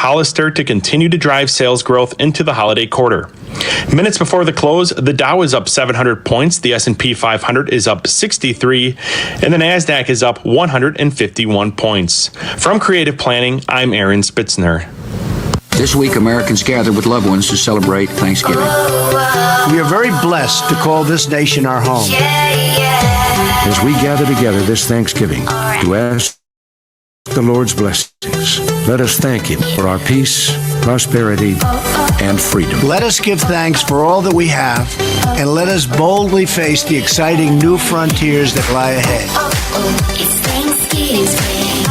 Hollister to continue to drive sales growth into the holiday quarter. Minutes before the close, the Dow is up 700 points, the S&P 500 is up 63, and the NASDAQ is up 151 points. From Creative Planning, I'm Aaron Spitzner. This week, Americans gather with loved ones to celebrate Thanksgiving. We are very blessed to call this nation our home. As we gather together this Thanksgiving to ask the Lord's blessings, let us thank Him for our peace, prosperity, and freedom. Let us give thanks for all that we have, and let us boldly face the exciting new frontiers that lie ahead. It's Thanksgiving.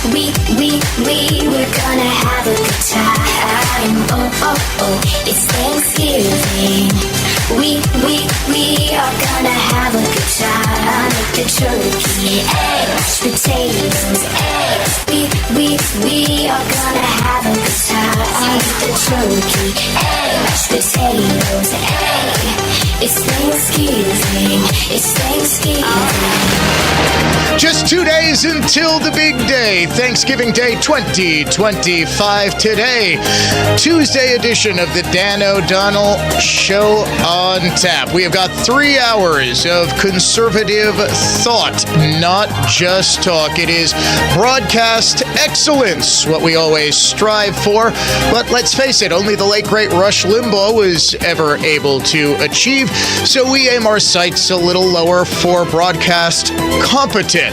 We're gonna have a good time. It's Thanksgiving. We are gonna have a good time. Make the turkey, eggs, potatoes, eggs. We are gonna have a good time. Make the turkey, eggs, potatoes, eggs. It's Thanksgiving. It's Thanksgiving. Just 2 days until the big day, Thanksgiving Day 2025 today. Tuesday edition of the Dan O'Donnell Show on tap. We have got 3 hours of conservative thought, not just talk. It is broadcast excellence, what we always strive for. But let's face it, only the late, great Rush Limbaugh was ever able to achieve. So we aim our sights a little lower for broadcast competence.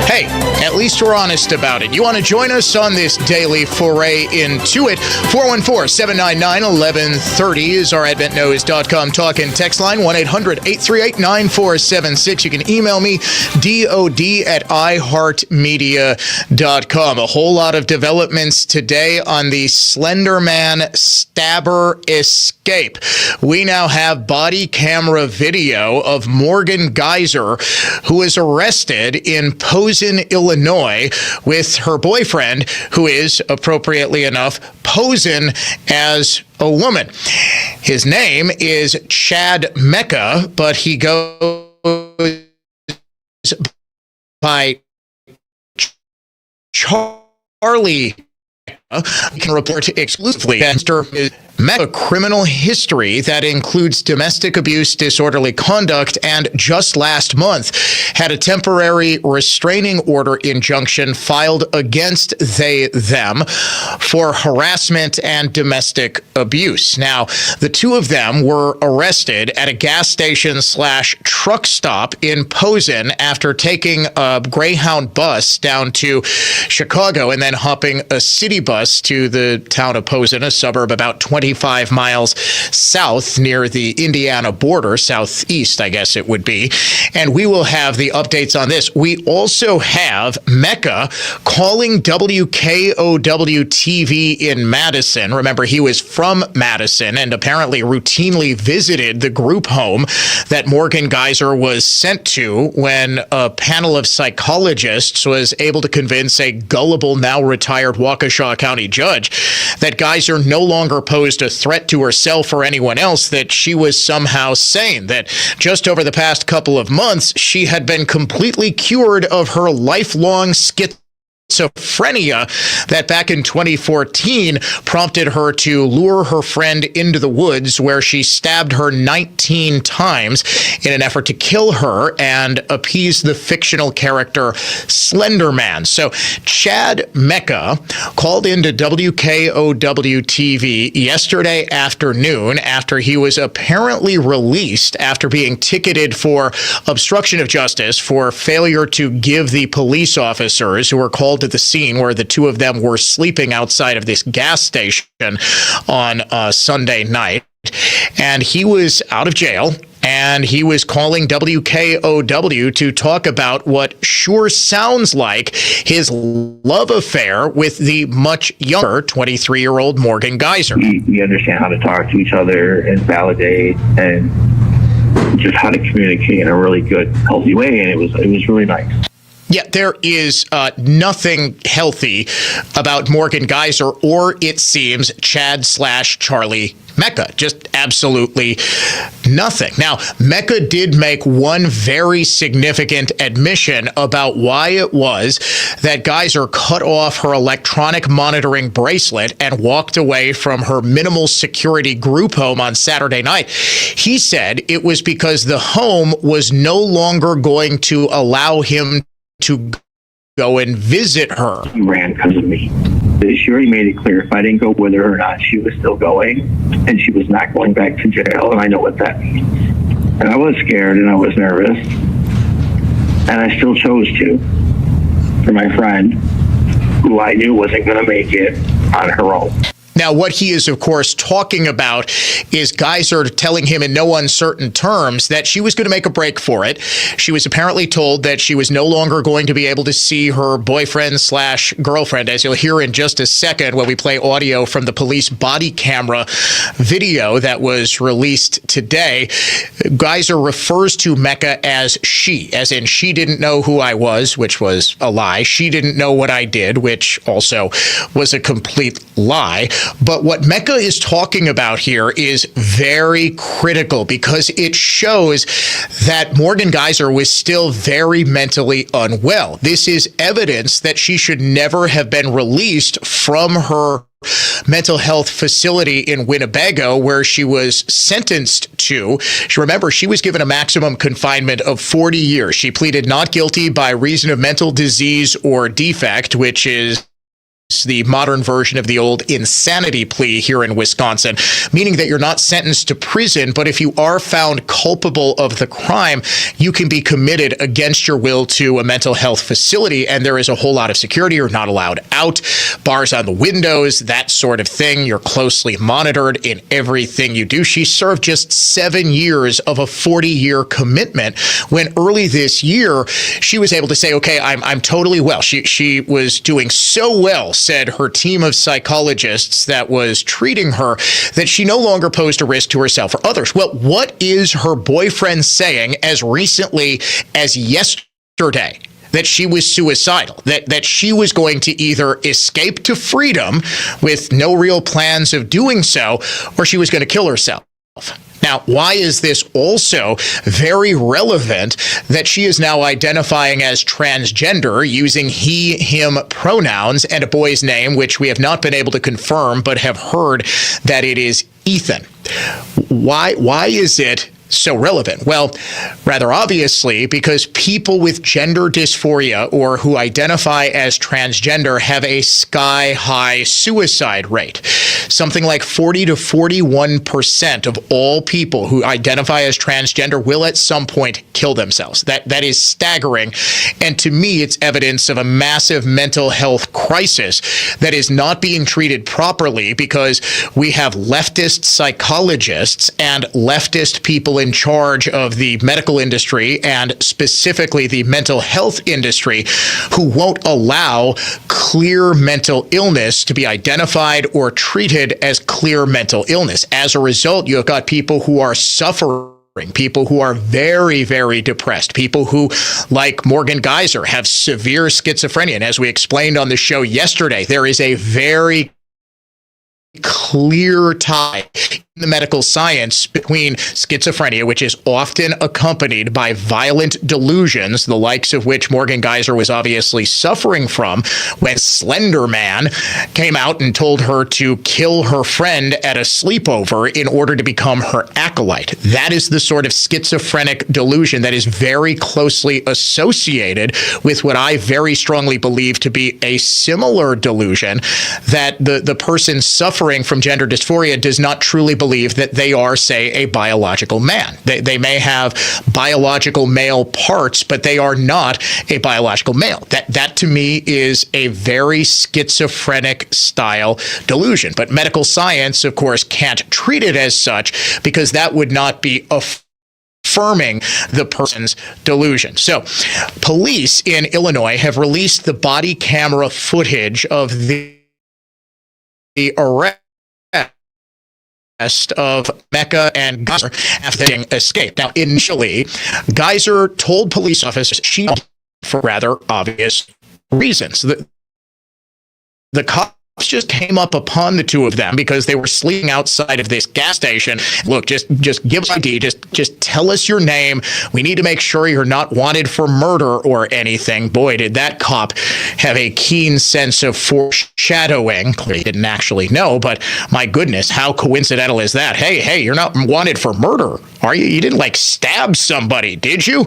Hey, at least we're honest about it. You want to join us on this daily foray into it? 414-799-1130 is our AdventNows.com talk and text line. 1-800-838-9476. You can email me, dod@iheartmedia.com. A whole lot of developments today on the Slender Man stabber escape. We now have body camera video of Morgan Geyser, who was arrested in Posen, Illinois, with her boyfriend, who is, appropriately enough, posing as a woman. His name is Chad Mecca, but he goes by Charlie. We can report exclusively Mr. Mecca criminal history that includes domestic abuse, disorderly conduct, and just last month had a temporary restraining order injunction filed against them for harassment and domestic abuse. Now, the two of them were arrested at a gas station / truck stop in Posen after taking a Greyhound bus down to Chicago and then hopping a city bus to the town of Posen, a suburb about 25 miles south near the Indiana border, southeast, I guess it would be. And we will have the updates on this. We also have Mecca calling WKOW TV in Madison. Remember, he was from Madison and apparently routinely visited the group home that Morgan Geyser was sent to when a panel of psychologists was able to convince a gullible, now retired Waukesha County judge that Geyser no longer posed a threat to herself or anyone else, that she was somehow sane, that just over the past couple of months, she had been completely cured of her lifelong schizophrenia that back in 2014 prompted her to lure her friend into the woods where she stabbed her 19 times in an effort to kill her and appease the fictional character Slender Man. So Chad Mecca called into WKOW TV yesterday afternoon after he was apparently released after being ticketed for obstruction of justice for failure to give the police officers who were called to the scene where the two of them were sleeping outside of this gas station on Sunday night. And he was out of jail, and he was calling WKOW to talk about what sure sounds like his love affair with the much younger 23-year-old Morgan Geyser. We understand how to talk to each other and validate and just how to communicate in a really good, healthy way, and it was really nice. Yeah, there is nothing healthy about Morgan Geyser, or it seems Chad/Charlie Mecca. Just absolutely nothing. Now, Mecca did make one very significant admission about why it was that Geyser cut off her electronic monitoring bracelet and walked away from her minimal security group home on Saturday night. He said it was because the home was no longer going to allow him to go and visit her. He ran because of me. She already made it clear if I didn't go with her or not, she was still going, and she was not going back to jail, and I know what that means. And I was scared, and I was nervous, and I still chose to for my friend, who I knew wasn't going to make it on her own. Now, what he is, of course, talking about is Geyser telling him in no uncertain terms that she was going to make a break for it. She was apparently told that she was no longer going to be able to see her boyfriend/girlfriend, as you'll hear in just a second when we play audio from the police body camera video that was released today. Geyser refers to Mecca as she, as in she didn't know who I was, which was a lie. She didn't know what I did, which also was a complete lie. But what Mecca is talking about here is very critical because it shows that Morgan Geyser was still very mentally unwell. This is evidence that she should never have been released from her mental health facility in Winnebago, where she was sentenced to. Remember, she was given a maximum confinement of 40 years. She pleaded not guilty by reason of mental disease or defect, which is the modern version of the old insanity plea here in Wisconsin, meaning that you're not sentenced to prison, but if you are found culpable of the crime, you can be committed against your will to a mental health facility, and there is a whole lot of security. You're not allowed out, bars on the windows, that sort of thing. You're closely monitored in everything you do. She served just 7 years of a 40-year commitment when early this year, she was able to say, okay, I'm totally well. She was doing so well, said her team of psychologists that was treating her, that she no longer posed a risk to herself or others. Well, what is her boyfriend saying as recently as yesterday? That she was suicidal, that she was going to either escape to freedom with no real plans of doing so, or she was going to kill herself. Now, why is this also very relevant that she is now identifying as transgender, using he, him pronouns and a boy's name, which we have not been able to confirm, but have heard that it is Ethan? Why is it so relevant? Well, rather obviously, because people with gender dysphoria or who identify as transgender have a sky-high suicide rate. Something like 40 to 41% of all people who identify as transgender will at some point kill themselves. That is staggering. And to me, it's evidence of a massive mental health crisis that is not being treated properly because we have leftist psychologists and leftist people in charge of the medical industry and specifically the mental health industry who won't allow clear mental illness to be identified or treated as clear mental illness. As a result, you've got people who are suffering, people who are very, very depressed, people who, like Morgan Geyser, have severe schizophrenia. And as we explained on the show yesterday, there is a very clear tie in the medical science between schizophrenia, which is often accompanied by violent delusions, the likes of which Morgan Geyser was obviously suffering from when Slender Man came out and told her to kill her friend at a sleepover in order to become her acolyte. That is the sort of schizophrenic delusion that is very closely associated with what I very strongly believe to be a similar delusion that the person suffering from gender dysphoria does not truly believe that they are, say, a biological man. They may have biological male parts, but they are not a biological male. That to me is a very schizophrenic style delusion. But medical science, of course, can't treat it as such because that would not be affirming the person's delusion. So police in Illinois have released the body camera footage of the arrest of Mecca and Geyser after they escaped. Now, initially, Geyser told police officers she for rather obvious reasons. The cops just came up upon the two of them because they were sleeping outside of this gas station. Look, just give us ID. Just tell us your name. We need to make sure you're not wanted for murder or anything. Boy, did that cop have a keen sense of foreshadowing. Clearly didn't actually know, but my goodness, how coincidental is that? Hey, you're not wanted for murder, are you? You didn't stab somebody, did you?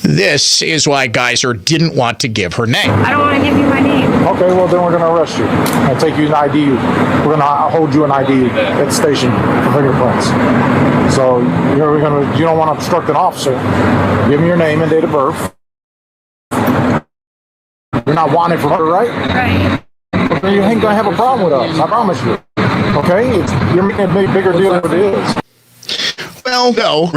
This is why Geyser didn't want to give her name. I don't want to give you my name. Okay, well then we're going to arrest you and take you an ID. We're going to hold you an ID at the station for fingerprints. So you don't want to obstruct an officer. Give me your name and date of birth. You're not wanted for murder, right? Right. Well, then you ain't going to have a problem with us. I promise you. Okay? You're making a bigger deal than it is. Well, no.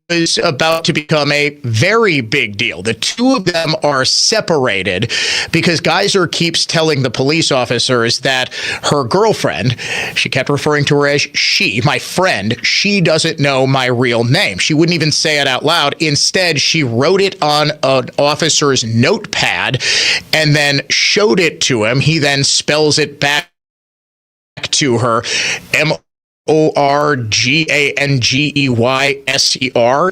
Is about to become a very big deal. The two of them are separated because Geyser keeps telling the police officers that her girlfriend, she kept referring to her as she, my friend, she doesn't know my real name. She wouldn't even say it out loud. Instead, she wrote it on an officer's notepad and then showed it to him. He then spells it back to her. Morgeyser.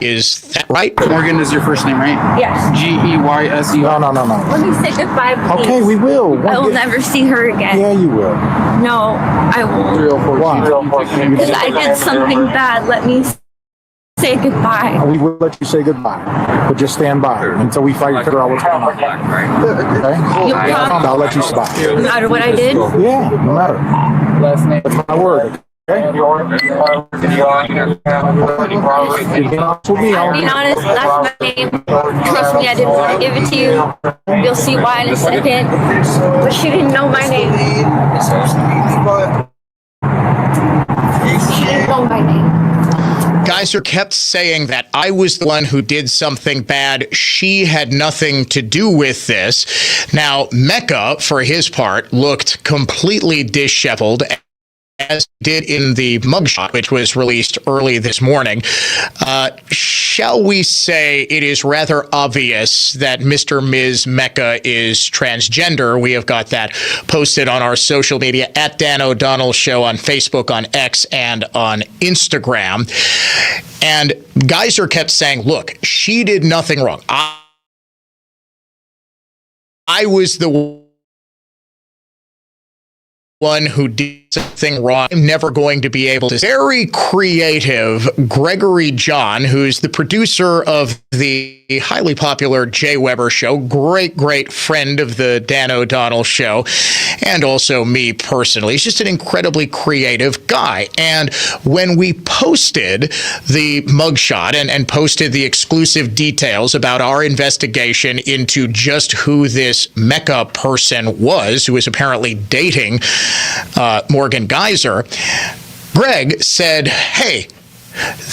Is that right? Morgan is your first name, right? Yes. Geyser. No. Let me say goodbye, please. Okay, we will. I will never see her again. Yeah, you will. No, I won't. Why? Because I did something bad. Let me say goodbye. We will let you say goodbye, but just stand by until we figure out what's going on. Okay? You promise? I'll let you stop. No matter what I did? Yeah, no matter. Last name. That's my word. Okay? Being honest, that's my name. Trust me, I didn't want to give it to you. You'll see why in a second. But she didn't know my name. She didn't know my name. Geyser kept saying that I was the one who did something bad. She had nothing to do with this. Now, Mecca, for his part, looked completely disheveled, as did in the mugshot, which was released early this morning. Shall we say it is rather obvious that Mr. Ms. Mecca is transgender? We have got that posted on our social media at Dan O'Donnell Show on Facebook, on X, and on Instagram. And Geyser kept saying, look, she did nothing wrong. I was the one who did something wrong. I'm never going to be able to. Very creative Gregory John, who's the producer of the highly popular Jay Weber Show, great friend of the Dan O'Donnell Show, and also me personally. He's just an incredibly creative guy. And when we posted the mugshot and posted the exclusive details about our investigation into just who this Mecca person was, who was apparently dating Morgan Geyser, Greg said, hey,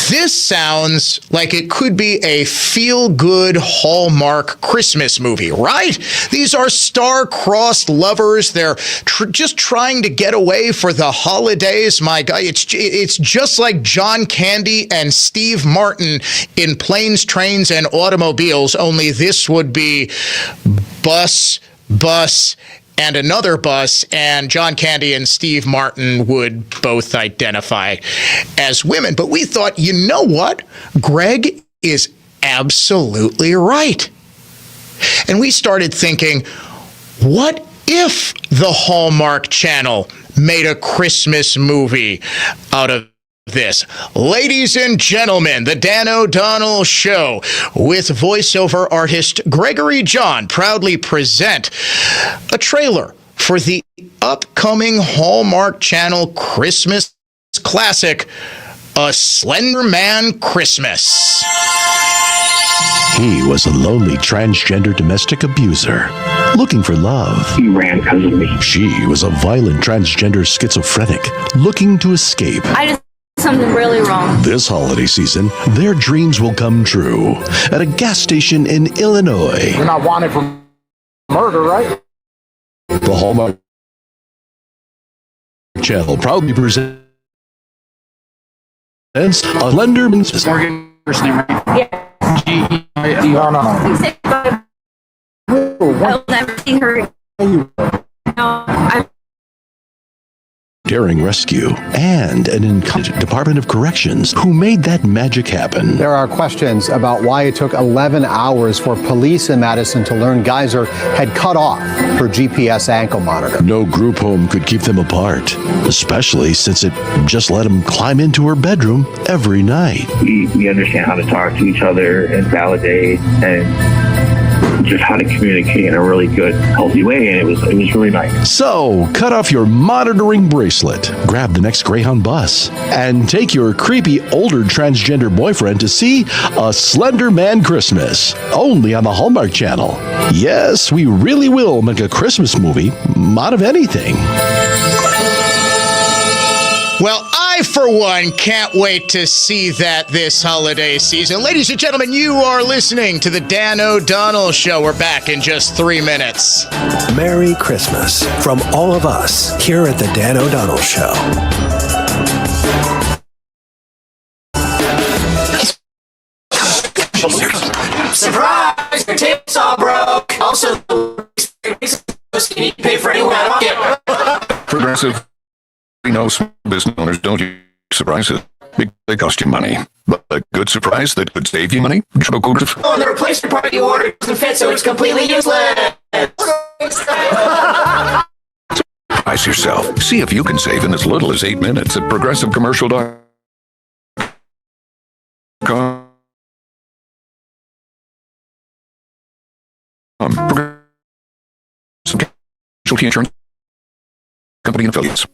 this sounds like it could be a feel-good Hallmark Christmas movie, right? These are star-crossed lovers. They're just trying to get away for the holidays. My God, it's just like John Candy and Steve Martin in Planes, Trains, and Automobiles, only this would be bus, and another bus, and John Candy and Steve Martin would both identify as women. But we thought, you know what? Greg is absolutely right. And we started thinking, what if the Hallmark Channel made a Christmas movie out of this? Ladies and gentlemen, the Dan O'Donnell Show with voiceover artist Gregory John proudly present a trailer for the upcoming Hallmark Channel Christmas classic, A Slender Man Christmas. He was a lonely transgender domestic abuser looking for love. He ran because of me. She was a violent transgender schizophrenic looking to escape. I just something really wrong. This holiday season, their dreams will come true at a gas station in Illinois. You're not wanted for murder, right? The Hallmark Channel proudly presents a Slender Man. Morgan, first name, right? Yeah. Geyser. No. Let me say goodbye, I'll never see her. Daring rescue, and an incompetent Department of Corrections who made that magic happen. There are questions about why it took 11 hours for police in Madison to learn Geyser had cut off her GPS ankle monitor. No group home could keep them apart, especially since it just let them climb into her bedroom every night. We understand how to talk to each other and validate and just how to communicate in a really good, healthy way, and it was really nice. So, cut off your monitoring bracelet, grab the next Greyhound bus, and take your creepy older transgender boyfriend to see A Slender Man Christmas, only on the Hallmark Channel. Yes, we really will make a Christmas movie out of anything. Well, I, for one, can't wait to see that this holiday season. Ladies and gentlemen, you are listening to the Dan O'Donnell Show. We're back in just 3 minutes. Merry Christmas from all of us here at the Dan O'Donnell Show. Surprise! Your tapes all broke. Also, can you pay for anyone I don't get? Progressive. We know small business owners don't use surprises because they cost you money. But a good surprise that could save you money? Oh, and the replacement part you ordered doesn't fit, so it's completely useless. Surprise yourself. See if you can save in as little as 8 minutes at progressivecommercial.com. Casualty insurance company and affiliates.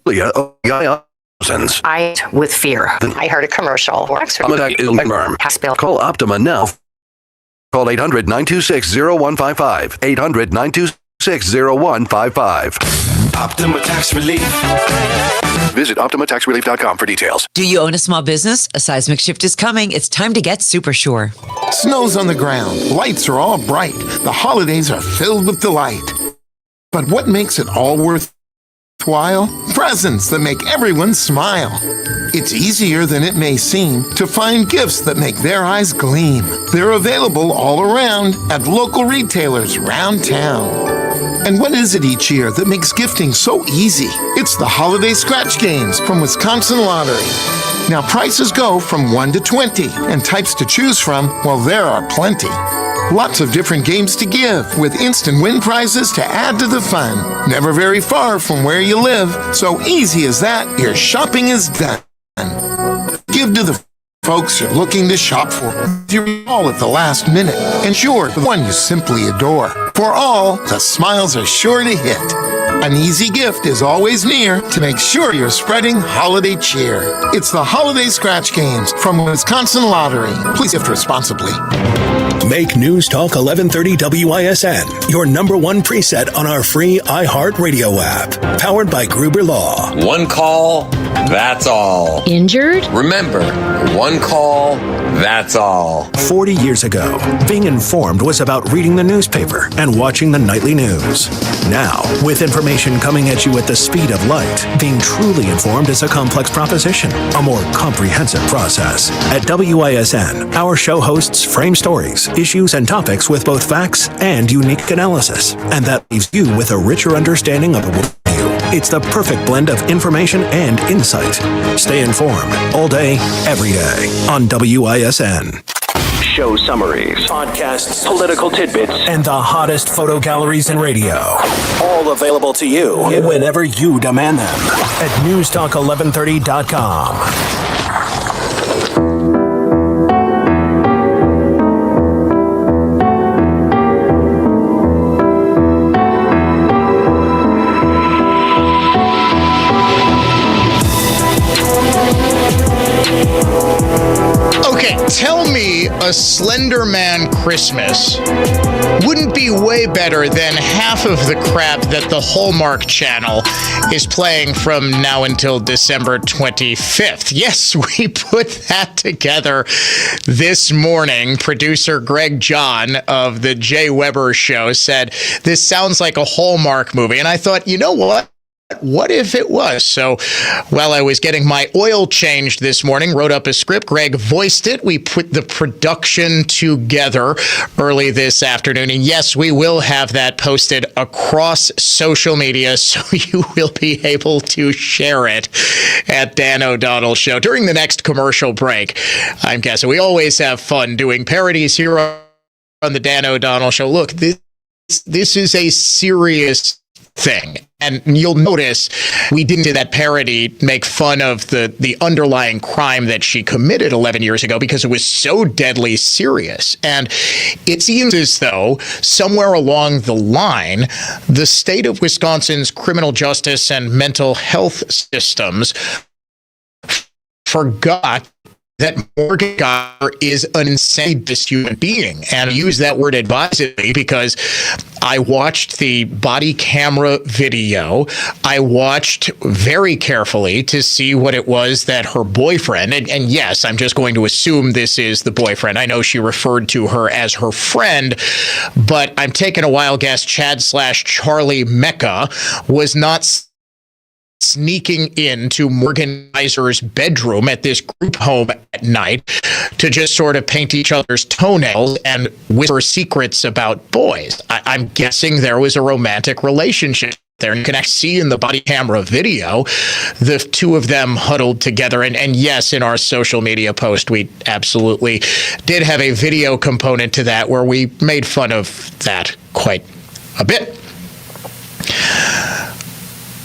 I with fear. I heard a commercial. Call Optima now. Call 800-926-0155. 800-926-0155. Optima Tax Relief. Visit OptimaTaxRelief.com for details. Do you own a small business? A seismic shift is coming. It's time to get super sure. Snow's on the ground. Lights are all bright. The holidays are filled with delight. But what makes it all worthwhile? Presents that make everyone smile. It's easier than it may seem to find gifts that make their eyes gleam. They're available all around at local retailers round town. And what is it each year that makes gifting so easy? It's the Holiday Scratch Games from Wisconsin Lottery. Now prices go from 1 to 20, and types to choose from, well, there are plenty. Lots of different games to give, with instant win prizes to add to the fun. Never very far from where you live, so easy as that, your shopping is done. Give to the folks you're looking to shop for. You're all at the last minute, and sure, the one you simply adore. For all, the smiles are sure to hit. An easy gift is always near to make sure you're spreading holiday cheer. It's the Holiday Scratch Games from Wisconsin Lottery. Please gift responsibly. Make News Talk 1130 WISN your number one preset on our free iHeartRadio app. Powered by Gruber Law. One call, that's all. Injured? Remember, one call, that's all. 40 years ago, being informed was about reading the newspaper and watching the nightly news. Now, with information coming at you at the speed of light, being truly informed is a complex proposition, a more comprehensive process. At WISN, our show hosts frame stories, issues, and topics with both facts and unique analysis, and that leaves you with a richer understanding of the world. It's the perfect blend of information and insight. Stay informed all day, every day on WISN. Show summaries, podcasts, political tidbits, and the hottest photo galleries in radio. All available to you whenever you demand them at newstalk1130.com. Tell me a Slender Man Christmas wouldn't be way better than half of the crap that the Hallmark Channel is playing from now until December 25th. Yes, we put that together this morning. Producer Greg John of the Jay Weber Show said, this sounds like a Hallmark movie. And I thought, you know what? what if it was? So while I was getting my oil changed this morning, wrote up a script, Greg voiced it. We put the production together early this afternoon. And yes, we will have that posted across social media, so you will be able to share it at Dan O'Donnell Show during the next commercial break. I'm guessing we always have fun doing parodies here on the Dan O'Donnell Show. Look, this is a serious thing. And you'll notice we didn't do that parody make fun of the underlying crime that she committed 11 years ago because it was so deadly serious. And it seems as though somewhere along the line, the state of Wisconsin's criminal justice and mental health systems forgot that Morgan Geiser is an insane human being. And I use that word advisedly because I watched the body camera video. I watched very carefully to see what it was that her boyfriend, and yes, I'm just going to assume this is the boyfriend. I know she referred to her as her friend, but I'm taking a wild guess Chad/Charlie Mecca was not sneaking into Morgan Geiser's bedroom at this group home at night to just sort of paint each other's toenails and whisper secrets about boys. I'm guessing there was a romantic relationship there. And you can actually see in the body camera video the two of them huddled together. And yes, in our social media post, we absolutely did have a video component to that where we made fun of that quite a bit.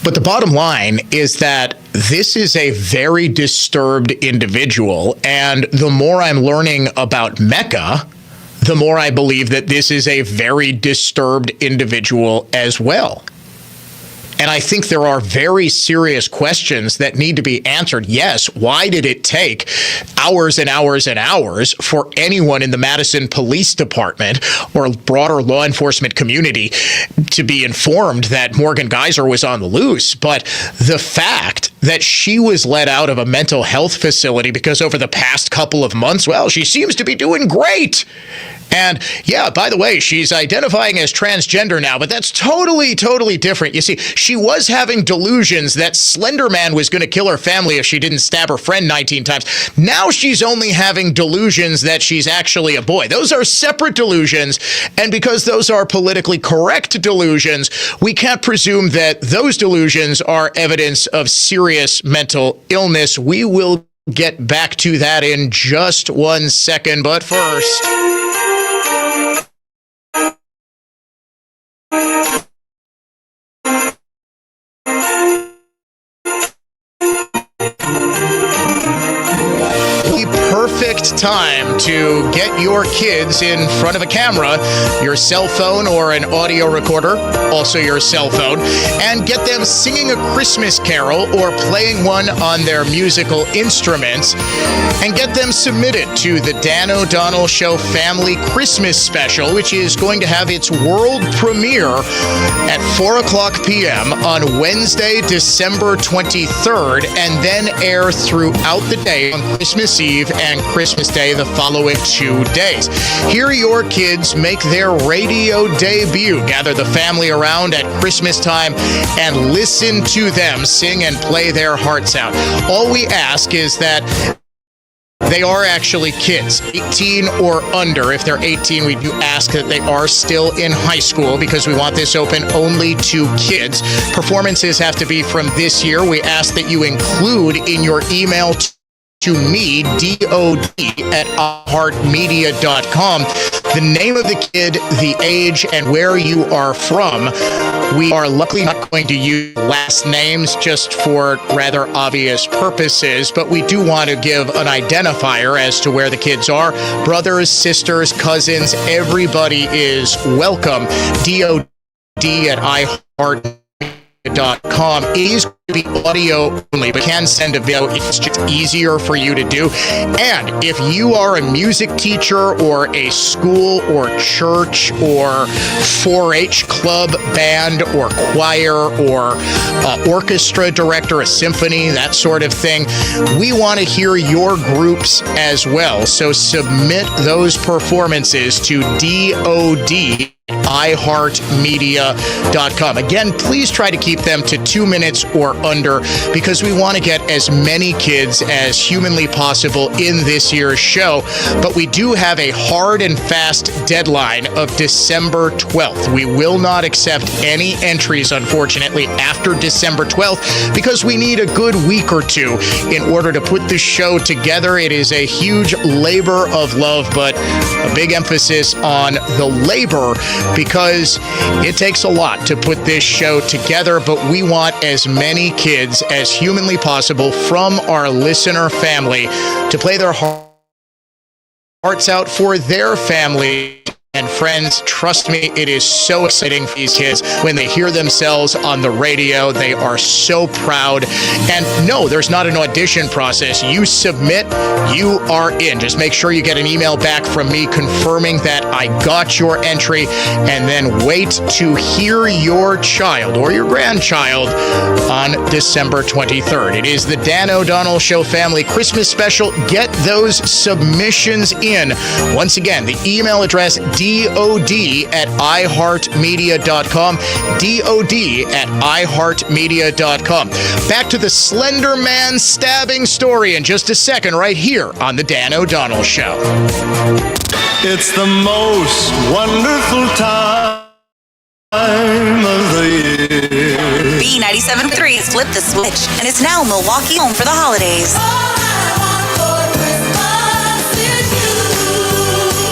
But the bottom line is that this is a very disturbed individual. And the more I'm learning about Mecca, the more I believe that this is a very disturbed individual as well. And I think there are very serious questions that need to be answered. Yes, why did it take hours and hours and hours for anyone in the Madison Police Department or broader law enforcement community to be informed that Morgan Geiser was on the loose? But the fact that she was let out of a mental health facility because over the past couple of months, well, she seems to be doing great. And yeah, by the way, she's identifying as transgender now, but that's totally different. You see, she was having delusions that Slender Man was going to kill her family if she didn't stab her friend 19 times. Now she's only having delusions that she's actually a boy. Those are separate delusions. And because those are politically correct delusions, we can't presume that those delusions are evidence of serious mental illness. We will get back to that in just 1 second. But first, perfect time to get your kids in front of a camera, your cell phone or an audio recorder, also your cell phone, and get them singing a Christmas carol or playing one on their musical instruments, and get them submitted to the Dan O'Donnell Show Family Christmas Special, which is going to have its world premiere at 4:00 p.m. on Wednesday, December 23rd, and then air throughout the day on Christmas Eve and Christmas Day the following 2 days. Hear your kids make their radio debut. Gather the family around at Christmas time and listen to them sing and play their hearts out. All we ask is that they are actually kids, 18 or under. If they're 18, we do ask that they are still in high school because we want this open only to kids. Performances have to be from this year. We ask that you include in your email to me, DOD@iHeartMedia.com, the name of the kid, the age, and where you are from. We are luckily not going to use last names just for rather obvious purposes, but we do want to give an identifier as to where the kids are. Brothers, sisters, cousins, everybody is welcome. DOD@iHeartMedia.com is be audio only, but can send a video. It's just easier for you to do. And if you are a music teacher or a school or church or 4-H club, band or choir or orchestra director, a symphony, that sort of thing, we want to hear your groups as well. So submit those performances to DOD@iHeartMedia.com. Again, please try to keep them to 2 minutes or under, because we want to get as many kids as humanly possible in this year's show. But we do have a hard and fast deadline of December 12th. We will not accept any entries, unfortunately, after December 12th, because we need a good week or two in order to put this show together. It is a huge labor of love, but a big emphasis on the labor, because it takes a lot to put this show together, but we want as many kids as humanly possible from our listener family to play their hearts out for their family and friends. Trust me, it is so exciting for these kids when they hear themselves on the radio. They are so proud. And no, there's not an audition process. You submit, you are in. Just make sure you get an email back from me confirming that I got your entry, and then wait to hear your child or your grandchild on December 23rd. It is the Dan O'Donnell Show Family Christmas Special. Get those submissions in. Once again, the email address, DOD@iHeartMedia.com. DOD@iHeartMedia.com. Back to the Slender Man stabbing story in just a second, right here on the Dan O'Donnell Show. It's the most wonderful time of the year. B97.3 has flipped the switch and is now Milwaukee home for the holidays.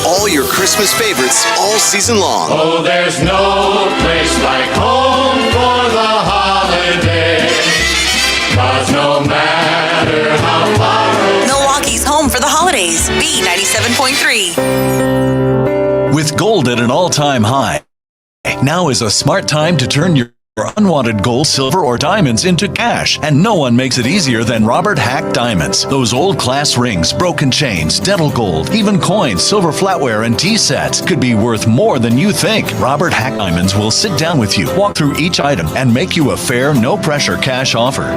All your Christmas favorites all season long. Oh, there's no place like home for the holiday. 'Cause no matter how far away. Milwaukee's home for the holidays. B97.3. With gold at an all-time high, now is a smart time to turn your unwanted gold, silver, or diamonds into cash. And no one makes it easier than Robert Hack Diamonds. Those old class rings, broken chains, dental gold, even coins, silver flatware, and tea sets could be worth more than you think. Robert Hack Diamonds will sit down with you, walk through each item, and make you a fair, no-pressure cash offer.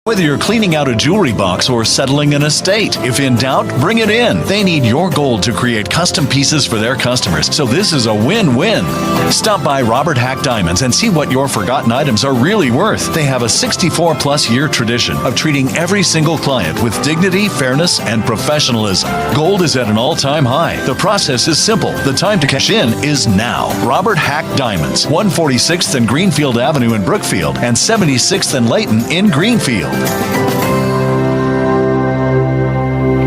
Whether you're cleaning out a jewelry box or settling an estate, if in doubt, bring it in. They need your gold to create custom pieces for their customers, so this is a win-win. Stop by Robert Hack Diamonds and see what your forgotten items are really worth. They have a 64-plus year tradition of treating every single client with dignity, fairness, and professionalism. Gold is at an all-time high. The process is simple. The time to cash in is now. Robert Hack Diamonds, 146th and Greenfield Avenue in Brookfield and 76th and Layton in Greenfield.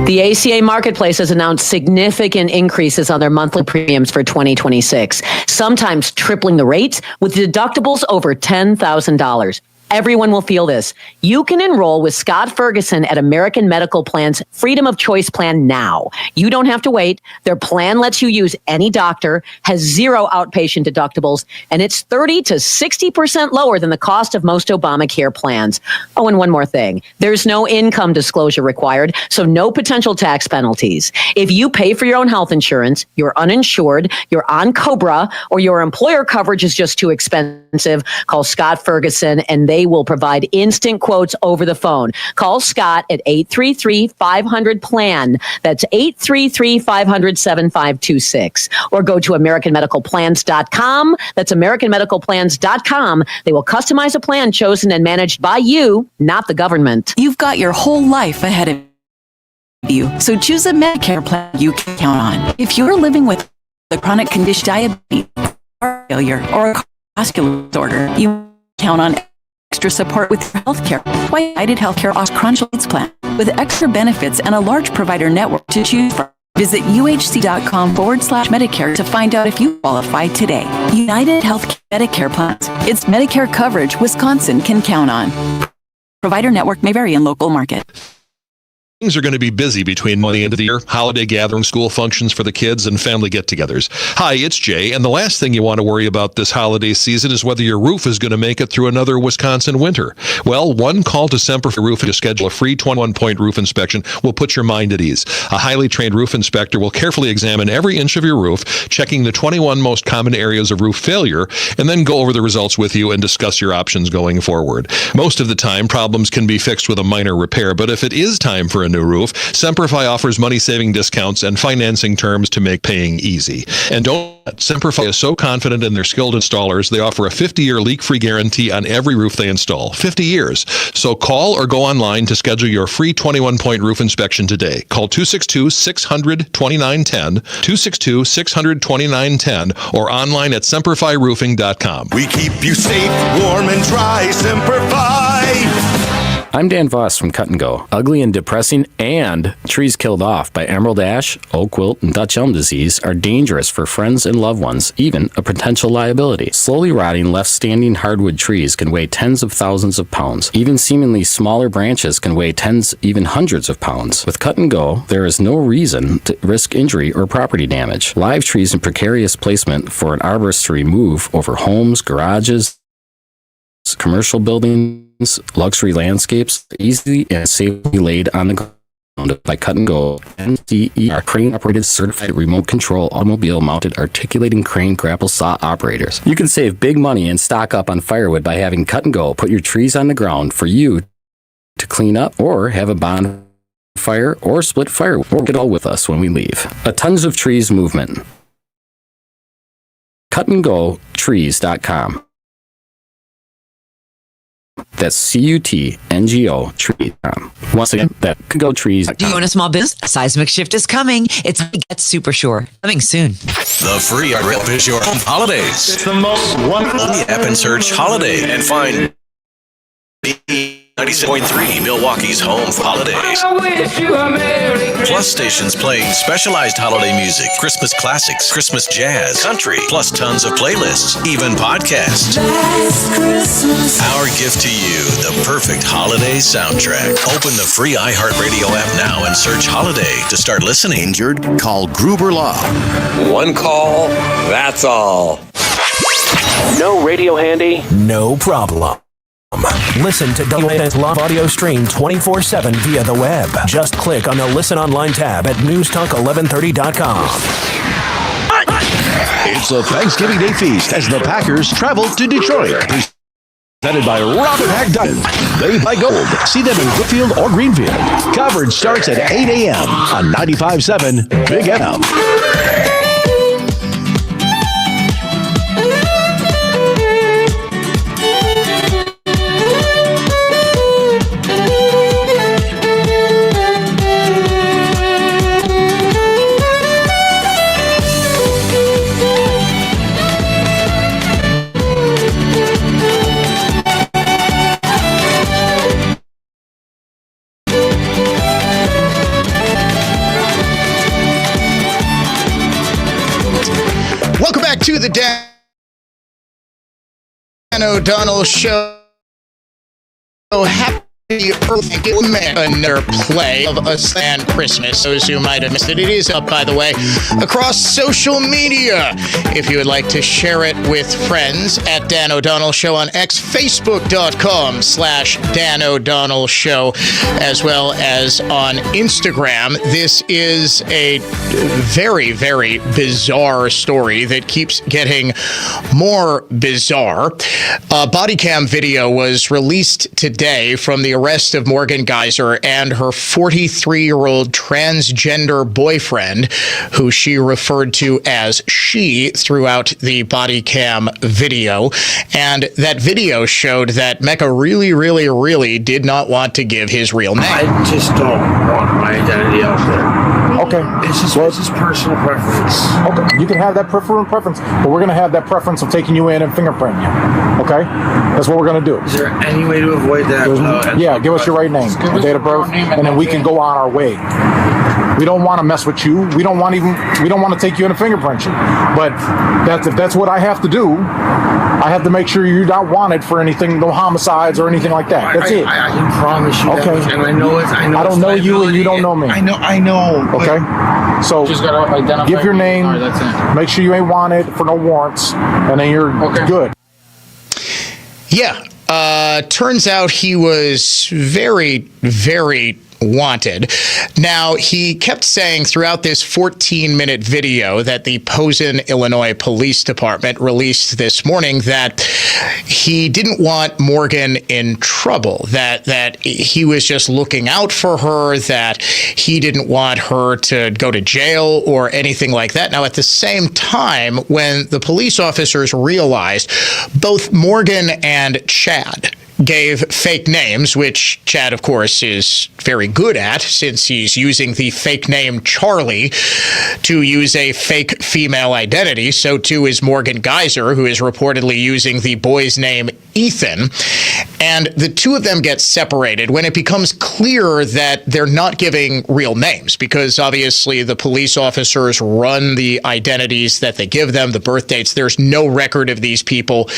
The ACA Marketplace has announced significant increases on their monthly premiums for 2026, sometimes tripling the rates with deductibles over $10,000. Everyone will feel this. You can enroll with Scott Ferguson at American Medical Plan's Freedom of Choice plan now. You don't have to wait. Their plan lets you use any doctor, has 0 outpatient deductibles, and it's 30 to 60% lower than the cost of most Obamacare plans. Oh, and one more thing. There's no income disclosure required, so no potential tax penalties. If you pay for your own health insurance, you're uninsured, you're on COBRA, or your employer coverage is just too expensive, call Scott Ferguson and they will provide instant quotes over the phone. Call Scott at 833-500-PLAN. That's 833-500-7526. Or go to AmericanMedicalPlans.com. That's AmericanMedicalPlans.com. They will customize a plan chosen and managed by you, not the government. You've got your whole life ahead of you, so choose a Medicare plan you can count on. If you're living with a chronic condition, diabetes, heart failure, or a cardiovascular disorder, you count on extra support with your healthcare. United Healthcare offers Chronic Plan with extra benefits and a large provider network to choose from. Visit uhc.com/Medicare to find out if you qualify today. United Healthcare Medicare Plans. It's Medicare coverage Wisconsin can count on. Provider network may vary in local market. Things are going to be busy between the end of the year, holiday gatherings, school functions for the kids, and family get-togethers. Hi, it's Jay, and the last thing you want to worry about this holiday season is whether your roof is going to make it through another Wisconsin winter. Well, one call to Semper Roofing to schedule a free 21-point roof inspection will put your mind at ease. A highly trained roof inspector will carefully examine every inch of your roof, checking the 21 most common areas of roof failure, and then go over the results with you and discuss your options going forward. Most of the time, problems can be fixed with a minor repair, but if it is time for a new roof, Semperfi offers money-saving discounts and financing terms to make paying easy. And don't Semperfi is so confident in their skilled installers, they offer a 50-year leak-free guarantee on every roof they install. 50 years. So call or go online to schedule your free 21-point roof inspection today. Call 262-600-2910, 262-600-2910, or online at semperfiroofing.com. We keep you safe, warm, and dry. Semperfi. I'm Dan Voss from Cut & Go. Ugly and depressing and trees killed off by emerald ash, oak wilt, and Dutch elm disease are dangerous for friends and loved ones, even a potential liability. Slowly rotting, left-standing hardwood trees can weigh tens of thousands of pounds. Even seemingly smaller branches can weigh tens, even hundreds of pounds. With Cut & Go, there is no reason to risk injury or property damage. Live trees in precarious placement for an arborist to remove over homes, garages, commercial buildings, luxury landscapes, easily and safely laid on the ground by Cut & Go NCER crane-operated certified remote control automobile-mounted articulating crane grapple saw operators. You can save big money and stock up on firewood by having Cut & Go put your trees on the ground for you to clean up or have a bonfire or split firewood, or get all with us when we leave. A Tons of Trees movement. cutandgotrees.com. That's CUTNGO tree.com. Once again, that Go Trees. Do you own a small business? A seismic shift is coming. It's Super Sure. Coming soon. The free Real is your home holidays. It's the most wonderful. The app and search holiday and find 96.3 Milwaukee's home for holidays. I wish you a Merry Christmas. Plus stations playing specialized holiday music, Christmas classics, Christmas jazz, country, plus tons of playlists, even podcasts. Our gift to you, the perfect holiday soundtrack. Open the free iHeartRadio app now and search holiday to start listening. Injured? Call Gruber Law. One call, that's all. No radio handy? No problem. Listen to WNS Live Audio Stream 24/7 via the web. Just click on the Listen Online tab at newstalk1130.com. It's a Thanksgiving Day feast as the Packers travel to Detroit. Presented by Robert Hack Diamond. They buy gold. See them in Brookfield or Greenfield. Coverage starts at 8 a.m. on 95.7 Big FM. Welcome back to the Dan O'Donnell Show. Happy birthday, another play of A Sand Christmas. Those who might have missed it, it is up, by the way, across social media. If you would like to share it with friends, at Dan O'Donnell Show on X, Facebook.com/Dan O'Donnell Show, as well as on Instagram. This is a very, very bizarre story that keeps getting more bizarre. A body cam video was released today from the arrest of Morgan Geyser and her 43-year-old transgender boyfriend, who she referred to as she throughout the body cam video. And that video showed that Mecca really did not want to give his real name. I just don't want my identity out there. Okay. It's just personal preference. Okay. You can have that preference, but we're going to have that preference of taking you in and fingerprinting you. Okay? That's what we're going to do. Is there any way to avoid that? Yeah, give us your right name, date of birth, and then we can go on our way. We don't want to mess with you. We don't want to take you in and fingerprint you. But if that's what I have to do, I have to make sure you're not wanted for anything, no homicides or anything like that. That's it. I can promise you. Okay. That, and I know it's. I know. I don't know you, and you don't know me. I know. Okay. So Just gotta identify. give your name. All right, that's it. Make sure you ain't wanted for no warrants, and then you're good. Yeah. Turns out he was very, very wanted. Now, he kept saying throughout this 14-minute video that the Posen, Illinois Police Department released this morning that he didn't want Morgan in trouble, that he was just looking out for her, that he didn't want her to go to jail or anything like that. Now, at the same time, when the police officers realized both Morgan and Chad gave fake names, which Chad, of course, is very good at since he's using the fake name Charlie to use a fake female identity. So too is Morgan Geyser, who is reportedly using the boy's name Ethan. And the two of them get separated when it becomes clear that they're not giving real names, because obviously the police officers run the identities that they give them, the birth dates. There's no record of these people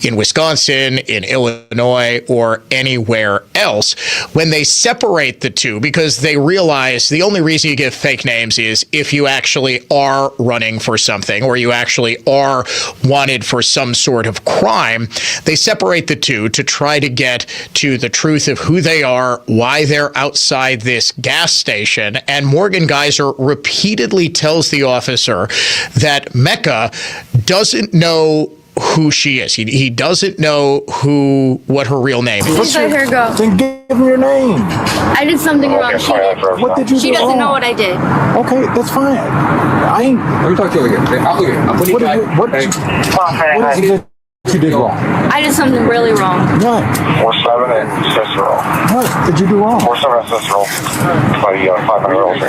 in Wisconsin, in Illinois, or anywhere else. When they separate the two, because they realize the only reason you give fake names is if you actually are running for something or you actually are wanted for some sort of crime, they separate the two to try to get to the truth of who they are, why they're outside this gas station. And Morgan Geyser repeatedly tells the officer that Mecca doesn't know who she is. He doesn't know what her real name is. Just let her go. Then give him your name. I did something wrong. What did you do? She doesn't wrong? know what I did. Okay, that's fine. I ain't. Let me talk to you again. What is it you did wrong? I did something really wrong. What? 47 and Cicero. What did you do wrong? 47 and Cicero. By 500 rolls.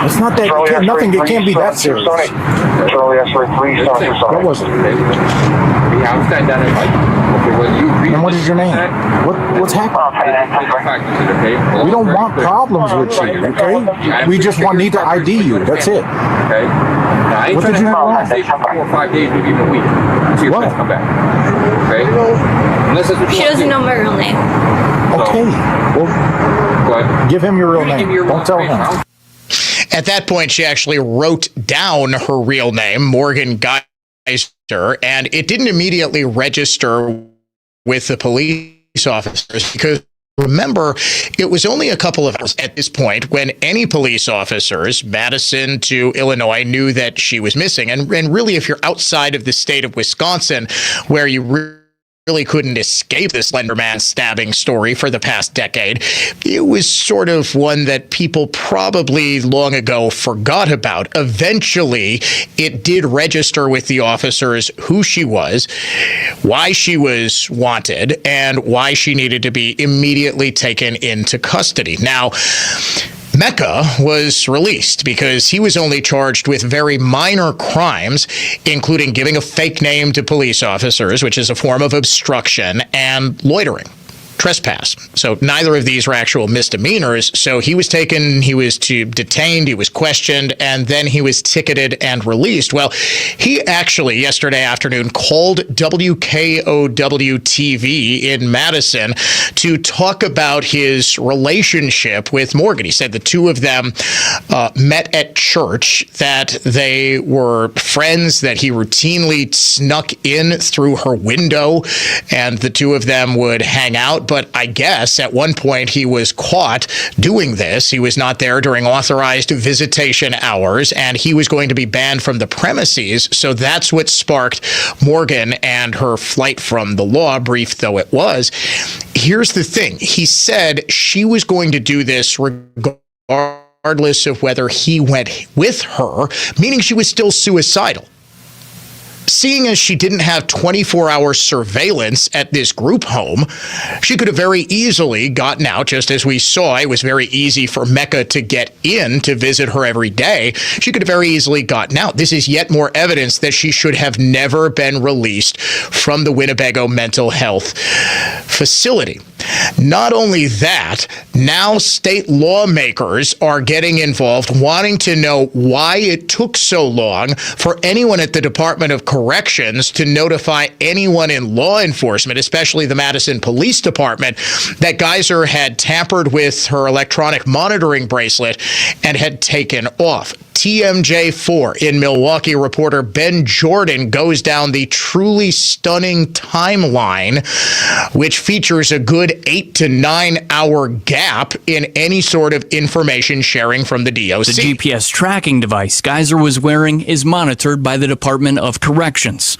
It's not that. It can't be that serious. Charlie X-ray 3, What was it? And what is your name? What's happening? We don't want problems with you, okay? We just need to ID you. That's it. Okay. What did you do wrong? 4 or 5 days, maybe even a week. See if things come back. Okay? She doesn't know my real name. Okay. Well, give him your real name. Don't tell him. At that point, she actually wrote down her real name, Morgan Geyser, and it didn't immediately register with the police officers because, remember, it was only a couple of hours at this point when any police officers, Madison to Illinois, knew that she was missing. And really, if you're outside of the state of Wisconsin, where you really couldn't escape the Slender Man stabbing story for the past decade, it was sort of one that people probably long ago forgot about. Eventually, it did register with the officers who she was, why she was wanted, and why she needed to be immediately taken into custody. Now, Mecca was released because he was only charged with very minor crimes, including giving a fake name to police officers, which is a form of obstruction, and loitering. Trespass. So neither of these were actual misdemeanors. So he was taken, he was detained, he was questioned, and then he was ticketed and released. Well, he actually yesterday afternoon called WKOW-TV in Madison to talk about his relationship with Morgan. He said the two of them met at church, that they were friends, that he routinely snuck in through her window, and the two of them would hang out. But I guess at one point he was caught doing this. He was not there during authorized visitation hours, and he was going to be banned from the premises. So that's what sparked Morgan and her flight from the law, brief though it was. Here's the thing. He said she was going to do this regardless of whether he went with her, meaning she was still suicidal. Seeing as she didn't have 24-hour surveillance at this group home, she could have very easily gotten out. Just as we saw, it was very easy for Mecca to get in to visit her every day. She could have very easily gotten out. This is yet more evidence that she should have never been released from the Winnebago mental health facility. Not only that, now state lawmakers are getting involved, wanting to know why it took so long for anyone at the Department of Corrections Corrections to notify anyone in law enforcement, especially the Madison Police Department, that Geyser had tampered with her electronic monitoring bracelet and had taken off. TMJ4 in Milwaukee reporter Ben Jordan goes down the truly stunning timeline, which features a good 8 to 9 hour gap in any sort of information sharing from the DOC. The GPS tracking device Geyser was wearing is monitored by the Department of Corrections.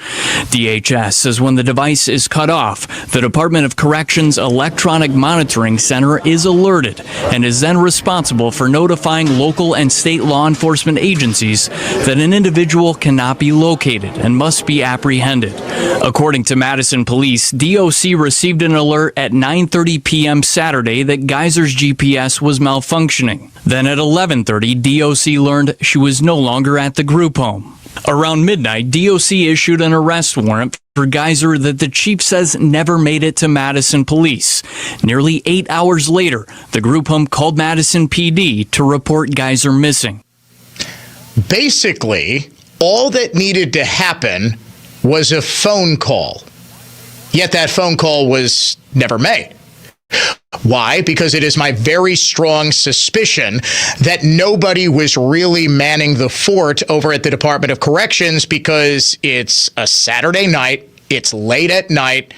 DHS says when the device is cut off, the Department of Corrections Electronic Monitoring Center is alerted and is then responsible for notifying local and state law enforcement agencies that an individual cannot be located and must be apprehended. According to Madison Police, DOC received an alert at 9:30 p.m. Saturday that Geyser's GPS was malfunctioning. Then at 11:30, DOC learned she was no longer at the group home. Around midnight, DOC issued an arrest warrant for Geyser that the chief says never made it to Madison Police. Nearly 8 hours later, the group home called Madison PD to report Geyser missing. Basically, all that needed to happen was a phone call. Yet that phone call was never made. Why? Because it is my very strong suspicion that nobody was really manning the fort over at the Department of Corrections, because it's a Saturday night, it's late at night,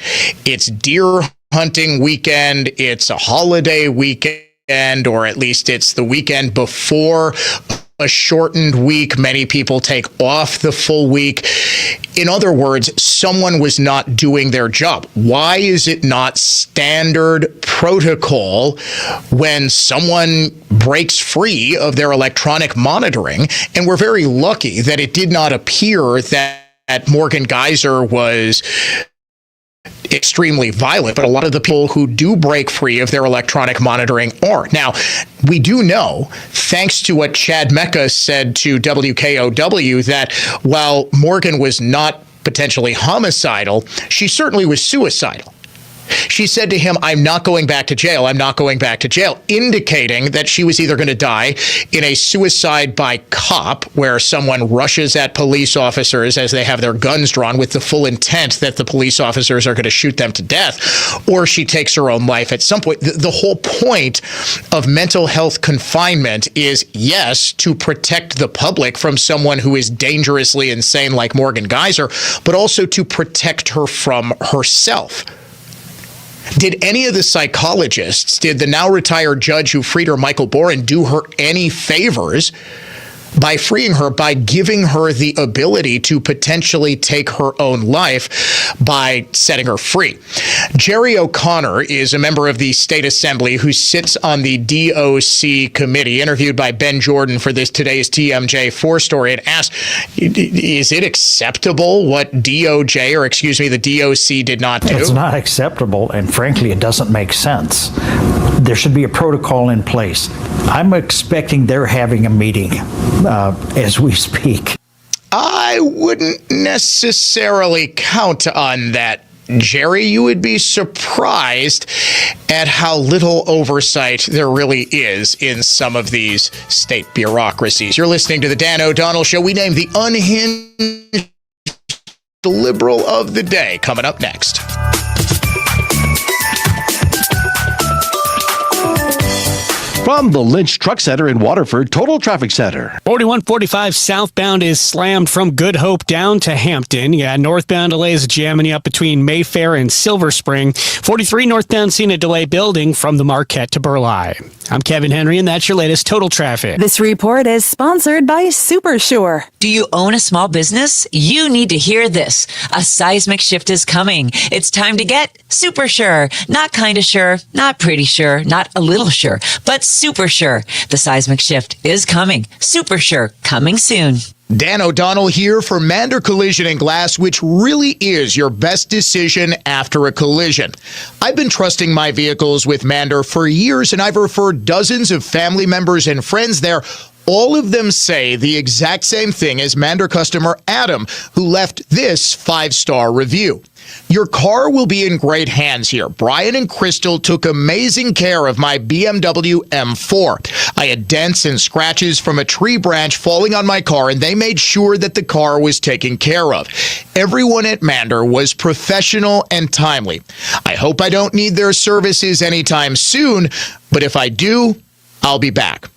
it's deer hunting weekend, it's a holiday weekend, or at least it's the weekend before a shortened week. Many people take off the full week. In other words, someone was not doing their job. Why is it not standard protocol when someone breaks free of their electronic monitoring? And we're very lucky that it did not appear that Morgan Geyser was extremely violent, but a lot of the people who do break free of their electronic monitoring are. Now, we do know, thanks to what Chad Mecca said to WKOW, that while Morgan was not potentially homicidal, she certainly was suicidal. She said to him, "I'm not going back to jail. I'm not going back to jail," indicating that she was either going to die in a suicide by cop, where someone rushes at police officers as they have their guns drawn with the full intent that the police officers are going to shoot them to death, or she takes her own life at some point. The whole point of mental health confinement is, yes, to protect the public from someone who is dangerously insane like Morgan Geyser, but also to protect her from herself. Did any of the psychologists, did the now retired judge who freed her, Michael Boren, do her any favors by freeing her, by giving her the ability to potentially take her own life by setting her free? Jerry O'Connor is a member of the state assembly who sits on the DOC committee, interviewed by Ben Jordan for this today's TMJ4 story, and asked, is it acceptable what the DOC did not do? It's not acceptable, and frankly, it doesn't make sense. There should be a protocol in place. I'm expecting they're having a meeting as we speak. I wouldn't necessarily count on that, Jerry. You would be surprised at how little oversight there really is in some of these state bureaucracies. You're listening to The Dan O'Donnell Show. We name the unhinged liberal of the day coming up next. From the Lynch Truck Center in Waterford, Total Traffic Center. 4145 southbound is slammed from Good Hope down to Hampton. Yeah, northbound delays jamming you up between Mayfair and Silver Spring. 43 northbound seen a delay building from the Marquette to Burleigh. I'm Kevin Henry, and that's your latest Total Traffic. This report is sponsored by SuperSure. Do you own a small business? You need to hear this. A seismic shift is coming. It's time to get super sure. Not kind of sure, not pretty sure, not a little sure, but super sure. The seismic shift is coming. Super sure, coming soon. Dan O'Donnell here for Mander Collision and Glass, which really is your best decision after a collision. I've been trusting my vehicles with Mander for years, and I've referred dozens of family members and friends there. All of them say the exact same thing as Mander customer Adam, who left this 5-star review. Your car will be in great hands here. Brian and Crystal took amazing care of my BMW M4. I had dents and scratches from a tree branch falling on my car, and they made sure that the car was taken care of. Everyone at Mander was professional and timely. I hope I don't need their services anytime soon, but if I do, I'll be back.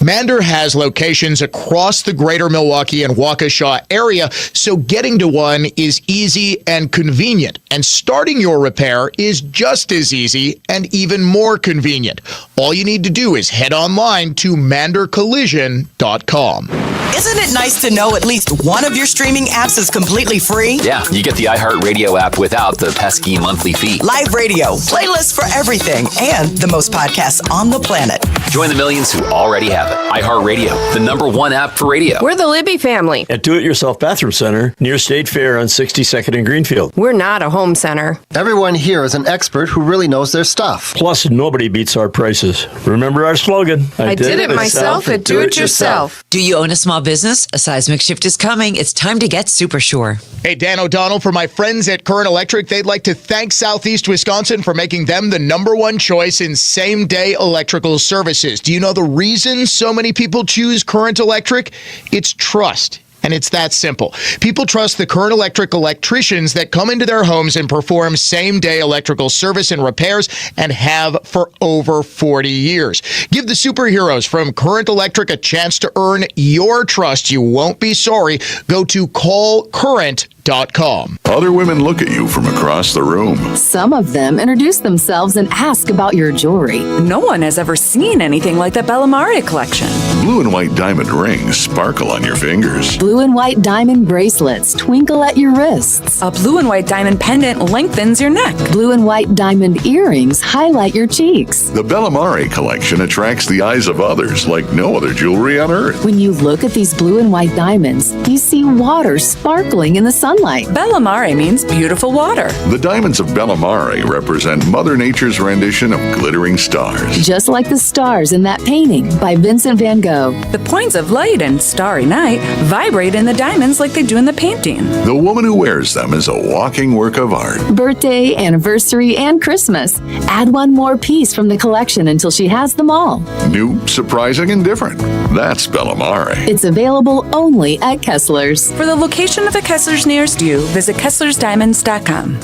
Mander has locations across the greater Milwaukee and Waukesha area, so getting to one is easy and convenient. And starting your repair is just as easy and even more convenient. All you need to do is head online to mandercollision.com. Isn't it nice to know at least one of your streaming apps is completely free? Yeah, you get the iHeartRadio app without the pesky monthly fee. Live radio, playlists for everything, and the most podcasts on the planet. Join the millions who already have it. iHeartRadio, the #1 app for radio. We're the Libby family. At Do-It-Yourself Bathroom Center near State Fair on 62nd and Greenfield. We're not a home center. Everyone here is an expert who really knows their stuff. Plus, nobody beats our prices. Remember our slogan, I did it myself at Do-It-Yourself. Do you own a small business? A seismic shift is coming. It's time to get super sure. Hey, Dan O'Donnell, for my friends at Current Electric, they'd like to thank Southeast Wisconsin for making them the #1 choice in same-day electrical services. Do you know the reason so many people choose Current Electric? It's trust. And it's that simple. People trust the Current Electric electricians that come into their homes and perform same-day electrical service and repairs and have for over 40 years. Give the superheroes from Current Electric a chance to earn your trust. You won't be sorry. Go to callcurrent.com. Other women look at you from across the room. Some of them introduce themselves and ask about your jewelry. No one has ever seen anything like the Bellamare collection. Blue and white diamond rings sparkle on your fingers. Blue and white diamond bracelets twinkle at your wrists. A blue and white diamond pendant lengthens your neck. Blue and white diamond earrings highlight your cheeks. The Bellamare collection attracts the eyes of others like no other jewelry on earth. When you look at these blue and white diamonds, you see water sparkling in the sunlight. Bellamare means beautiful water. The diamonds of Bellamare represent Mother Nature's rendition of glittering stars. Just like the stars in that painting by Vincent van Gogh. The points of light in Starry Night vibrate in the diamonds like they do in the painting. The woman who wears them is a walking work of art. Birthday, anniversary, and Christmas. Add one more piece from the collection until she has them all. New, surprising, and different. That's Bellamare. It's available only at Kessler's. For the location of the Kessler's nearest you, visit KesslersDiamonds.com.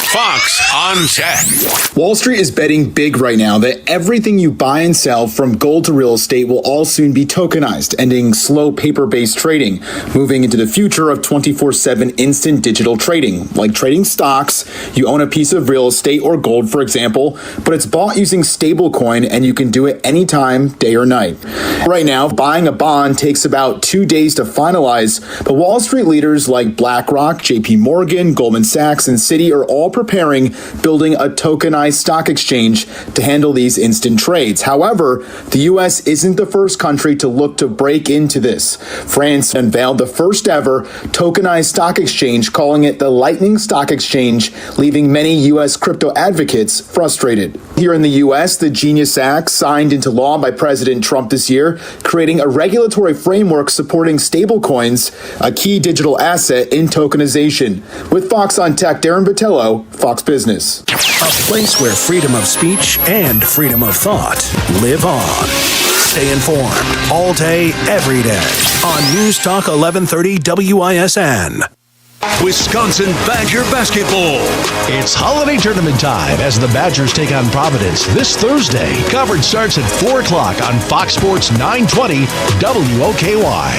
Fox on Tech. Wall Street is betting big right now that everything you buy and sell, from gold to real estate, will all soon be tokenized, ending slow paper-based trading, moving into the future of 24/7 instant digital trading. Like trading stocks, you own a piece of real estate or gold, for example, but it's bought using stablecoin, and you can do it anytime, day or night. Right now, buying a bond takes about 2 days to finalize, but Wall Street leaders like BlackRock, JP Morgan, Goldman Sachs, and Citi are all preparing, building a tokenized stock exchange to handle these instant trades. However, the U.S. isn't the first country to look to break into this. France unveiled the first ever tokenized stock exchange, calling it the Lightning Stock Exchange, leaving many U.S. crypto advocates frustrated. Here in the U.S., the Genius Act, signed into law by President Trump this year, creating a regulatory framework supporting stablecoins, a key digital asset in tokenization. With Fox on Tech, Darren Botello, Fox Business. A place where freedom of speech and freedom of thought live on. Stay informed all day, every day on News Talk 1130 WISN. Wisconsin Badger basketball. It's holiday tournament time as the Badgers take on Providence this Thursday. Coverage starts at 4 o'clock on Fox Sports 920 WOKY.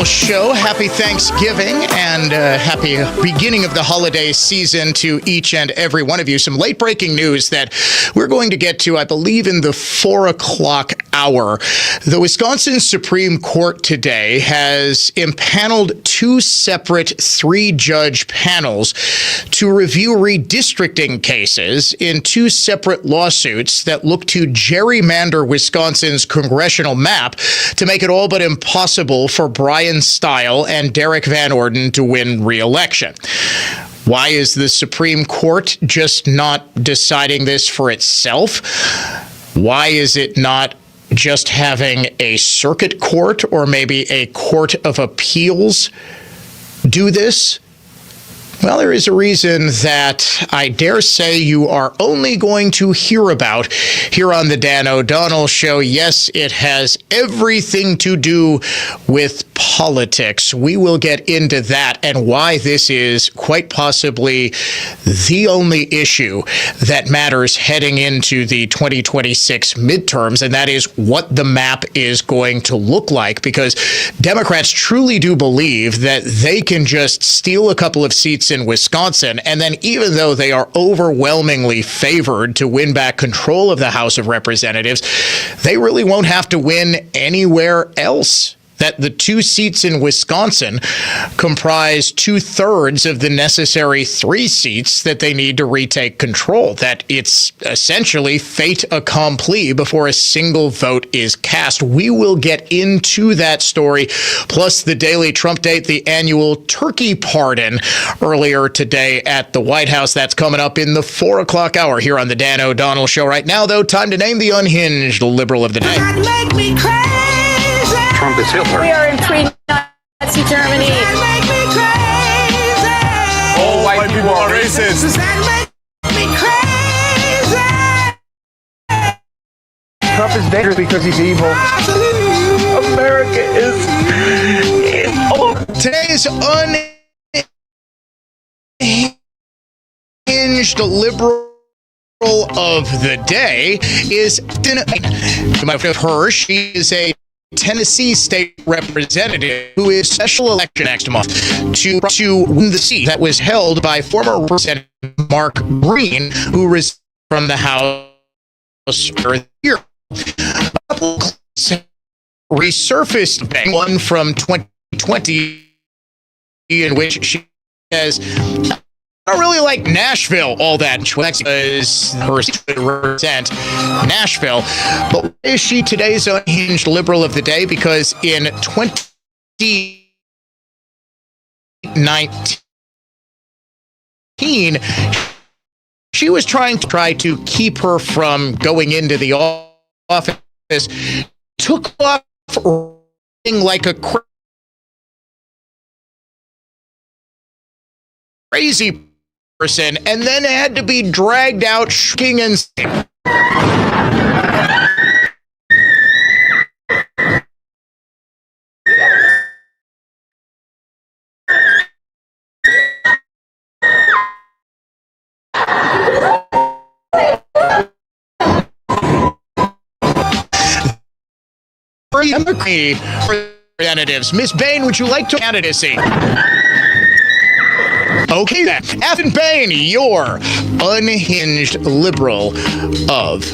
O'Donnell Show. Happy Thanksgiving and happy beginning of the holiday season to each and every one of you. Some late breaking news that we're going to get to, I believe, in the 4 o'clock hour. The Wisconsin Supreme Court today has impaneled 2 separate 3-judge panels to review redistricting cases in 2 separate lawsuits that look to gerrymander Wisconsin's congressional map to make it all but impossible for Brian Stile and Derek Van Orden to win re-election. Why is the Supreme Court just not deciding this for itself? Why is it not just having a circuit court or maybe a court of appeals do this? Well, there is a reason that I dare say you are only going to hear about here on the Dan O'Donnell Show. Yes, it has everything to do with politics. We will get into that and why this is quite possibly the only issue that matters heading into the 2026 midterms, and that is what the map is going to look like, because Democrats truly do believe that they can just steal a couple of seats in Wisconsin, and then even though they are overwhelmingly favored to win back control of the House of Representatives, they really won't have to win anywhere else. That the 2 seats in Wisconsin comprise 2/3 of the necessary 3 seats that they need to retake control. That it's essentially fait accompli before a single vote is cast. We will get into that story, plus the daily Trump date, the annual turkey pardon earlier today at the White House. That's coming up in the 4 o'clock hour here on the Dan O'Donnell Show. Right now, though, time to name the unhinged liberal of the day. Make me crazy. Trump is Hitler. We are in pre-Nazi Germany. All white people are racist. Does that make me crazy? Trump is dangerous because he's evil. America is Today's unhinged liberal of the day is, you might have heard, she is a Tennessee state representative who is special election next month to win the seat that was held by former Representative Mark Green, who resigned from the House earlier this year. Resurfaced one from 2020 in which she says, I don't really like Nashville all that much because her to represent Nashville. But why is she today's unhinged liberal of the day? Because in 2019, she was trying to keep her from going into the office, took off like a crazy person, and then had to be dragged out shrieking and singing. Representatives, Miss Bain, would you like to candidacy? Okay then, Ethan Bain, your unhinged liberal of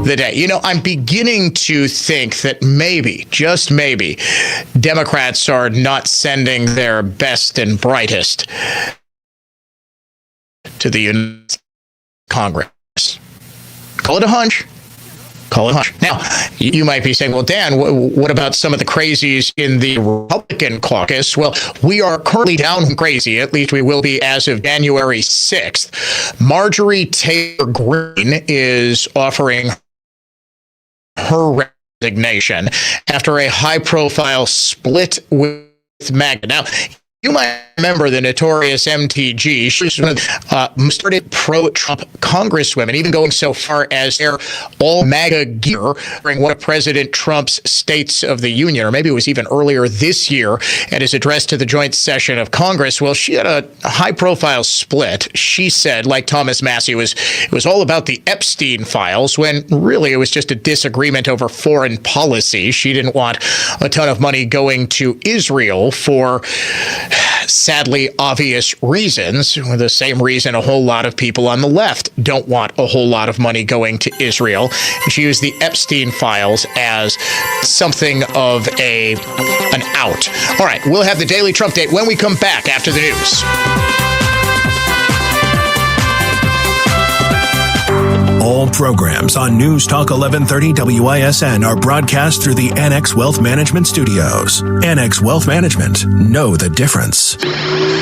the day. You know, I'm beginning to think that maybe, just maybe, Democrats are not sending their best and brightest to the United Congress. Call it a hunch. Call it hunch. Now, you might be saying, well, Dan, what about some of the crazies in the Republican caucus? Well, we are currently down crazy. At least we will be as of January 6th. Marjorie Taylor Greene is offering her resignation after a high-profile split with MAGA. Now, You might remember the notorious MTG. She's one of the started pro-Trump congresswomen, even going so far as their all MAGA gear during one of President Trump's States of the Union, or maybe it was even earlier this year, at his address to the joint session of Congress. Well, she had a high-profile split. She said, like Thomas Massey, it was all about the Epstein files, when really it was just a disagreement over foreign policy. She didn't want a ton of money going to Israel for sadly obvious reasons, the same reason a whole lot of people on the left don't want a whole lot of money going to Israel. She used the Epstein files as something of an out. All right, we'll have the Daily Trump Date when we come back after the news. All programs on News Talk 1130 WISN are broadcast through the Annex Wealth Management Studios. Annex Wealth Management. Know the difference.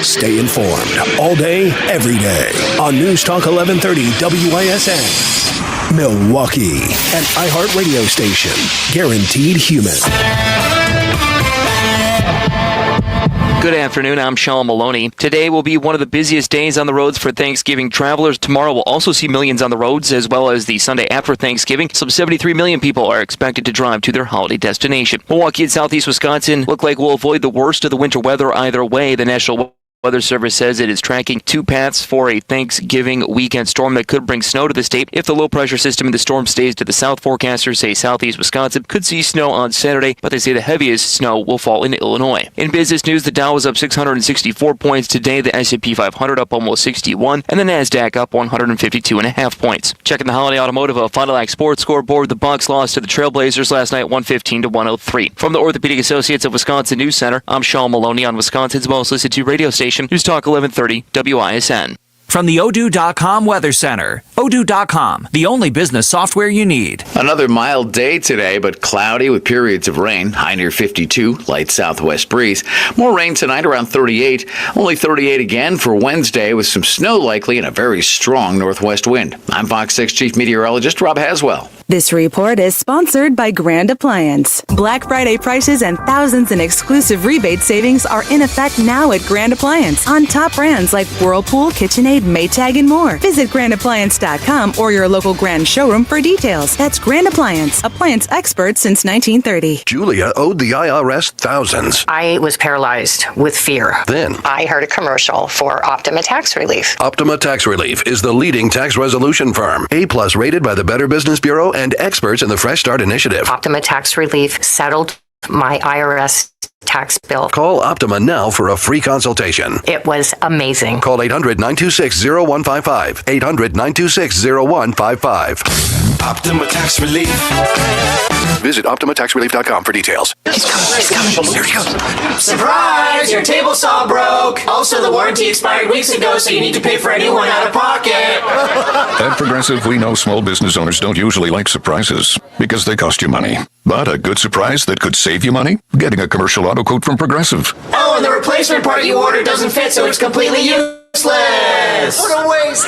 Stay informed all day, every day on News Talk 1130 WISN. Milwaukee, an iHeartRadio station. Guaranteed human. Good afternoon, I'm Sean Maloney. Today will be one of the busiest days on the roads for Thanksgiving travelers. Tomorrow we'll also see millions on the roads, as well as the Sunday after Thanksgiving. Some 73 million people are expected to drive to their holiday destination. Milwaukee and southeast Wisconsin look like we'll avoid the worst of the winter weather either way. The National Weather Service says it is tracking two paths for a Thanksgiving weekend storm that could bring snow to the state. If the low-pressure system in the storm stays to the south, forecasters say southeast Wisconsin could see snow on Saturday, but they say the heaviest snow will fall in Illinois. In business news, the Dow was up 664 points today, the S&P 500 up almost 61, and the NASDAQ up 152.5 points. Checking the holiday automotive, a Fond du Lac sports scoreboard, the Bucks lost to the Trailblazers last night 115-103. From the Orthopedic Associates of Wisconsin News Center, I'm Sean Maloney on Wisconsin's most listened to radio station, News Talk 1130 WISN. From the Odoo.com Weather Center. Odoo.com, the only business software you need. Another mild day today, but cloudy with periods of rain. High near 52, light southwest breeze. More rain tonight around 38. Only 38 again for Wednesday with some snow likely and a very strong northwest wind. I'm Fox 6 Chief Meteorologist Rob Haswell. This report is sponsored by Grand Appliance. Black Friday prices and thousands in exclusive rebate savings are in effect now at Grand Appliance on top brands like Whirlpool, KitchenAid, Maytag, and more. Visit grandappliance.com or your local Grand showroom for details. That's Grand Appliance, appliance expert since 1930. Julia owed the IRS thousands. I was paralyzed with fear. Then I heard a commercial for Optima Tax Relief. Optima Tax Relief is the leading tax resolution firm. A+ rated by the Better Business Bureau and experts in the Fresh Start Initiative. Optima Tax Relief settled my IRS tax bill. Call Optima now for a free consultation. It was amazing. Call 800-926-0155. 800-926-0155. Optima Tax Relief. Visit OptimaTaxRelief.com for details. He's coming. Here he comes. Surprise! Your table saw broke. Also, the warranty expired weeks ago, so you need to pay for a new one out of pocket. At Progressive, we know small business owners don't usually like surprises because they cost you money. But a good surprise that could save you money? Getting a commercial auto quote from Progressive. Oh, and the replacement part you ordered doesn't fit, so it's completely useless. What a waste.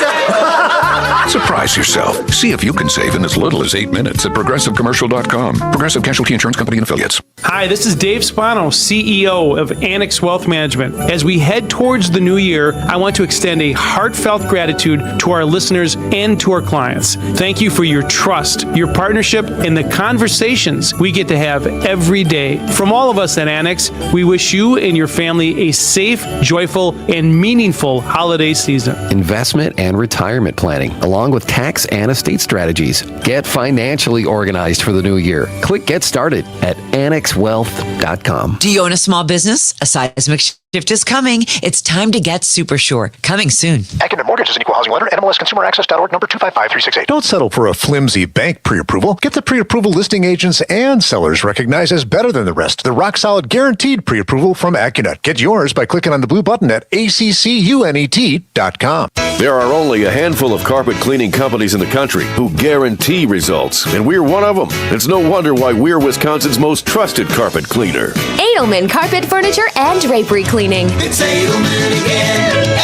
Surprise yourself. See if you can save in as little as 8 minutes at ProgressiveCommercial.com. Progressive Casualty Insurance Company and Affiliates. Hi, this is Dave Spano, CEO of Annex Wealth Management. As we head towards the new year, I want to extend a heartfelt gratitude to our listeners and to our clients. Thank you for your trust, your partnership, and the conversations we get to have every day. From all of us at Annex, we wish you and your family a safe, joyful, and meaningful holiday season. Investment and retirement planning, along with tax and estate strategies. Get financially organized for the new year. Click Get Started at annexwealth.com. Do you own a small business? A seismic shift is coming. It's time to get super sure. Coming soon. Acumen Mortgage is an equal housing lender. NMLSConsumerAccess.org, number 255368. Don't settle for a flimsy bank pre-approval. Get the pre-approval listing agents and sellers recognized as better than the rest. The rock-solid guaranteed pre-approval from Acunet. Get yours by clicking on the blue button at accunet.com. There are only a handful of carpet cleaning companies in the country who guarantee results, and we're one of them. It's no wonder why we're Wisconsin's most trusted carpet cleaner. Edelman Carpet, Furniture, and Drapery Cleaning. It's Edelman again.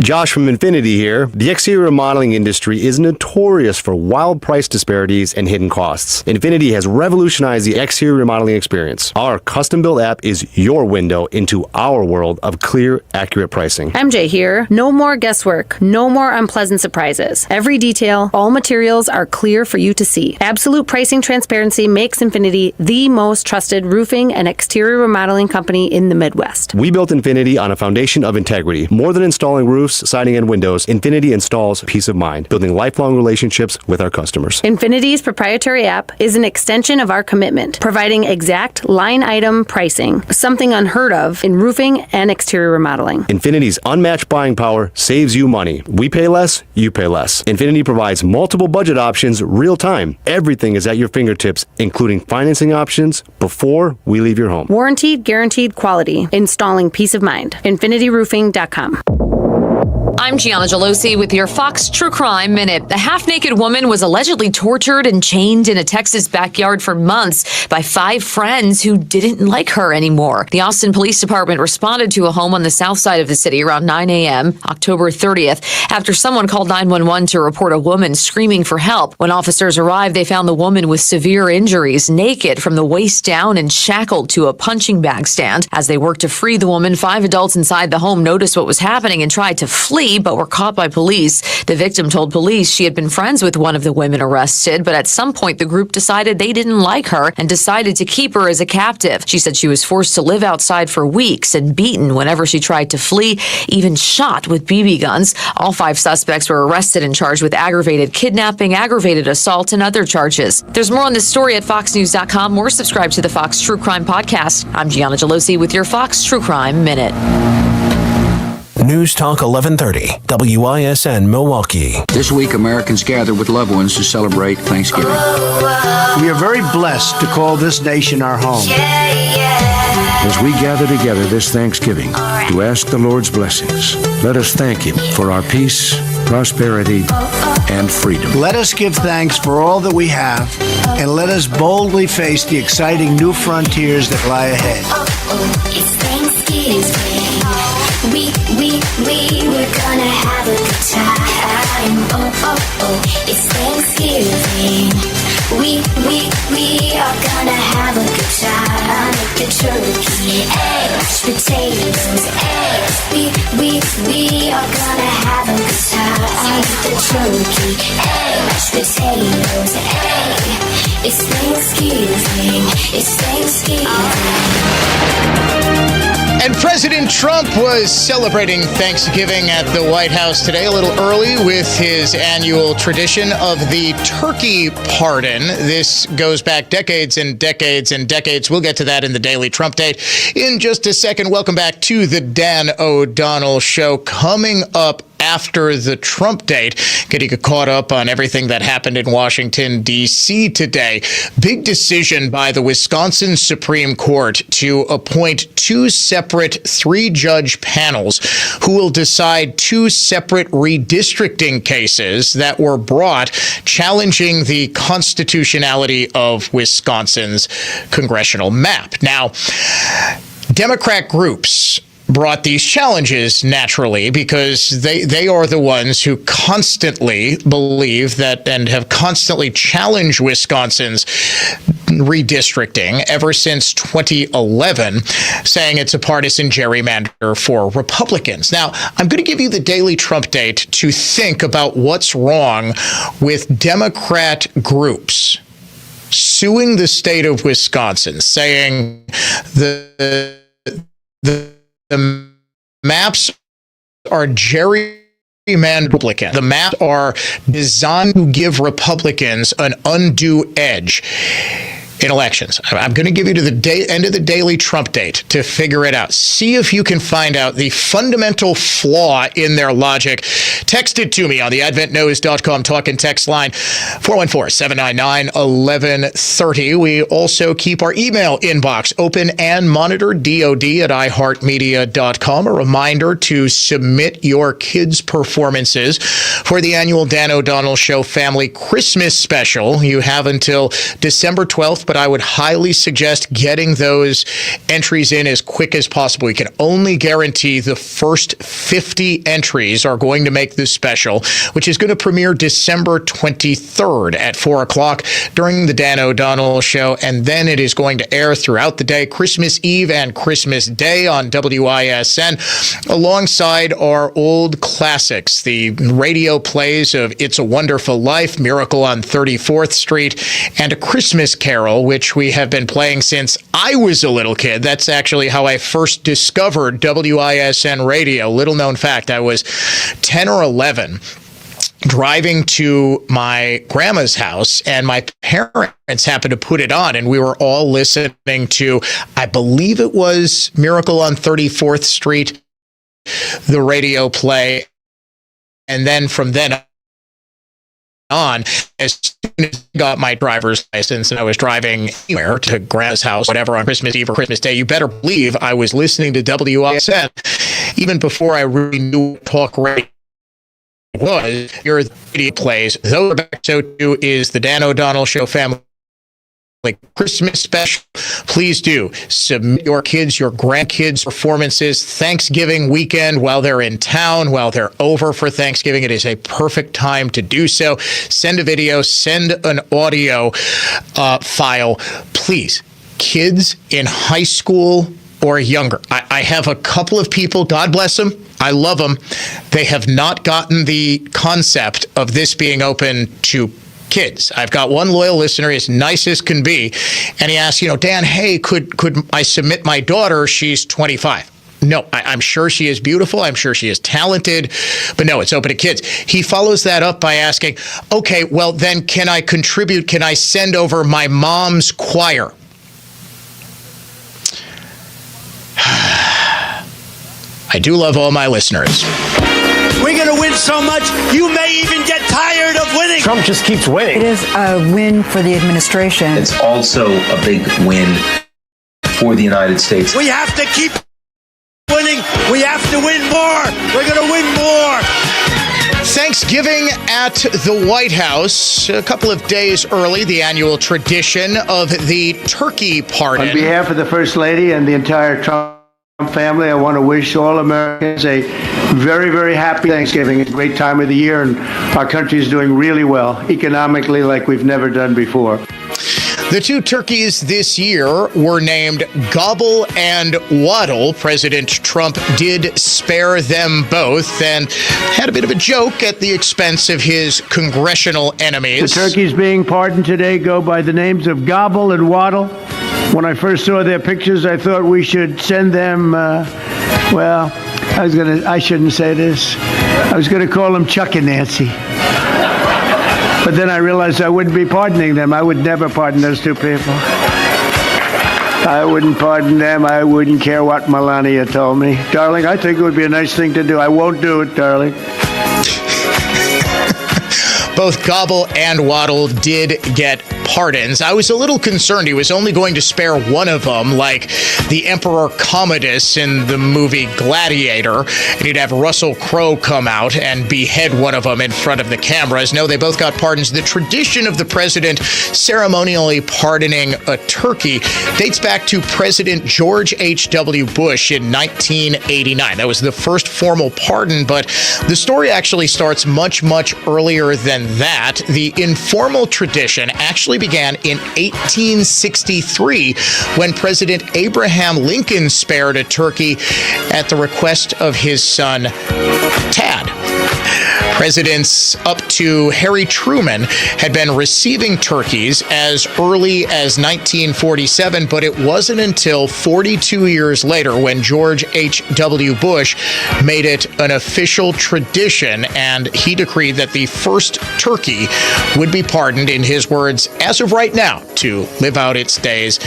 Josh from Infinity here. The exterior remodeling industry is notorious for wild price disparities and hidden costs. Infinity has revolutionized the exterior remodeling experience. Our custom-built app is your window into our world of clear, accurate pricing. MJ here. No more guesswork. No more unpleasant surprises. Every detail, all materials are clear for you to see. Absolute pricing transparency makes Infinity the most trusted roofing and exterior remodeling company in the Midwest. We built Infinity on a foundation of integrity. More than installing roofs, siding, and windows, Infinity installs peace of mind, building lifelong relationships with our customers. Infinity's proprietary app is an extension of our commitment, providing exact line item pricing, something unheard of in roofing and exterior remodeling. Infinity's unmatched buying power saves you money. We pay less, you pay less. Infinity provides multiple budget options real time. Everything is at your fingertips, including financing options before we leave your home. Warranted, guaranteed quality. Installing peace of mind. InfinityRoofing.com. I'm Gianna Gelosi with your Fox True Crime Minute. The half-naked woman was allegedly tortured and chained in a Texas backyard for months by 5 friends who didn't like her anymore. The Austin Police Department responded to a home on the south side of the city around 9 a.m., October 30th, after someone called 911 to report a woman screaming for help. When officers arrived, they found the woman with severe injuries, naked from the waist down and shackled to a punching bag stand. As they worked to free the woman, 5 adults inside the home noticed what was happening and tried to flee, but were caught by police. The victim told police she had been friends with one of the women arrested, but at some point the group decided they didn't like her and decided to keep her as a captive. She said she was forced to live outside for weeks and beaten whenever she tried to flee, even shot with BB guns. All 5 suspects were arrested and charged with aggravated kidnapping, aggravated assault, and other charges. There's more on this story at foxnews.com or subscribe to the Fox True Crime Podcast. I'm Gianna Gelosi with your Fox True Crime Minute. News Talk 1130, WISN Milwaukee. This week, Americans gather with loved ones to celebrate Thanksgiving. We are very blessed to call this nation our home. As we gather together this Thanksgiving to ask the Lord's blessings, let us thank Him for our peace, prosperity, and freedom. Let us give thanks for all that we have, and let us boldly face the exciting new frontiers that lie ahead. It's Thanksgiving. We're gonna have a good time. It's Thanksgiving. We are gonna have a good time. Make the turkey, mashed potatoes, we are gonna have a good time. Make the turkey, mashed potatoes, it's Thanksgiving. It's Thanksgiving. And President Trump was celebrating Thanksgiving at the White House today, a little early, with his annual tradition of the turkey pardon. This goes back decades and decades and decades. We'll get to that in the Daily Trump Date in just a second. Welcome back to the Dan O'Donnell Show. Coming up after the Trump date, getting caught up on everything that happened in Washington, D.C. today. Big decision by the Wisconsin Supreme Court to appoint 2 separate 3-judge panels who will decide 2 separate redistricting cases that were brought challenging the constitutionality of Wisconsin's congressional map. Now, Democrat groups brought these challenges naturally because they are the ones who constantly believe that and have constantly challenged Wisconsin's redistricting ever since 2011, saying it's a partisan gerrymander for Republicans. Now, I'm going to give you the Daily Trump Date to think about what's wrong with Democrat groups suing the state of Wisconsin, saying the maps are gerrymandered Republican. The maps are designed to give Republicans an undue edge in elections. I'm going to give you to the end of the Daily Trump Date to figure it out. See if you can find out the fundamental flaw in their logic. Text it to me on the adventknows.com talk and text line 414-799-1130. We also keep our email inbox open and monitored, dod@iheartmedia.com. A reminder to submit your kids' performances for the annual Dan O'Donnell Show Family Christmas Special. You have until December 12th, but but I would highly suggest getting those entries in as quick as possible. We can only guarantee the first 50 entries are going to make this special, which is going to premiere December 23rd at 4 o'clock during the Dan O'Donnell Show, and then it is going to air throughout the day, Christmas Eve and Christmas Day on WISN, alongside our old classics, the radio plays of It's a Wonderful Life, Miracle on 34th Street, and A Christmas Carol, which we have been playing since I was a little kid. That's actually how I first discovered WISN radio. Little known fact, I was 10 or 11. Driving to my grandma's house, and my parents happened to put it on, and we were all listening to, I believe it was Miracle on 34th Street, the radio play. And then from then on, as soon as I got my driver's license and I was driving anywhere to grandma's house, whatever, on Christmas Eve or Christmas Day, you better believe I was listening to WISN even before I really knew what talk radio was. Your video plays. Those are back. So too is the Dan O'Donnell Show Family Christmas special. Please do submit your kids, your grandkids' performances Thanksgiving weekend while they're in town, while they're over for Thanksgiving. It is a perfect time to do so. Send a video, send an audio file. Please, kids in high school or younger. I have a couple of people, God bless them, I love them. They have not gotten the concept of this being open to kids. I've got one loyal listener, as nice as can be, and he asked, Dan, hey, could I submit my daughter? She's 25. No, I'm sure she is beautiful. I'm sure she is talented, but no, it's open to kids. He follows that up by asking, okay, well then can I contribute? Can I send over my mom's choir? I do love all my listeners. We're going to win so much, you may even get tired of winning. Trump just keeps winning. It is a win for the administration. It's also a big win for the United States. We have to keep winning. We have to win more. We're going to win more. Thanksgiving at the White House, a couple of days early, the annual tradition of the turkey pardon. On behalf of the First Lady and the entire Trump family, I want to wish all Americans a very, very happy Thanksgiving. It's a great time of the year, and our country is doing really well economically like we've never done before. The two turkeys this year were named Gobble and Waddle. President Trump did spare them both and had a bit of a joke at the expense of his congressional enemies. The turkeys being pardoned today go by the names of Gobble and Waddle. When I first saw their pictures, I thought we should send them, I shouldn't say this. I was going to call them Chuck and Nancy. But then I realized I wouldn't be pardoning them. I would never pardon those two people. I wouldn't pardon them. I wouldn't care what Melania told me. Darling, I think it would be a nice thing to do. I won't do it, darling. Both Gobble and Waddle did get pardons. I was a little concerned he was only going to spare one of them, like the Emperor Commodus in the movie Gladiator, and he'd have Russell Crowe come out and behead one of them in front of the cameras. No, they both got pardons. The tradition of the president ceremonially pardoning a turkey dates back to President George H.W. Bush in 1989. That was the first formal pardon, but the story actually starts much, much earlier than that. The informal tradition actually began in 1863 when President Abraham Lincoln spared a turkey at the request of his son, Tad. Presidents up to Harry Truman had been receiving turkeys as early as 1947, but it wasn't until 42 years later when George H.W. Bush made it an official tradition, and he decreed that the first turkey would be pardoned, in his words, as of right now, to live out its days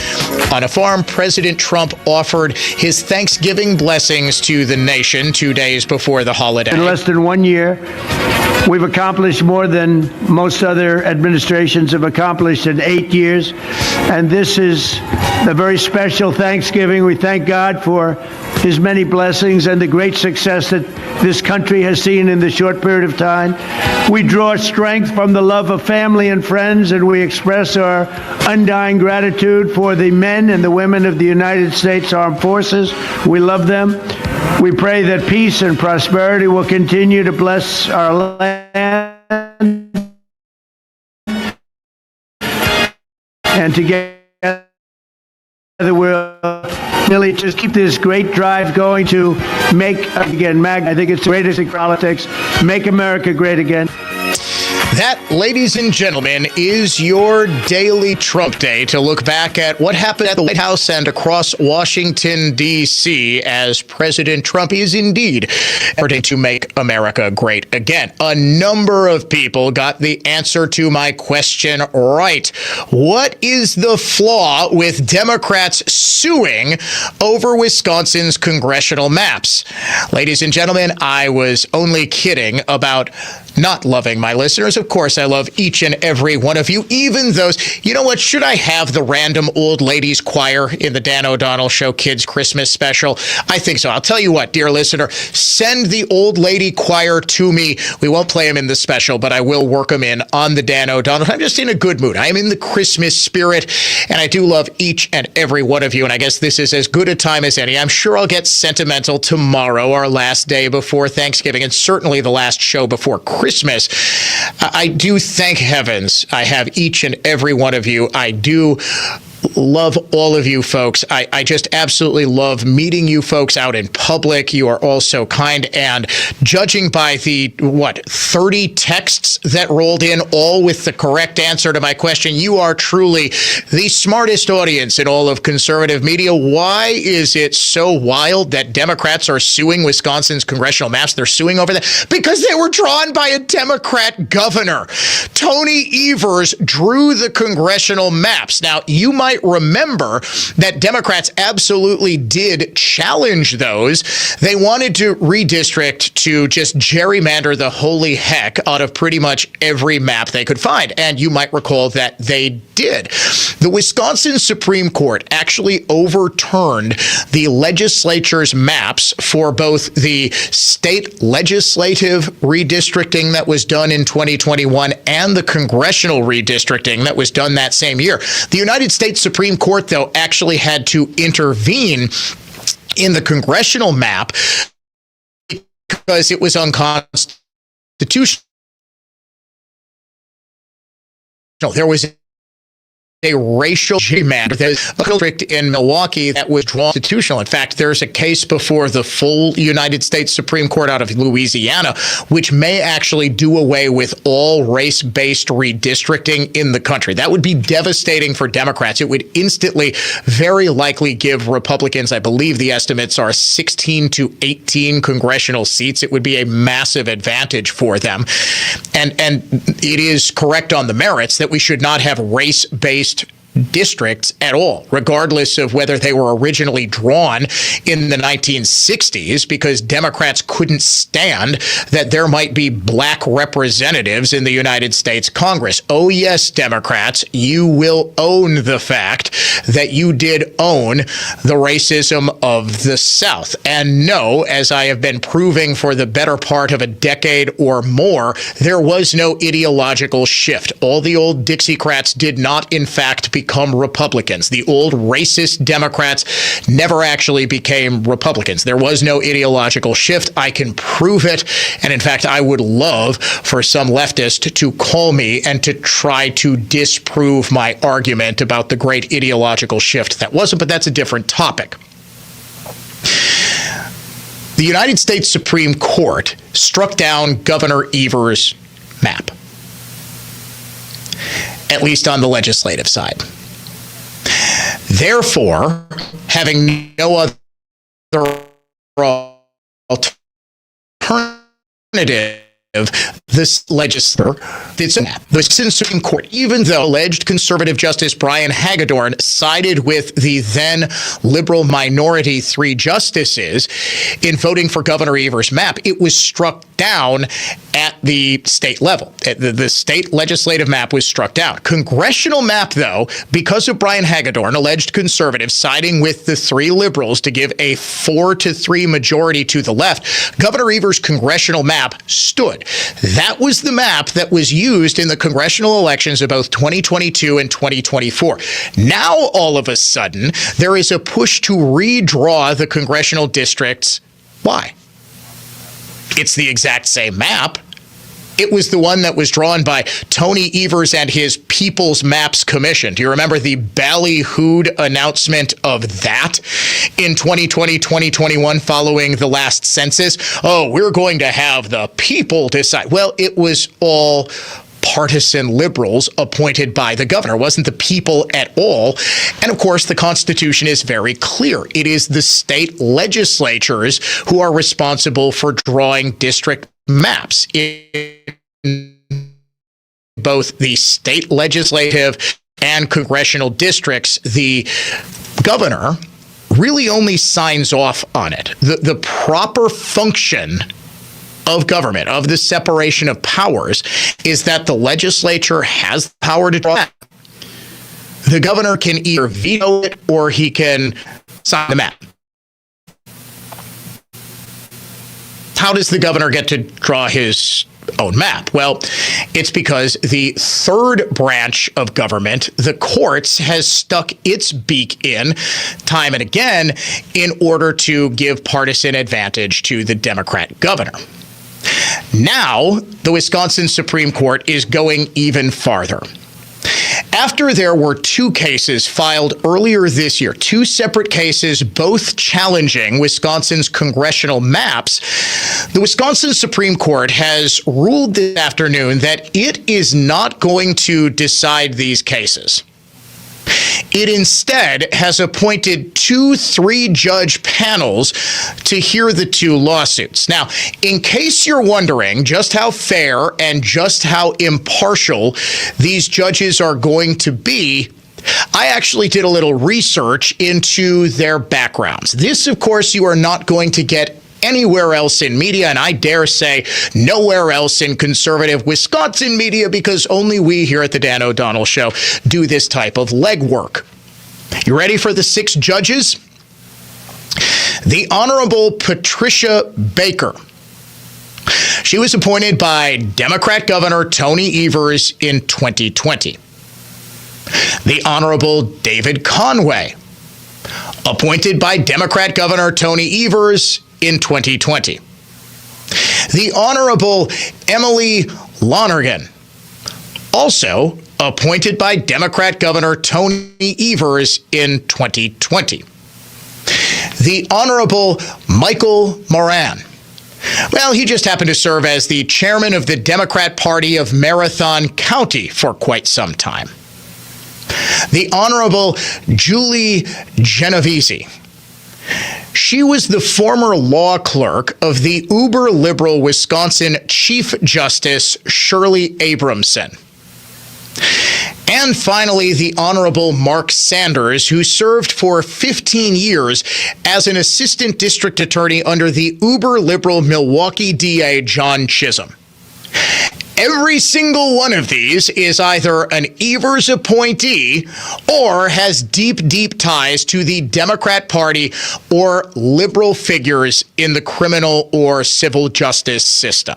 on a farm. President Trump offered his Thanksgiving blessings to the nation 2 days before the holiday. In less than 1 year, we've accomplished more than most other administrations have accomplished in 8 years, and this is a very special Thanksgiving. We thank God for his many blessings and the great success that this country has seen in the short period of time. We draw strength from the love of family and friends, and we express our undying gratitude for the men and the women of the United States Armed Forces. We love them. We pray that peace and prosperity will continue to bless our land. And together we'll really just keep this great drive going to make, again, I think it's the greatest in politics, make America great again. That, ladies and gentlemen, is your daily Trump Day, to look back at what happened at the White House and across Washington, D.C., as President Trump is indeed efforting to make America great again. A number of people got the answer to my question right. What is the flaw with Democrats suing over Wisconsin's congressional maps? Ladies and gentlemen, I was only kidding about not loving my listeners. Of course, I love each and every one of you, even those. You know what? Should I have the random old ladies choir in the Dan O'Donnell Show Kids Christmas special? I think so. I'll tell you what, dear listener, send the old lady choir to me. We won't play them in the special, but I will work them in on the Dan O'Donnell. I'm just in a good mood. I am in the Christmas spirit, and I do love each and every one of you, and I guess this is as good a time as any. I'm sure I'll get sentimental tomorrow, our last day before Thanksgiving, and certainly the last show before Christmas. I do thank heavens I have each and every one of you. I do love all of you folks. I just absolutely love meeting you folks out in public. You are all so kind, and judging by the 30 texts that rolled in, all with the correct answer to my question, you are truly the smartest audience in all of conservative media. Why is it so wild that Democrats are suing Wisconsin's congressional maps? They're suing over that because they were drawn by a Democrat governor. Tony Evers drew the congressional maps. Now, you might remember that Democrats absolutely did challenge those. They wanted to redistrict to just gerrymander the holy heck out of pretty much every map they could find. And you might recall that they did. The Wisconsin Supreme Court actually overturned the legislature's maps for both the state legislative redistricting that was done in 2021 and the congressional redistricting that was done that same year. The United States Supreme Court, though, actually had to intervene in the congressional map because it was unconstitutional. There was a racial gerrymander district in Milwaukee that was drawn constitutional. In fact, there's a case before the full United States Supreme Court out of Louisiana, which may actually do away with all race-based redistricting in the country. That would be devastating for Democrats. It would instantly, very likely give Republicans, I believe the estimates are 16 to 18 congressional seats. It would be a massive advantage for them. And it is correct on the merits that we should not have race-based districts at all, regardless of whether they were originally drawn in the 1960s, because Democrats couldn't stand that there might be black representatives in the United States Congress. Oh, yes, Democrats, you will own the fact that you did own the racism of the South. And no, as I have been proving for the better part of a decade or more, there was no ideological shift. All the old Dixiecrats did not, in fact, become Republicans. The old racist Democrats never actually became Republicans. There was no ideological shift. I can prove it. And in fact, I would love for some leftist to call me and to try to disprove my argument about the great ideological shift that wasn't, but that's a different topic. The United States Supreme Court struck down Governor Evers' map, at least on the legislative side. Therefore, having no other alternative this legislature, the Wisconsin Supreme Court, even though alleged conservative Justice Brian Hagedorn sided with the then liberal minority 3 justices in voting for Governor Evers' map, it was struck down at the state level. The state legislative map was struck down. Congressional map, though, because of Brian Hagedorn, alleged conservative, siding with the 3 liberals to give a 4-3 majority to the left, Governor Evers' congressional map stood. That was the map that was used in the congressional elections of both 2022 and 2024. Now, all of a sudden, there is a push to redraw the congressional districts. Why? It's the exact same map. It was the one that was drawn by Tony Evers and his People's Maps Commission. Do you remember the ballyhooed announcement of that in 2020, 2021 following the last census? Oh, we're going to have the people decide. Well, it was all partisan liberals appointed by the governor. It wasn't the people at all. And of course, the Constitution is very clear. It is the state legislatures who are responsible for drawing district maps in both the state legislative and congressional districts. The governor really only signs off on it. The proper function of government, of the separation of powers, is that the legislature has the power to draw that. The governor can either veto it or he can sign the map. How does the governor get to draw his own map? Well, it's because the third branch of government, the courts, has stuck its beak in time and again in order to give partisan advantage to the Democrat governor. Now, the Wisconsin Supreme Court is going even farther. After there were 2 cases filed earlier this year, 2 separate cases, both challenging Wisconsin's congressional maps, the Wisconsin Supreme Court has ruled this afternoon that it is not going to decide these cases. It instead has appointed 2 3-judge panels to hear the 2 lawsuits. Now, in case you're wondering just how fair and just how impartial these judges are going to be, I actually did a little research into their backgrounds. This, of course, you are not going to get anywhere else in media, and I dare say nowhere else in conservative Wisconsin media, because only we here at the Dan O'Donnell Show do this type of legwork. You ready for the 6 judges? The Honorable Patricia Baker. She was appointed by Democrat Governor Tony Evers in 2020. The Honorable David Conway, appointed by Democrat Governor Tony Evers in 2020. The Honorable Emily Lonergan, also appointed by Democrat Governor Tony Evers in 2020. The Honorable Michael Moran. Well, he just happened to serve as the chairman of the Democrat Party of Marathon County for quite some time. The Honorable Julie Genovese. She was the former law clerk of the uber-liberal Wisconsin Chief Justice Shirley Abramson. And finally, the Honorable Mark Sanders, who served for 15 years as an assistant district attorney under the uber-liberal Milwaukee DA John Chisholm. Every single one of these is either an Evers appointee or has deep, deep ties to the Democrat Party or liberal figures in the criminal or civil justice system.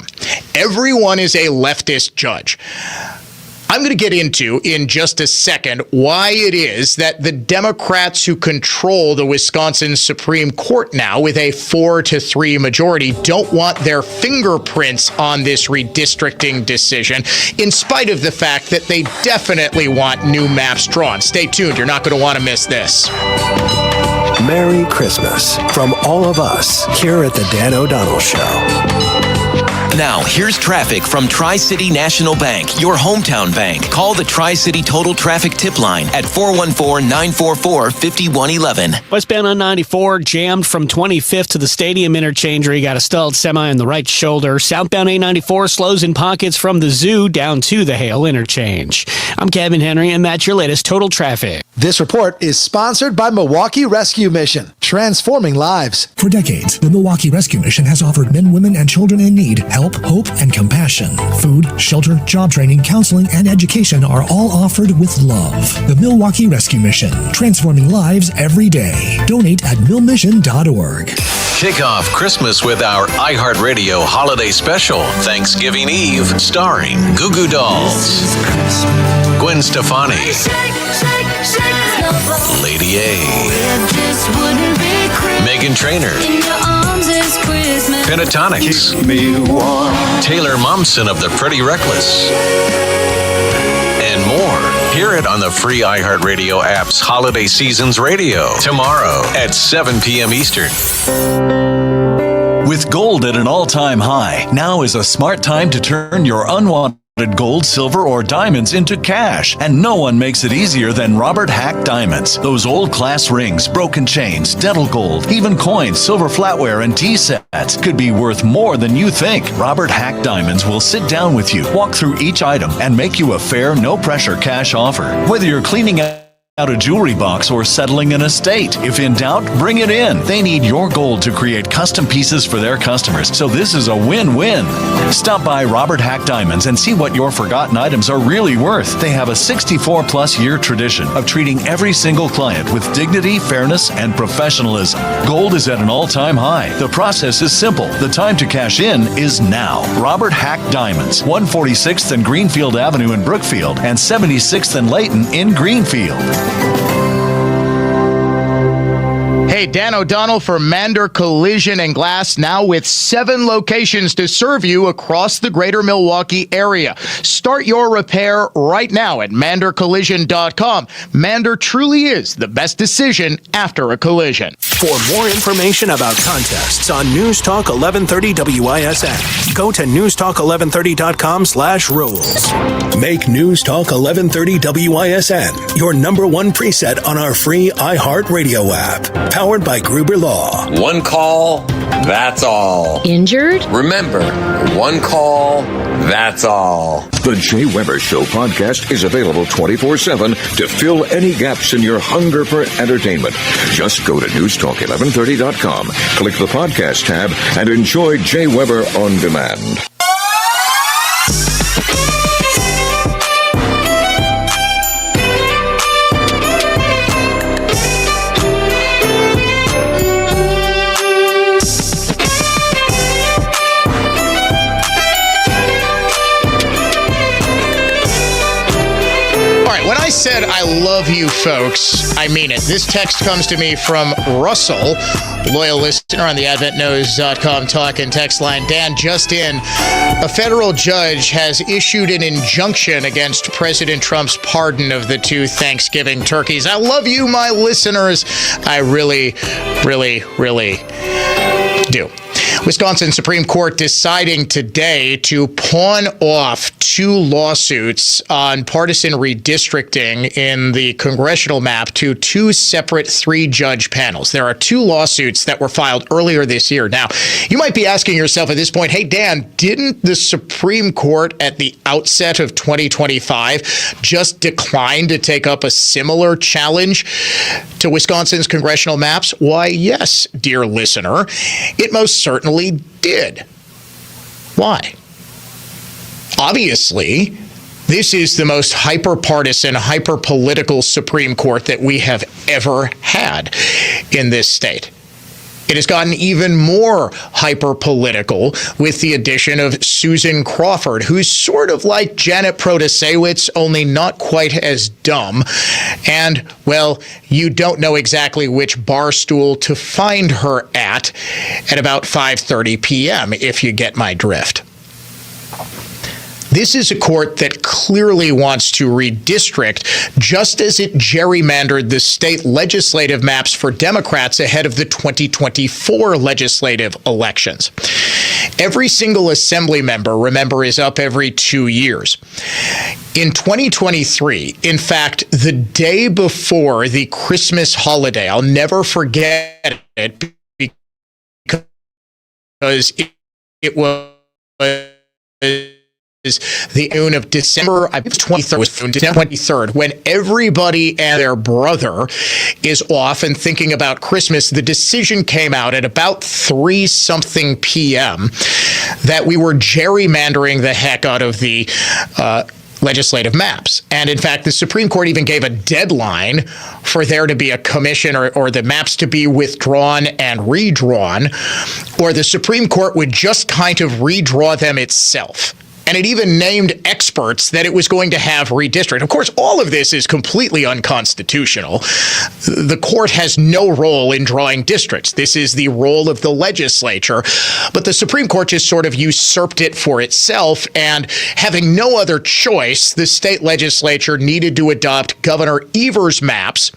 Everyone is a leftist judge. I'm going to get into in just a second why it is that the Democrats who control the Wisconsin Supreme Court now with a 4-3 majority don't want their fingerprints on this redistricting decision, in spite of the fact that they definitely want new maps drawn. Stay tuned. You're not going to want to miss this. Merry Christmas from all of us here at the Dan O'Donnell Show. Now, here's traffic from Tri-City National Bank, your hometown bank. Call the Tri-City Total Traffic Tip Line at 414-944-5111. Westbound on 94 jammed from 25th to the Stadium interchange where you got a stalled semi on the right shoulder. Southbound A94 slows in pockets from the Zoo down to the Hale interchange. I'm Kevin Henry, and that's your latest Total Traffic. This report is sponsored by Milwaukee Rescue Mission, transforming lives. For decades, the Milwaukee Rescue Mission has offered men, women, and children in need help, hope, and compassion. Food, shelter, job training, counseling, and education are all offered with love. The Milwaukee Rescue Mission, transforming lives every day. Donate at millmission.org. Kick off Christmas with our iHeartRadio holiday special, Thanksgiving Eve, starring Goo Goo Dolls, Gwen Stefani, Lady A, Meghan Trainor, Pentatonics, Taylor Momsen of the Pretty Reckless, and more. Hear it on the free iHeartRadio app's Holiday Seasons Radio tomorrow at 7 p.m. Eastern. With gold at an all-time high, now is a smart time to turn your unwanted gold, silver, or diamonds into cash. And no one makes it easier than Robert Hack Diamonds. Those old class rings, broken chains, dental gold, even coins, silver flatware, and tea sets could be worth more than you think. Robert Hack Diamonds will sit down with you, walk through each item, and make you a fair, no-pressure cash offer. Whether you're cleaning out a jewelry box or settling an estate. If in doubt, bring it in. They need your gold to create custom pieces for their customers, so this is a win-win. Stop by Robert Hack Diamonds and see what your forgotten items are really worth. They have a 64-plus year tradition of treating every single client with dignity, fairness, and professionalism. Gold is at an all-time high. The process is simple. The time to cash in is now. Robert Hack Diamonds, 146th and Greenfield Avenue in Brookfield and 76th and Layton in Greenfield. Hey, Dan O'Donnell for Mander Collision and Glass, now with 7 locations to serve you across the greater Milwaukee area. Start your repair right now at mandercollision.com. Mander truly is the best decision after a collision. For more information about contests on News Talk 1130 WISN, go to newstalk1130.com/rules. Make News Talk 1130 WISN your #1 preset on our free iHeartRadio app. Powered by Gruber Law. One call, that's all. Injured? Remember, one call, that's all. The Jay Weber Show podcast is available 24/7 to fill any gaps in your hunger for entertainment. Just go to newstalk1130.com, click the podcast tab, and enjoy Jay Weber on demand. When I said I love you folks, I mean it. This text comes to me from Russell, loyal listener on the AdventKnows.com talk and text line. Dan, just in, a federal judge has issued an injunction against President Trump's pardon of the 2 Thanksgiving turkeys. I love you, my listeners. I really, really, really do. Wisconsin Supreme Court deciding today to pawn off 2 lawsuits on partisan redistricting in the congressional map to 2 separate 3-judge panels. There are 2 lawsuits that were filed earlier this year. Now, you might be asking yourself at this point, hey, Dan, didn't the Supreme Court at the outset of 2025 just decline to take up a similar challenge to Wisconsin's congressional maps? Why, yes, dear listener, it most certainly did. Why? Obviously, this is the most hyper-partisan, hyper-political Supreme Court that we have ever had in this state. It has gotten even more hyper-political with the addition of Susan Crawford, who's sort of like Janet Protasewicz, only not quite as dumb. And, well, you don't know exactly which bar stool to find her at about 5:30 p.m., if you get my drift. This is a court that clearly wants to redistrict, just as it gerrymandered the state legislative maps for Democrats ahead of the 2024 legislative elections. Every single assembly member, remember, is up every 2 years. In 2023, in fact, the day before the Christmas holiday, I'll never forget it because it was the noon of December, I believe 23rd, was December 23rd, when everybody and their brother is off and thinking about Christmas. The decision came out at about 3-something p.m. that we were gerrymandering the heck out of the legislative maps. And in fact, the Supreme Court even gave a deadline for there to be a commission or the maps to be withdrawn and redrawn, or the Supreme Court would just kind of redraw them itself. And it even named experts that it was going to have redistrict. Of course, all of this is completely unconstitutional. The court has no role in drawing districts. This is the role of the legislature. But the Supreme Court just sort of usurped it for itself. And having no other choice, the state legislature needed to adopt Governor Evers' maps,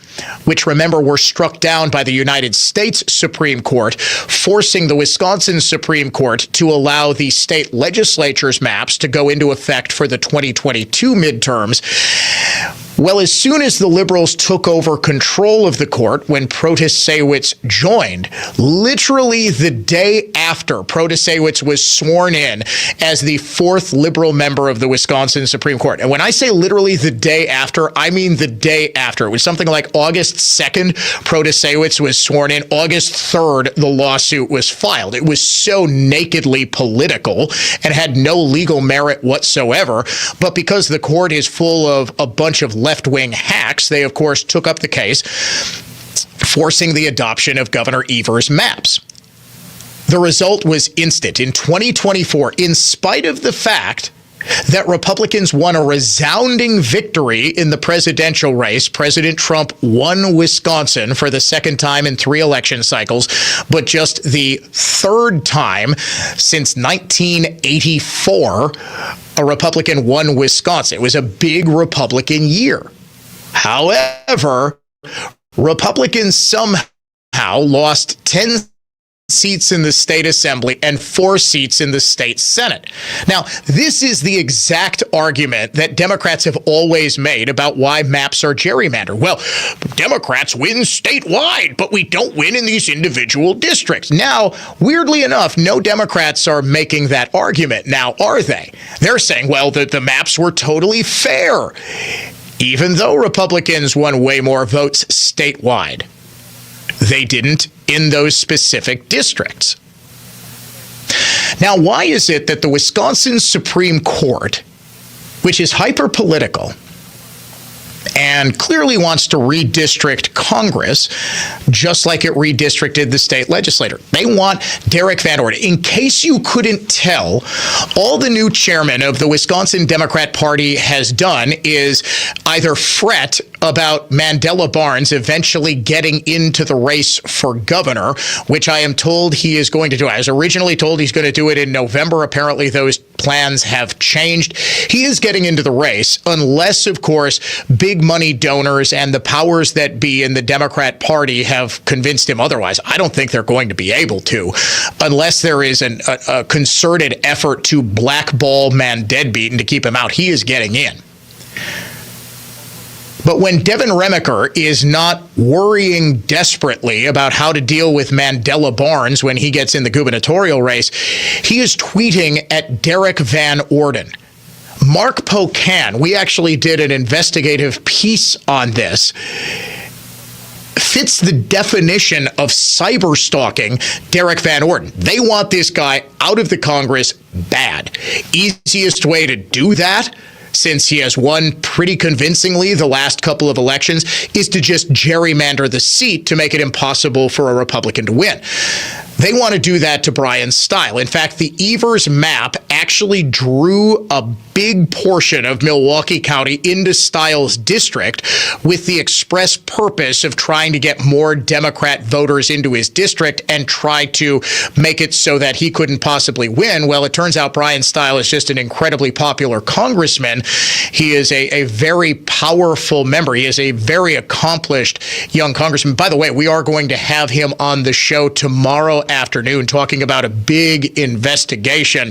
which, remember, were struck down by the United States Supreme Court, forcing the Wisconsin Supreme Court to allow the state legislature's maps to go into effect for the 2022 midterms. Well, as soon as the Liberals took over control of the court, when Protasewicz joined, literally the day after Protasewicz was sworn in as the 4th Liberal member of the Wisconsin Supreme Court. And when I say literally the day after, I mean the day after. It was something like August 2nd, Protasewicz was sworn in. August 3rd, the lawsuit was filed. It was so nakedly political and had no legal merit whatsoever. But because the court is full of a bunch of left-wing hacks, they, of course, took up the case, forcing the adoption of Governor Evers' maps. The result was instant. In 2024, in spite of the fact that Republicans won a resounding victory in the presidential race, President Trump won Wisconsin for the second time in 3 election cycles, but just the 3rd time since 1984, a Republican won Wisconsin. It was a big Republican year. However, Republicans somehow lost 10 seats in the state assembly and 4 seats in the state senate. Now, this is the exact argument that Democrats have always made about why maps are gerrymandered. Well, Democrats win statewide, but we don't win in these individual districts. Now, weirdly enough, no Democrats are making that argument. Now, are they? They're saying, well, that the maps were totally fair, even though Republicans won way more votes statewide. They didn't in those specific districts. Now, why is it that the Wisconsin Supreme Court, which is hyper-political and clearly wants to redistrict Congress, just like it redistricted the state legislature? They want Derek Van Orden. In case you couldn't tell, all the new chairman of the Wisconsin Democrat Party has done is either fret about Mandela Barnes eventually getting into the race for governor, which I am told he is going to do. I was originally told he's going to do it in November. Apparently, those plans have changed. He is getting into the race unless, of course, big money donors and the powers that be in the Democrat Party have convinced him otherwise. I don't think they're going to be able to, unless there is a concerted effort to blackball Deadbeat and to keep him out. He is getting in. But when Devin Remacher is not worrying desperately about how to deal with Mandela Barnes when he gets in the gubernatorial race, he is tweeting at Derek Van Orden. Mark Pocan, we actually did an investigative piece on this, fits the definition of cyber-stalking Derek Van Orden. They want this guy out of the Congress bad. Easiest way to do that, since he has won pretty convincingly the last couple of elections, is to just gerrymander the seat to make it impossible for a Republican to win. They want to do that to Brian Stile. In fact, the Evers map actually drew a big portion of Milwaukee County into Stile's district with the express purpose of trying to get more Democrat voters into his district and try to make it so that he couldn't possibly win. Well, it turns out Brian Stile is just an incredibly popular congressman. He is a very powerful member. He is a very accomplished young congressman. By the way, we are going to have him on the show tomorrow tomorrow afternoon, talking about a big investigation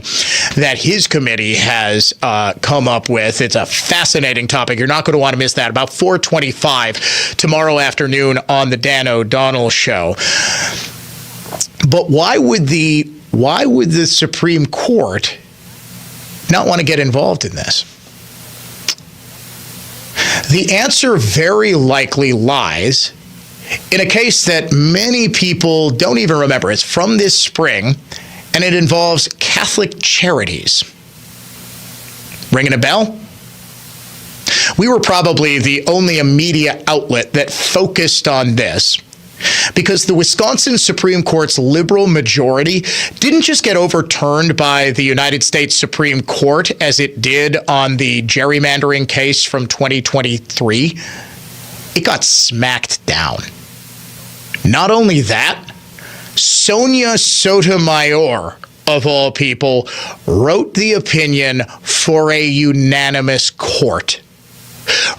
that his committee has come up with. It's a fascinating topic. You're not going to want to miss that. About 4:25 tomorrow afternoon on the Dan O'Donnell Show. But why would the Supreme Court not want to get involved in this? The answer very likely lies in a case that many people don't even remember. It's from this spring, and it involves Catholic Charities. Ringing a bell? We were probably the only media outlet that focused on this, because the Wisconsin Supreme Court's liberal majority didn't just get overturned by the United States Supreme Court as it did on the gerrymandering case from 2023. It got smacked down. Not only that, Sonia Sotomayor, of all people, wrote the opinion for a unanimous court,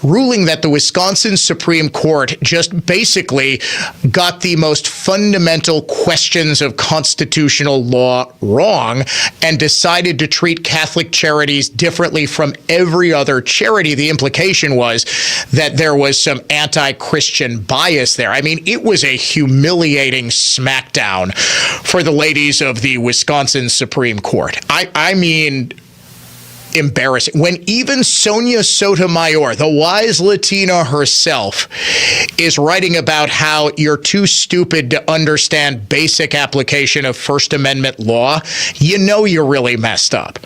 ruling that the Wisconsin Supreme Court just basically got the most fundamental questions of constitutional law wrong and decided to treat Catholic Charities differently from every other charity. The implication was that there was some anti-Christian bias there. I mean, it was a humiliating smackdown for the ladies of the Wisconsin Supreme Court. I mean, embarrassing. When even Sonia Sotomayor, the wise Latina herself, is writing about how you're too stupid to understand basic application of First Amendment law, you know you're really messed up.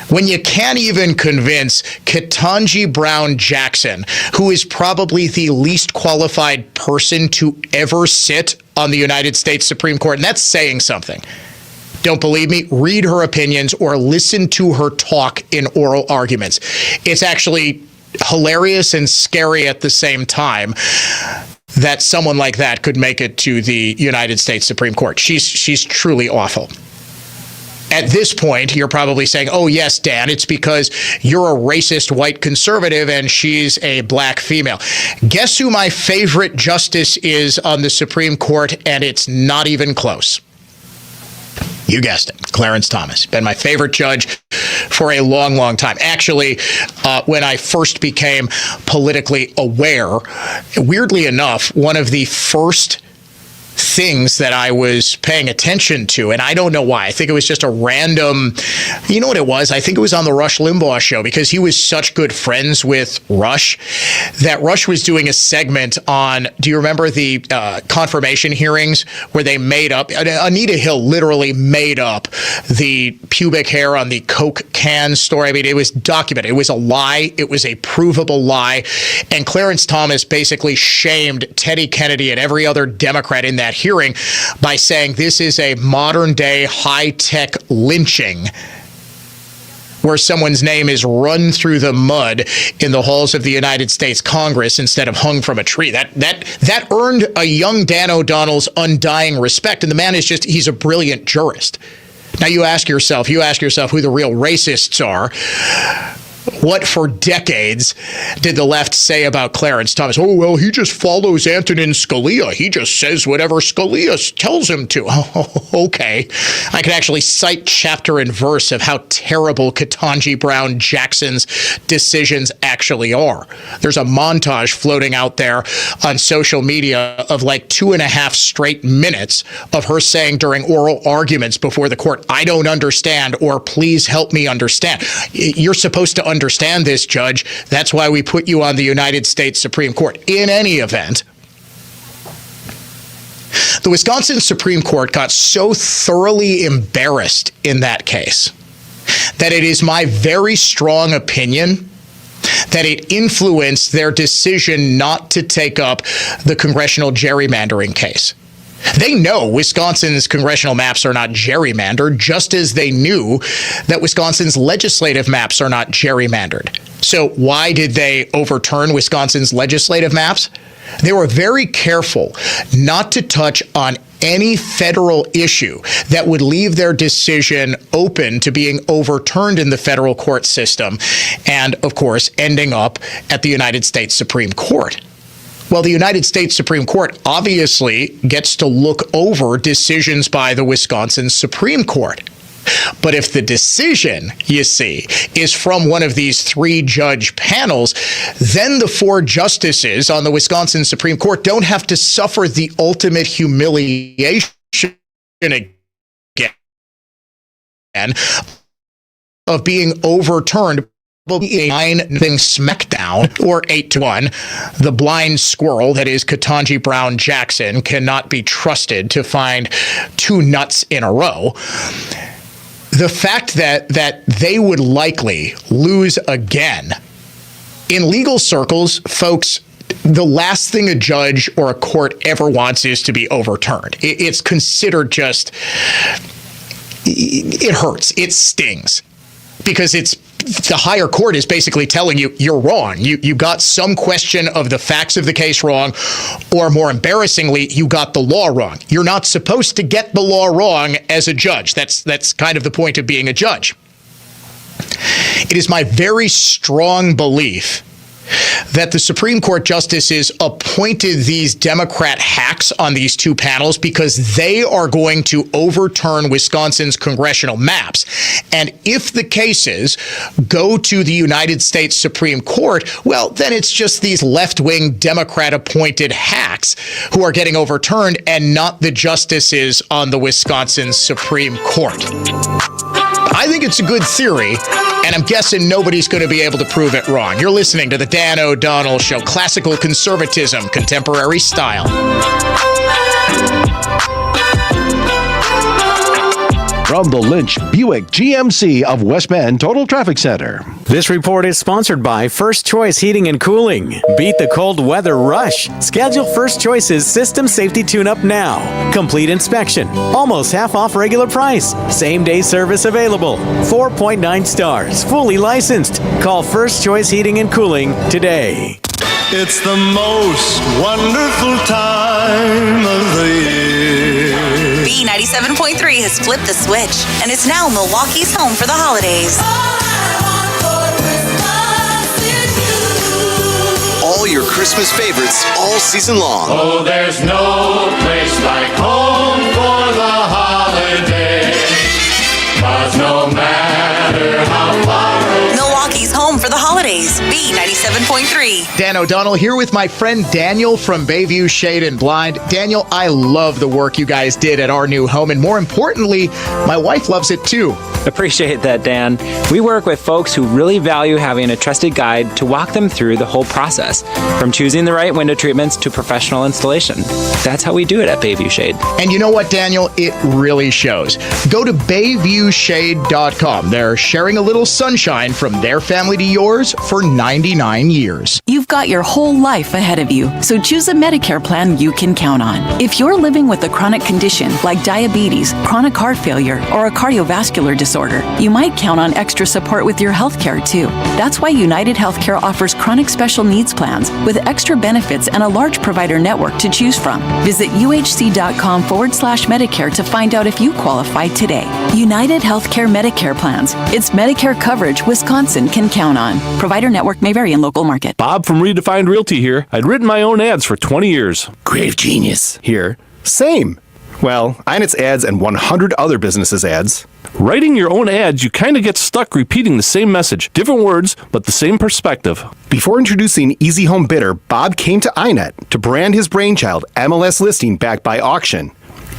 When you can't even convince Ketanji Brown Jackson, who is probably the least qualified person to ever sit on the United States Supreme Court, and that's saying something. Don't believe me? Read her opinions or listen to her talk in oral arguments. It's actually hilarious and scary at the same time that someone like that could make it to the United States Supreme Court. She's truly awful. At this point, you're probably saying, oh, yes, Dan, it's because you're a racist white conservative and she's a black female. Guess who my favorite justice is on the Supreme Court, and it's not even close. You guessed it, Clarence Thomas. Been my favorite judge for a long, long time. Actually, when I first became politically aware, weirdly enough, one of the first things that I was paying attention to, and I don't know why. I think it was just a random, you know what it was? I think it was on the Rush Limbaugh show, because he was such good friends with Rush, that Rush was doing a segment on, do you remember the confirmation hearings where they made up, Anita Hill literally made up the pubic hair on the Coke can story. I mean, it was documented. It was a lie. It was a provable lie. And Clarence Thomas basically shamed Teddy Kennedy and every other Democrat in that hearing by saying this is a modern day high-tech lynching where someone's name is run through the mud in the halls of the United States Congress instead of hung from a tree. That earned a young Dan O'Donnell's undying respect. And the man is just, he's a brilliant jurist. Now you ask yourself who the real racists are. What for decades did the left say about Clarence Thomas? Oh, well, he just follows Antonin Scalia. He just says whatever Scalia tells him to. Oh, okay. I could actually cite chapter and verse of how terrible Ketanji Brown Jackson's decisions actually are. There's a montage floating out there on social media of like 2.5 straight minutes of her saying during oral arguments before the court, I don't understand, or please help me understand. You're supposed to understand this, Judge. That's why we put you on the United States Supreme Court. In any event, the Wisconsin Supreme Court got so thoroughly embarrassed in that case that it is my very strong opinion that it influenced their decision not to take up the congressional gerrymandering case. They know Wisconsin's congressional maps are not gerrymandered, just as they knew that Wisconsin's legislative maps are not gerrymandered. So why did they overturn Wisconsin's legislative maps? They were very careful not to touch on any federal issue that would leave their decision open to being overturned in the federal court system and, of course, ending up at the United States Supreme Court. Well, the United States Supreme Court obviously gets to look over decisions by the Wisconsin Supreme Court. But if the decision, you see, is from one of these 3-judge panels, then the 4 justices on the Wisconsin Supreme Court don't have to suffer the ultimate humiliation again of being overturned. 9-0 smackdown, or 8-1. The blind squirrel that is Ketanji Brown Jackson cannot be trusted to find 2 nuts in a row. The fact that they would likely lose again, in legal circles, folks, the last thing a judge or a court ever wants is to be overturned. It's considered just, it hurts, it stings, because it's the higher court is basically telling you you're wrong. You got some question of the facts of the case wrong, or more embarrassingly, you got the law wrong. You're not supposed to get the law wrong as a judge. That's kind of the point of being a judge. It is my very strong belief that the Supreme Court justices appointed these Democrat hacks on these 2 panels because they are going to overturn Wisconsin's congressional maps. And if the cases go to the United States Supreme Court, well, then it's just these left-wing Democrat-appointed hacks who are getting overturned and not the justices on the Wisconsin Supreme Court. I think it's a good theory, and I'm guessing nobody's going to be able to prove it wrong. You're listening to The Dan O'Donnell Show, classical conservatism, contemporary style. From the Lynch Buick GMC of West Bend Total Traffic Center. This report is sponsored by First Choice Heating and Cooling. Beat the cold weather rush. Schedule First Choice's System Safety Tune-Up now. Complete inspection. Almost half off regular price. Same-day service available. 4.9 stars. Fully licensed. Call First Choice Heating and Cooling today. It's the most wonderful time of the year. B97.3 has flipped the switch and is now Milwaukee's home for the holidays. All your Christmas favorites all season long. Oh, there's no place like home for the holidays. 'Cause no matter how far away. Milwaukee's home for the holidays. B97.3. Dan O'Donnell here with my friend Daniel from Bayview Shade and Blind. Daniel, I love the work you guys did at our new home, and more importantly, my wife loves it too. Appreciate that, Dan. We work with folks who really value having a trusted guide to walk them through the whole process, from choosing the right window treatments to professional installation. That's how we do it at Bayview Shade. And you know what, Daniel? It really shows. Go to BayviewShade.com. They're sharing a little sunshine from their family to yours for 99 years. You've got your whole life ahead of you, so choose a Medicare plan you can count on. If you're living with a chronic condition like diabetes, chronic heart failure, or a cardiovascular disorder, you might count on extra support with your health care too. That's why United Healthcare offers chronic special needs plans with extra benefits and a large provider network to choose from. Visit uhc.com/Medicare to find out if you qualify today. United Healthcare Medicare plans. It's Medicare coverage Wisconsin can count on. Provider network may vary in local market. Bob from Redefined Realty here. I'd written my own ads for 20 years. Creative genius. Here. Same. Well, Inet's ads and 100 other businesses' ads. Writing your own ads, you kind of get stuck repeating the same message. Different words, but the same perspective. Before introducing Easy Home Bidder, Bob came to Inet to brand his brainchild, MLS Listing backed by auction.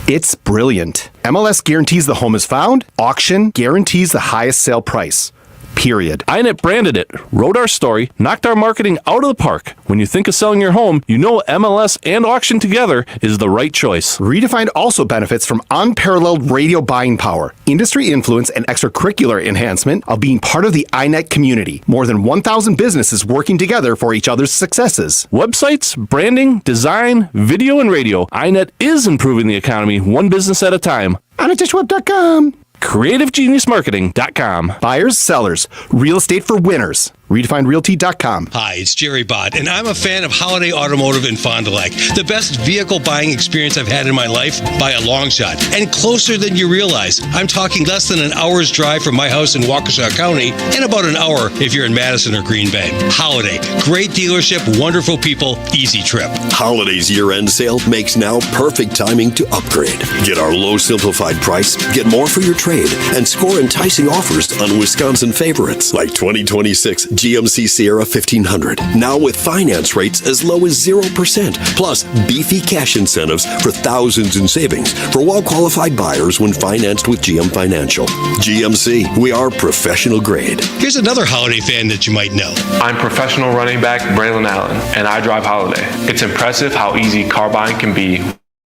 It's brilliant. MLS guarantees the home is found. Auction guarantees the highest sale price. Period. Inet branded it, wrote our story, knocked our marketing out of the park. When you think of selling your home, you know MLS and auction together is the right choice. Redefined also benefits from unparalleled radio buying power, industry influence, and extracurricular enhancement of being part of the Inet community. More than 1,000 businesses working together for each other's successes. Websites, branding, design, video, and radio. Inet is improving the economy one business at a time. InetDishWeb.com. CreativeGeniusMarketing.com. Buyers, sellers, real estate for winners. RedefineRealty.com. Hi, it's Jerry Bott, and I'm a fan of Holiday Automotive in Fond du Lac. The best vehicle buying experience I've had in my life by a long shot, and closer than you realize. I'm talking less than an hour's drive from my house in Waukesha County, and about an hour if you're in Madison or Green Bay. Holiday, great dealership, wonderful people, easy trip. Holiday's year-end sale makes now perfect timing to upgrade. Get our low simplified price, get more for your trade, and score enticing offers on Wisconsin favorites like 2026 GMC Sierra 1500. Now with finance rates as low as 0%, plus beefy cash incentives for thousands in savings for well-qualified buyers when financed with GM Financial. GMC, we are professional grade. Here's another Holiday fan that you might know. I'm professional running back Braylon Allen, and I drive Holiday. It's impressive how easy car buying can be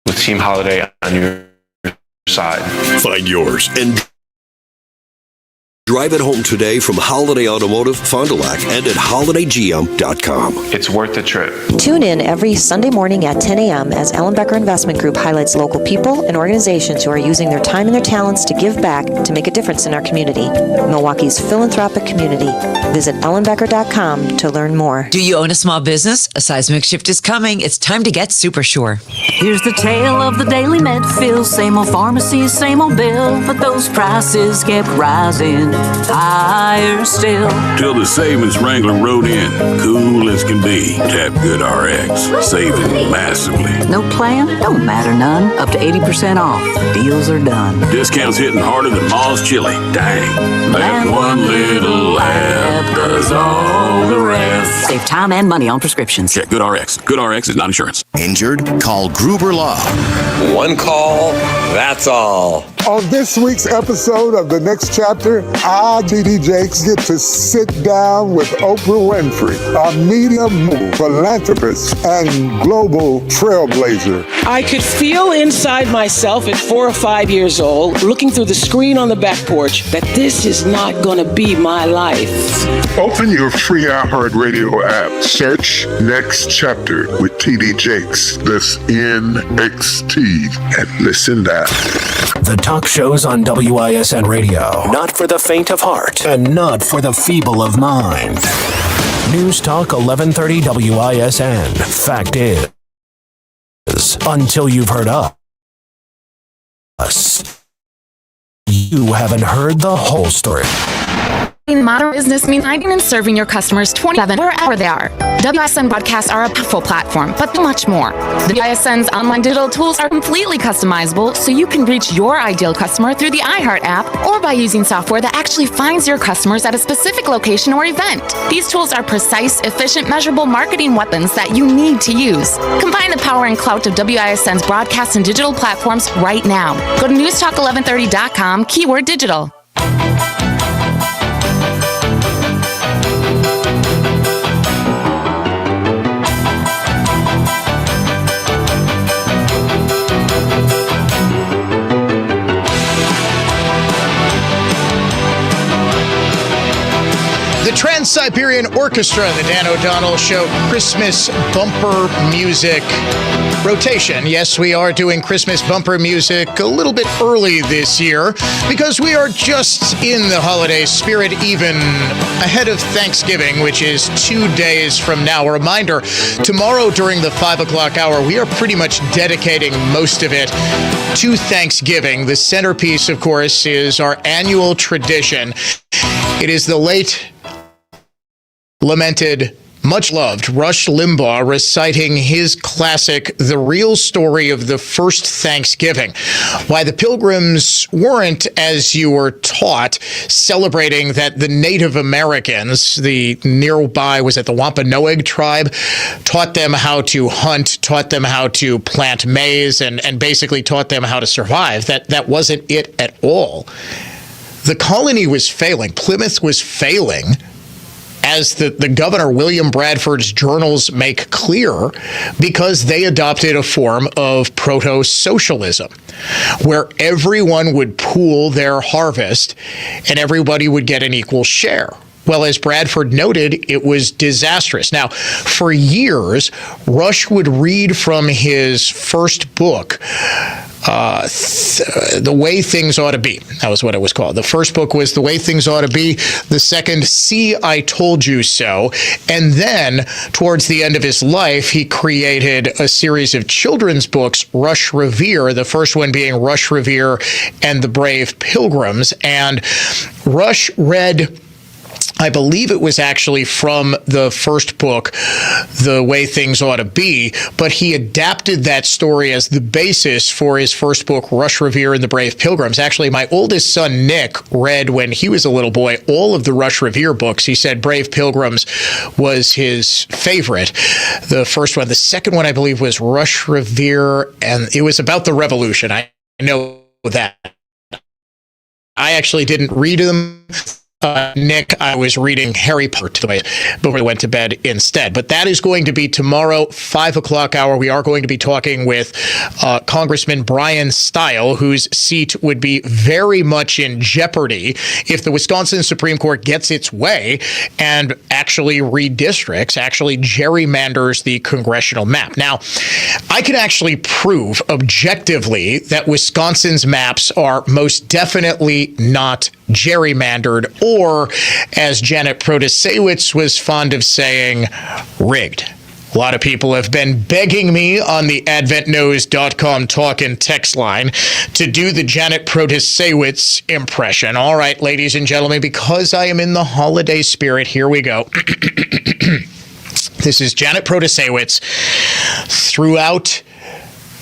with Team Holiday on your side. Find yours and drive it home today from Holiday Automotive, Fond du Lac, and at holidaygm.com. It's worth the trip. Tune in every Sunday morning at 10 a.m. as Ellenbecker Investment Group highlights local people and organizations who are using their time and their talents to give back to make a difference in our community. Milwaukee's philanthropic community. Visit ellenbecker.com to learn more. Do you own a small business? A seismic shift is coming. It's time to get super sure. Here's the tale of the daily med fill. Same old pharmacy, same old bill, but those prices kept rising. Higher still. Till the savings Wrangler rode in, cool as can be. Tap Good RX, saving massively. No plan? Don't matter none. Up to 80% off. Deals are done. Discounts hitting harder than Ma's chili. Dang. That one little app does all the rest. Save time and money on prescriptions. Check Good RX. Good RX is not insurance. Injured? Call Gruber Law. One call, that's all. On this week's episode of The Next Chapter, I, T.D. Jakes, get to sit down with Oprah Winfrey, a media mogul, philanthropist, and global trailblazer. I could feel inside myself at 4 or 5 years old, looking through the screen on the back porch, that this is not going to be my life. Open your free iHeartRadio app. Search Next Chapter with T.D. Jakes. That's NXT. And listen now. The talk shows on WISN Radio. Not for the faint of heart and not for the feeble of mind. News Talk 1130 WISN. Fact is, until you've heard us, you haven't heard the whole story. Modern business means hiding and serving your customers 24 wherever they are. WISN broadcasts are a powerful platform, but much more. WISN's online digital tools are completely customizable, so you can reach your ideal customer through the iHeart app or by using software that actually finds your customers at a specific location or event. These tools are precise, efficient, measurable marketing weapons that you need to use. Combine the power and clout of WISN's broadcast and digital platforms right now. Go to newstalk1130.com, keyword digital. The Trans-Siberian Orchestra, the Dan O'Donnell Show, Christmas bumper music rotation. Yes, we are doing Christmas bumper music a little bit early this year because we are just in the holiday spirit, even ahead of Thanksgiving, which is 2 days from now. A reminder, tomorrow during the 5 o'clock hour, we are pretty much dedicating most of it to Thanksgiving. The centerpiece, of course, is our annual tradition. It is the late lamented, much loved Rush Limbaugh reciting his classic, The Real Story of the First Thanksgiving. Why the Pilgrims weren't, as you were taught, celebrating that the Native Americans, the nearby, was it the Wampanoag tribe, taught them how to hunt, taught them how to plant maize, and basically taught them how to survive. That wasn't it at all. The colony was failing. Plymouth was failing, as the Governor William Bradford's journals make clear, because they adopted a form of proto-socialism where everyone would pool their harvest and everybody would get an equal share. Well, as Bradford noted, it was disastrous. Now, for years, Rush would read from his first book The Way Things Ought to Be. That was what it was called. The first book was The Way Things Ought to Be. The second, See, I Told You So. And then, towards the end of his life, he created a series of children's books, Rush Revere, the first one being Rush Revere and the Brave Pilgrims. And Rush read, I believe it was actually from the first book, The Way Things Ought to Be, but he adapted that story as the basis for his first book, Rush Revere and the Brave Pilgrims. Actually, my oldest son, Nick, read when he was a little boy all of the Rush Revere books. He said Brave Pilgrims was his favorite. The first one. The second one, I believe, was Rush Revere, and it was about the Revolution. I know that. I actually didn't read them. Nick, I was reading Harry Potter before we went to bed instead. But that is going to be tomorrow, 5 o'clock hour. We are going to be talking with Congressman Brian Stile, whose seat would be very much in jeopardy if the Wisconsin Supreme Court gets its way and actually redistricts, actually gerrymanders the congressional map. Now, I can actually prove objectively that Wisconsin's maps are most definitely not gerrymandered, or, as Janet Protasewicz was fond of saying, rigged. A lot of people have been begging me on the adventknows.com talk and text line to do the Janet Protasewicz impression. All right, ladies and gentlemen, because I am in the holiday spirit, here we go. This is Janet Protasewicz throughout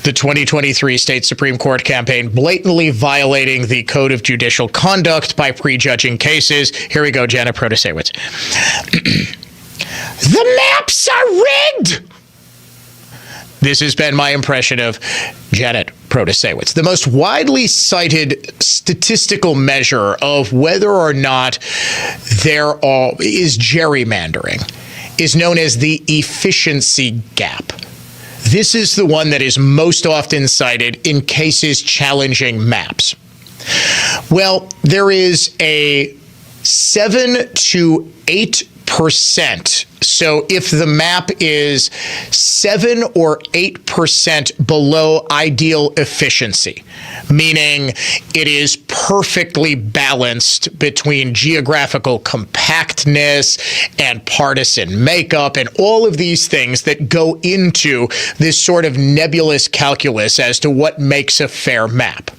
the 2023 state Supreme Court campaign, blatantly violating the Code of Judicial Conduct by prejudging cases. Here we go, Janet Protasewicz. The maps are rigged! This has been my impression of Janet Protasewicz. The most widely cited statistical measure of whether or not there is gerrymandering is known as the efficiency gap. This is the one that is most often cited in cases challenging maps. Well, there is a 7 to 8%. So if the map is 7 or 8% below ideal efficiency, meaning it is perfectly balanced between geographical compactness and partisan makeup and all of these things that go into this sort of nebulous calculus as to what makes a fair map.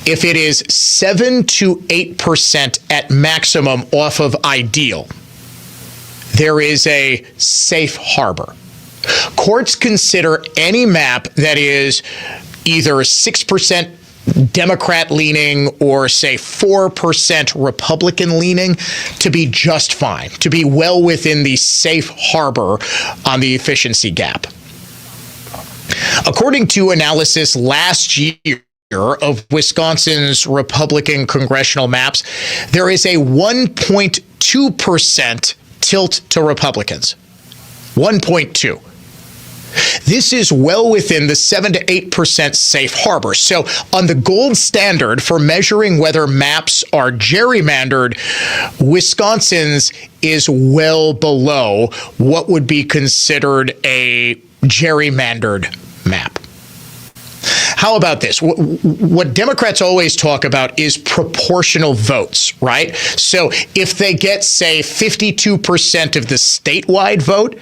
If it is 7 to 8% at maximum off of ideal, there is a safe harbor. Courts consider any map that is either 6% Democrat leaning or, say, 4% Republican leaning to be just fine, to be well within the safe harbor on the efficiency gap. According to analysis last year of Wisconsin's Republican congressional maps, there is a 1.2% tilt to Republicans. 1.2. This is well within the 7 to 8% safe harbor. So on the gold standard for measuring whether maps are gerrymandered, Wisconsin's is well below what would be considered a gerrymandered map. How about this? What Democrats always talk about is proportional votes, right? So if they get, say, 52% of the statewide vote,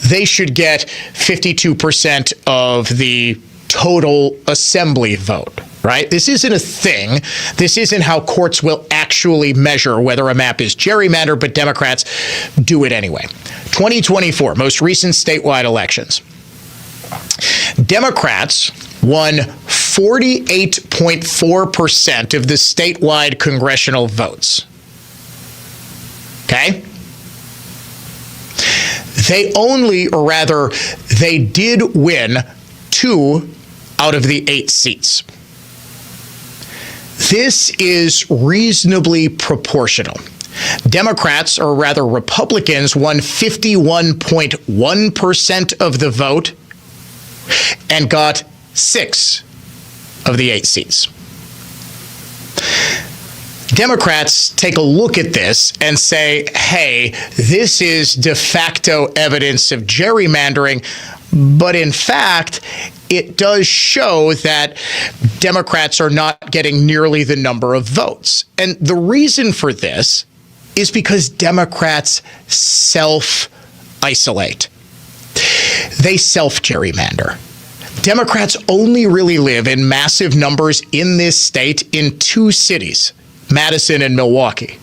they should get 52% of the total assembly vote, right? This isn't a thing. This isn't how courts will actually measure whether a map is gerrymandered, but Democrats do it anyway. 2024, most recent statewide elections. Democrats won 48.4% of the statewide congressional votes. Okay? They did win 2 out of the 8 seats. This is reasonably proportional. Democrats, or rather Republicans, won 51.1% of the vote and got 6 of the 8 seats. Democrats take a look at this and say, hey, this is de facto evidence of gerrymandering, but in fact, it does show that Democrats are not getting nearly the number of votes. And the reason for this is because Democrats self-isolate. They self-gerrymander. Democrats only really live in massive numbers in this state in two cities, Madison and Milwaukee.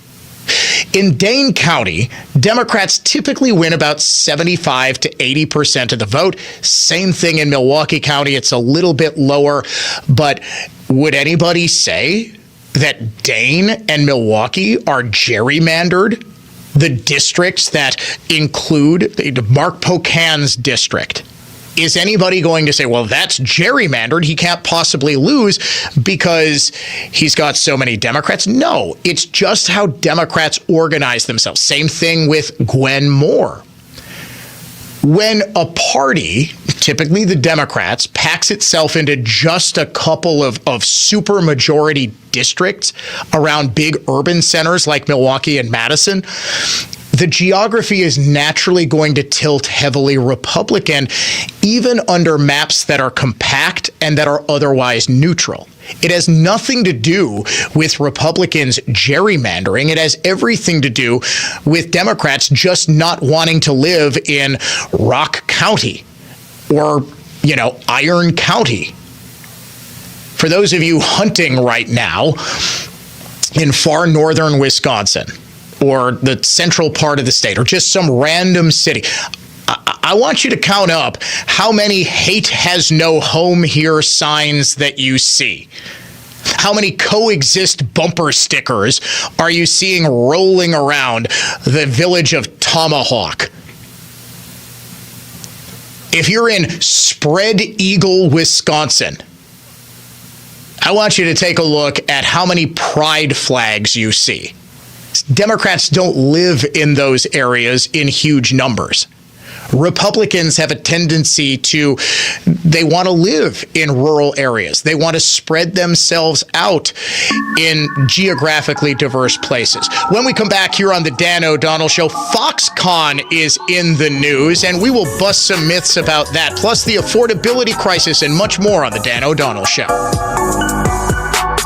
In Dane County, Democrats typically win about 75 to 80% of the vote. Same thing in Milwaukee County. It's a little bit lower, but would anybody say that Dane and Milwaukee are gerrymandered? The districts that include Mark Pocan's district. Is anybody going to say, well, that's gerrymandered, he can't possibly lose because he's got so many Democrats? No, it's just how Democrats organize themselves. Same thing with Gwen Moore. When a party, typically the Democrats, packs itself into just a couple of supermajority districts around big urban centers like Milwaukee and Madison, the geography is naturally going to tilt heavily Republican, even under maps that are compact and that are otherwise neutral. It has nothing to do with Republicans gerrymandering. It has everything to do with Democrats just not wanting to live in Rock County or, Iron County. For those of you hunting right now in far northern Wisconsin, or the central part of the state, or just some random city, I want you to count up how many "hate has no home here" signs that you see. How many coexist bumper stickers are you seeing rolling around the village of Tomahawk? If you're in Spread Eagle, Wisconsin, I want you to take a look at how many pride flags you see. Democrats don't live in those areas in huge numbers. Republicans have a tendency they want to live in rural areas. They want to spread themselves out in geographically diverse places. When we come back here on the Dan O'Donnell Show, Foxconn is in the news, and we will bust some myths about that, plus the affordability crisis and much more on the Dan O'Donnell Show.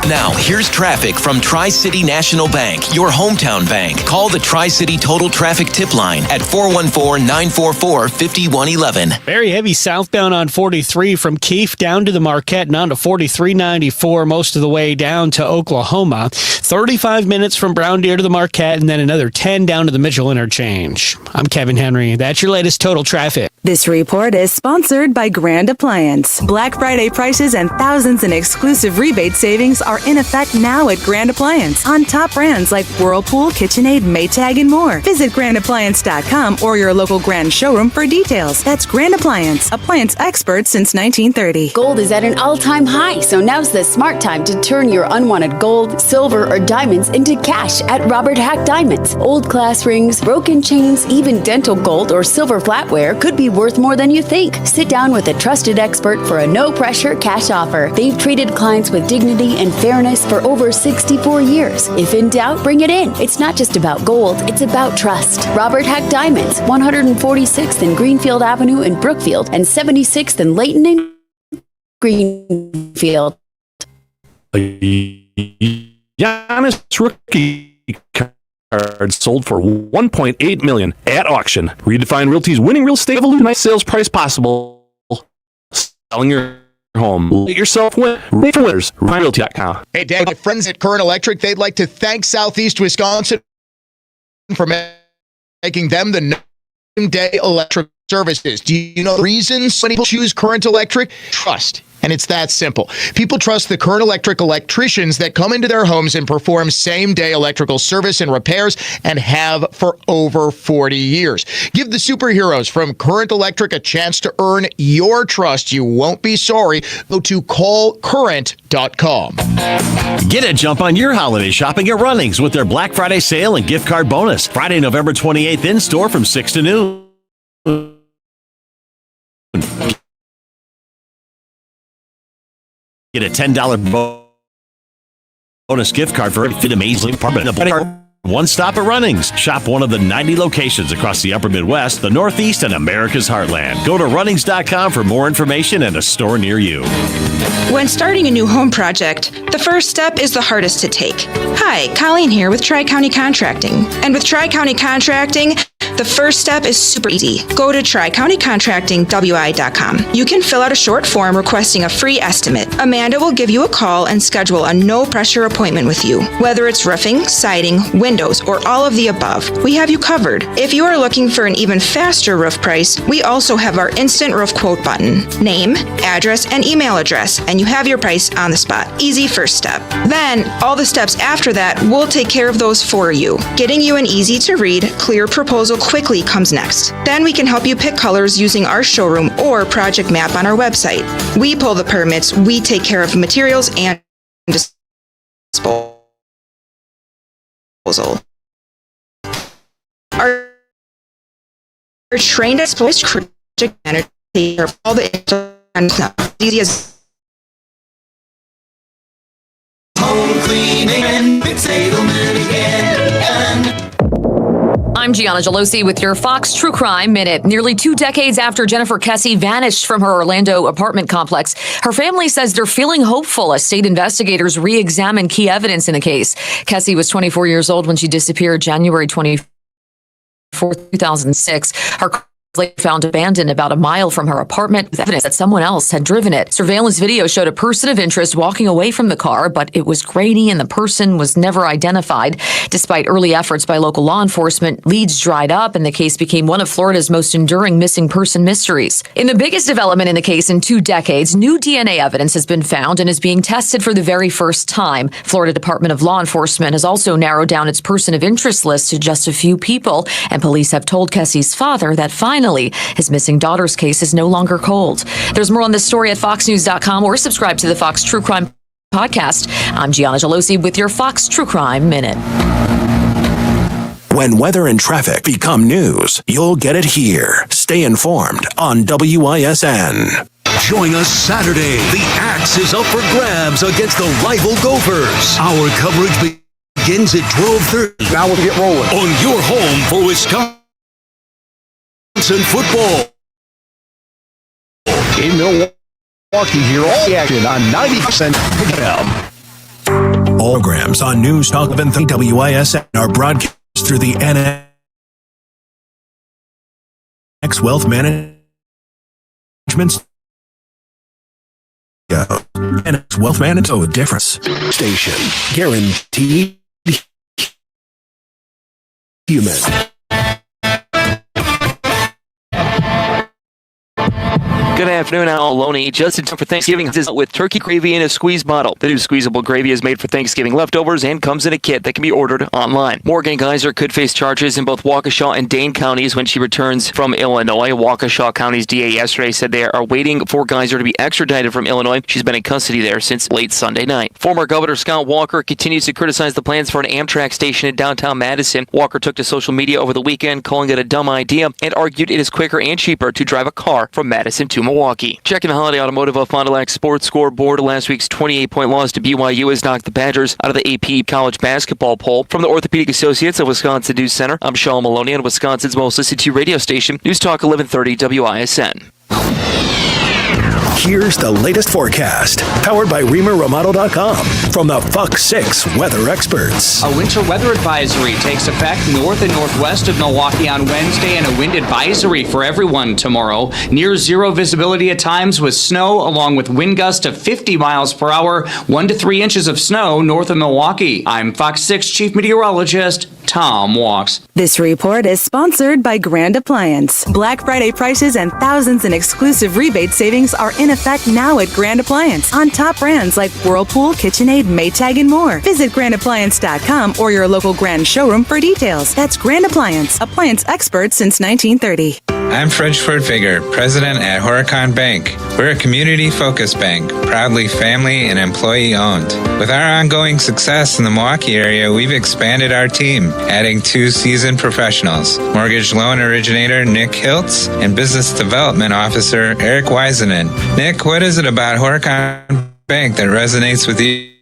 Now, here's traffic from Tri-City National Bank, your hometown bank. Call the Tri-City Total Traffic Tip Line at 414-944-5111. Very heavy southbound on 43 from Keefe down to the Marquette and on to 4394 most of the way down to Oklahoma. 35 minutes from Brown Deer to the Marquette and then another 10 down to the Mitchell Interchange. I'm Kevin Henry. That's your latest total traffic. This report is sponsored by Grand Appliance. Black Friday prices and thousands in exclusive rebate savings are in effect now at Grand Appliance on top brands like Whirlpool, KitchenAid, Maytag, and more. Visit grandappliance.com or your local Grand showroom for details. That's Grand Appliance, appliance experts since 1930. Gold is at an all-time high, so now's the smart time to turn your unwanted gold, silver, or diamonds into cash at Robert Hack Diamonds. Old class rings, broken chains, even dental gold or silver flatware could be worth more than you think. Sit down with a trusted expert for a no-pressure cash offer. They've treated clients with dignity and fairness for over 64 years. If in doubt, bring it in. It's not just about gold, it's about trust. Robert Hack Diamonds, 146th and Greenfield Avenue in Brookfield and 76th and Layton in Greenfield. Giannis rookie card sold for $1.8 million at auction. Redefine Realty's winning real estate evolution sales price possible. Selling your home. Let yourself win. Rate for winners. RedefineRealty.com. Hey, Dan, my friends at Current Electric, they'd like to thank Southeast Wisconsin for making them the day electric services. Do you know the reasons when people choose Current Electric? Trust. And it's that simple. People trust the Current Electric electricians that come into their homes and perform same-day electrical service and repairs and have for over 40 years. Give the superheroes from Current Electric a chance to earn your trust. You won't be sorry. Go to callcurrent.com. Get a jump on your holiday shopping at Runnings with their Black Friday sale and gift card bonus. Friday, November 28th in store from 6 to noon. Get a $10 bonus gift card for a fit amazing apartment. One stop at Runnings. Shop one of the 90 locations across the upper Midwest, the Northeast, and America's Heartland. Go to runnings.com for more information and a store near you. When starting a new home project, the first step is the hardest to take. Hi, Colleen here with Tri-County Contracting. And with Tri-County Contracting, the first step is super easy. Go to TriCountyContractingWI.com. You can fill out a short form requesting a free estimate. Amanda will give you a call and schedule a no-pressure appointment with you. Whether it's roofing, siding, windows, or all of the above, we have you covered. If you are looking for an even faster roof price, we also have our instant roof quote button. Name, address, and email address, and you have your price on the spot. Easy first step. Then, all the steps after that, we'll take care of those for you. Getting you an easy-to-read, clear proposal quickly comes next. Then we can help you pick colors using our showroom or project map on our website. We pull the permits, we take care of materials and disposal. Our trained exploits project manager take care of all the easy as home cleaning and entitlement again. I'm Gianna Gelosi with your Fox True Crime Minute. Nearly 2 decades after Jennifer Kessie vanished from her Orlando apartment complex, her family says they're feeling hopeful as state investigators re-examine key evidence in the case. Kessie was 24 years old when she disappeared January 24, 2006. Her car was later found abandoned about a mile from her apartment with evidence that someone else had driven it. Surveillance video showed a person of interest walking away from the car, but it was grainy and the person was never identified. Despite early efforts by local law enforcement, leads dried up and the case became one of Florida's most enduring missing person mysteries. In the biggest development in the case in 2 decades, new DNA evidence has been found and is being tested for the very first time. Florida Department of Law Enforcement has also narrowed down its person of interest list to just a few people, and police have told Kessie's father that finally his missing daughter's case is no longer cold. There's more on this story at foxnews.com or subscribe to the Fox True Crime Podcast. I'm Gianna Gelosi with your Fox True Crime Minute. When weather and traffic become news, you'll get it here. Stay informed on WISN. Join us Saturday. The axe is up for grabs against the rival Gophers. Our coverage begins at 12:30. Now we'll get rolling. On your home for Wisconsin football. In Milwaukee, hear all the action on 90% FM. All programs on News Talk 1130 WISN are broadcast through the NX Wealth Management NX Wealth Management difference station. Guaranteed human. Good afternoon, Al Loney. Just in time for Thanksgiving with turkey gravy in a squeeze bottle. The new squeezable gravy is made for Thanksgiving leftovers and comes in a kit that can be ordered online. Morgan Geyser could face charges in both Waukesha and Dane counties when she returns from Illinois. Waukesha County's DA yesterday said they are waiting for Geyser to be extradited from Illinois. She's been in custody there since late Sunday night. Former Governor Scott Walker continues to criticize the plans for an Amtrak station in downtown Madison. Walker took to social media over the weekend, calling it a dumb idea, and argued it is quicker and cheaper to drive a car from Madison to Milwaukee. Checking the Holiday Automotive of Fond du Lac Sports Scoreboard, last week's 28-point loss to BYU has knocked the Badgers out of the AP college basketball poll. From the Orthopedic Associates of Wisconsin News Center, I'm Sean Maloney on Wisconsin's most listened to radio station, News Talk 1130 WISN. Here's the latest forecast, powered by ReamerRomano.com from the Fox 6 weather experts. A winter weather advisory takes effect north and northwest of Milwaukee on Wednesday, and a wind advisory for everyone tomorrow. Near zero visibility at times with snow, along with wind gusts of 50 miles per hour, 1 to 3 inches of snow north of Milwaukee. I'm Fox 6 Chief Meteorologist Tom Walks. This report is sponsored by Grand Appliance. Black Friday prices and thousands in exclusive rebate savings are in effect now at Grand Appliance on top brands like Whirlpool, KitchenAid, Maytag, and more. Visit grandappliance.com or your local Grand showroom for details. That's Grand Appliance, appliance expert since 1930. I'm Fred Schwertfeger, president at Horicon Bank. We're a community-focused bank, proudly family and employee-owned. With our ongoing success in the Milwaukee area, we've expanded our team, adding 2 seasoned professionals, mortgage loan originator Nick Hiltz and business development officer Eric Weisenen. Nick, what is it about Horicon Bank that resonates with you?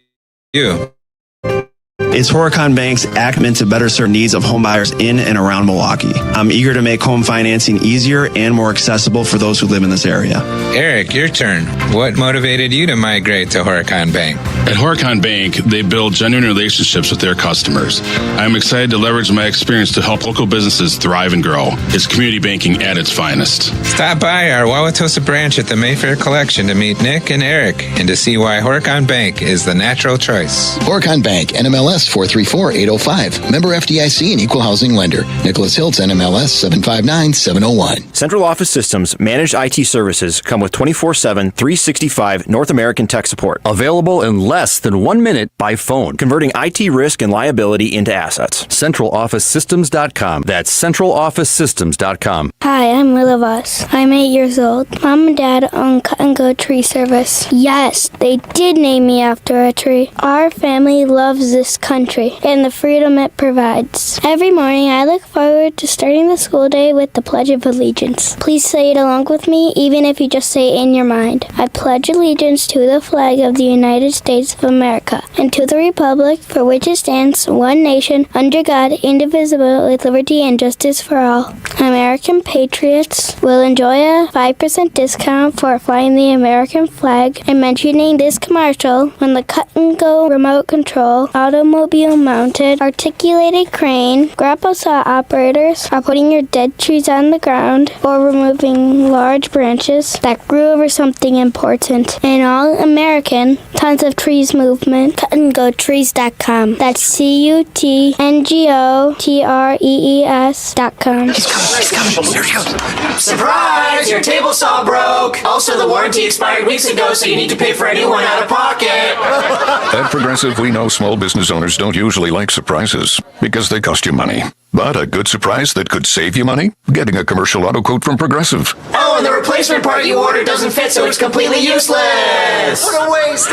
It's Horicon Bank's act meant to better serve needs of home buyers in and around Milwaukee. I'm eager to make home financing easier and more accessible for those who live in this area. Eric, your turn. What motivated you to migrate to Horicon Bank? At Horicon Bank, they build genuine relationships with their customers. I'm excited to leverage my experience to help local businesses thrive and grow. It's community banking at its finest. Stop by our Wauwatosa branch at the Mayfair Collection to meet Nick and Eric and to see why Horicon Bank is the natural choice. Horicon Bank, NMLS 434805. Member FDIC and Equal Housing Lender. Nicholas Hiltz, NMLS 759701. Central Office Systems Managed IT Services come with 24/7, 365 North American tech support. Available in less than 1 minute by phone. Converting IT risk and liability into assets. CentralOfficeSystems.com. That's CentralOfficeSystems.com. Hi, I'm Willa Voss. I'm 8 years old. Mom and Dad own Cut and Go Tree Service. Yes, they did name me after a tree. Our family loves this country and the freedom it provides. Every morning, I look forward to starting the school day with the Pledge of Allegiance. Please say it along with me, even if you just say it in your mind. I pledge allegiance to the flag of the United States of America and to the republic for which it stands, one nation, under God, indivisible, with liberty and justice for all. American patriots will enjoy a 5% discount for flying the American flag and mentioning this commercial when the Cut and Go remote control, automobile mounted, articulated crane, grapple saw operators are putting your dead trees on the ground or removing large branches that grew over something important. An all-American, tons of trees movement, cutandgotrees.com. That's CUTNGOTREES.com. He's coming. Here he goes. Surprise! Your table saw broke. Also, the warranty expired weeks ago, so you need to pay for a new one out of pocket. At Progressive, we know small business owners don't usually like surprises because they cost you money. But a good surprise that could save you money? Getting a commercial auto quote from Progressive. Oh, and the replacement part you ordered doesn't fit, so it's completely useless. What a waste.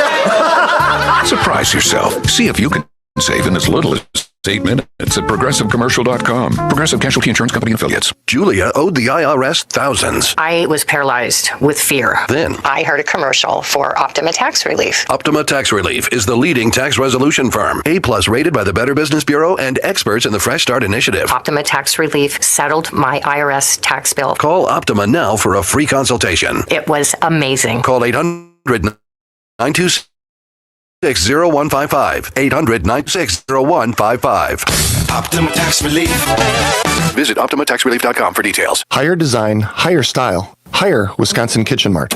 Surprise yourself. See if you can save in as little as 8 minutes at ProgressiveCommercial.com. Progressive Casualty Insurance Company and Affiliates. Julia owed the IRS thousands. I was paralyzed with fear. Then I heard a commercial for Optima Tax Relief. Optima Tax Relief is the leading tax resolution firm. A+ rated by the Better Business Bureau and experts in the Fresh Start Initiative. Optima Tax Relief settled my IRS tax bill. Call Optima now for a free consultation. It was amazing. Call 800-926-0155. 800-926-0155. Optima Tax Relief. Visit OptimaTaxRelief.com for details. Higher design, higher style, higher Wisconsin Kitchen Mart.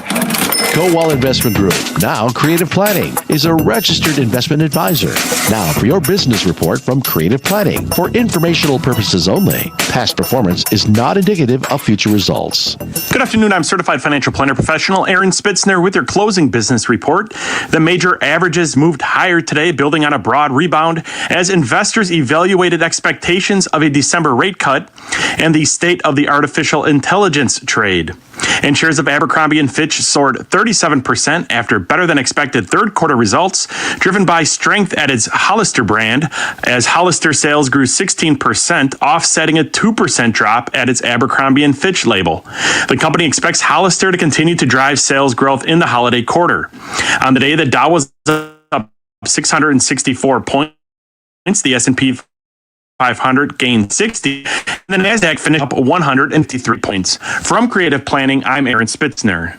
Kowal Investment Group, now Creative Planning, is a registered investment advisor. Now for your business report from Creative Planning. For informational purposes only, past performance is not indicative of future results. Good afternoon. I'm certified financial planner professional Aaron Spitzner with your closing business report. The major averages moved higher today, building on a broad rebound as investors evaluated expectations of a December rate cut and the state of the artificial intelligence trade. And shares of Abercrombie & Fitch soared 37% after better than expected third quarter results, driven by strength at its Hollister brand, as Hollister sales grew 16%, offsetting a 2% drop at its Abercrombie & Fitch label. The company expects Hollister to continue to drive sales growth in the holiday quarter. On the day, the Dow was up 664 points, the S&P 500 gained 60, and the NASDAQ finished up 153 points. From Creative Planning, I'm Aaron Spitzner.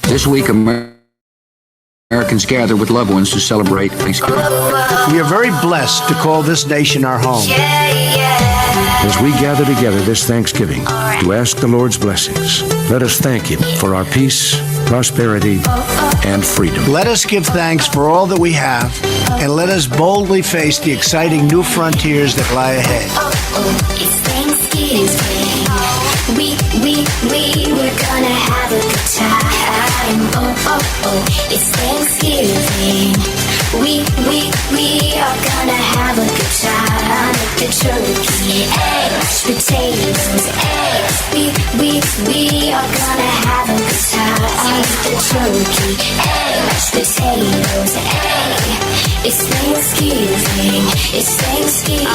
This week, Americans gather with loved ones to celebrate Thanksgiving. We are very blessed to call this nation our home. As we gather together this Thanksgiving to ask the Lord's blessings, let us thank Him for our peace, prosperity, and freedom. Let us give thanks for all that we have, and let us boldly face the exciting new frontiers that lie ahead. It's Thanksgiving. We're gonna have a good time. It's Thanksgiving. We are gonna have a good time. The turkey, eggs, potatoes, eggs. We are gonna have a good time. The turkey, eggs, potatoes, eggs. It's Thanksgiving. It's Thanksgiving.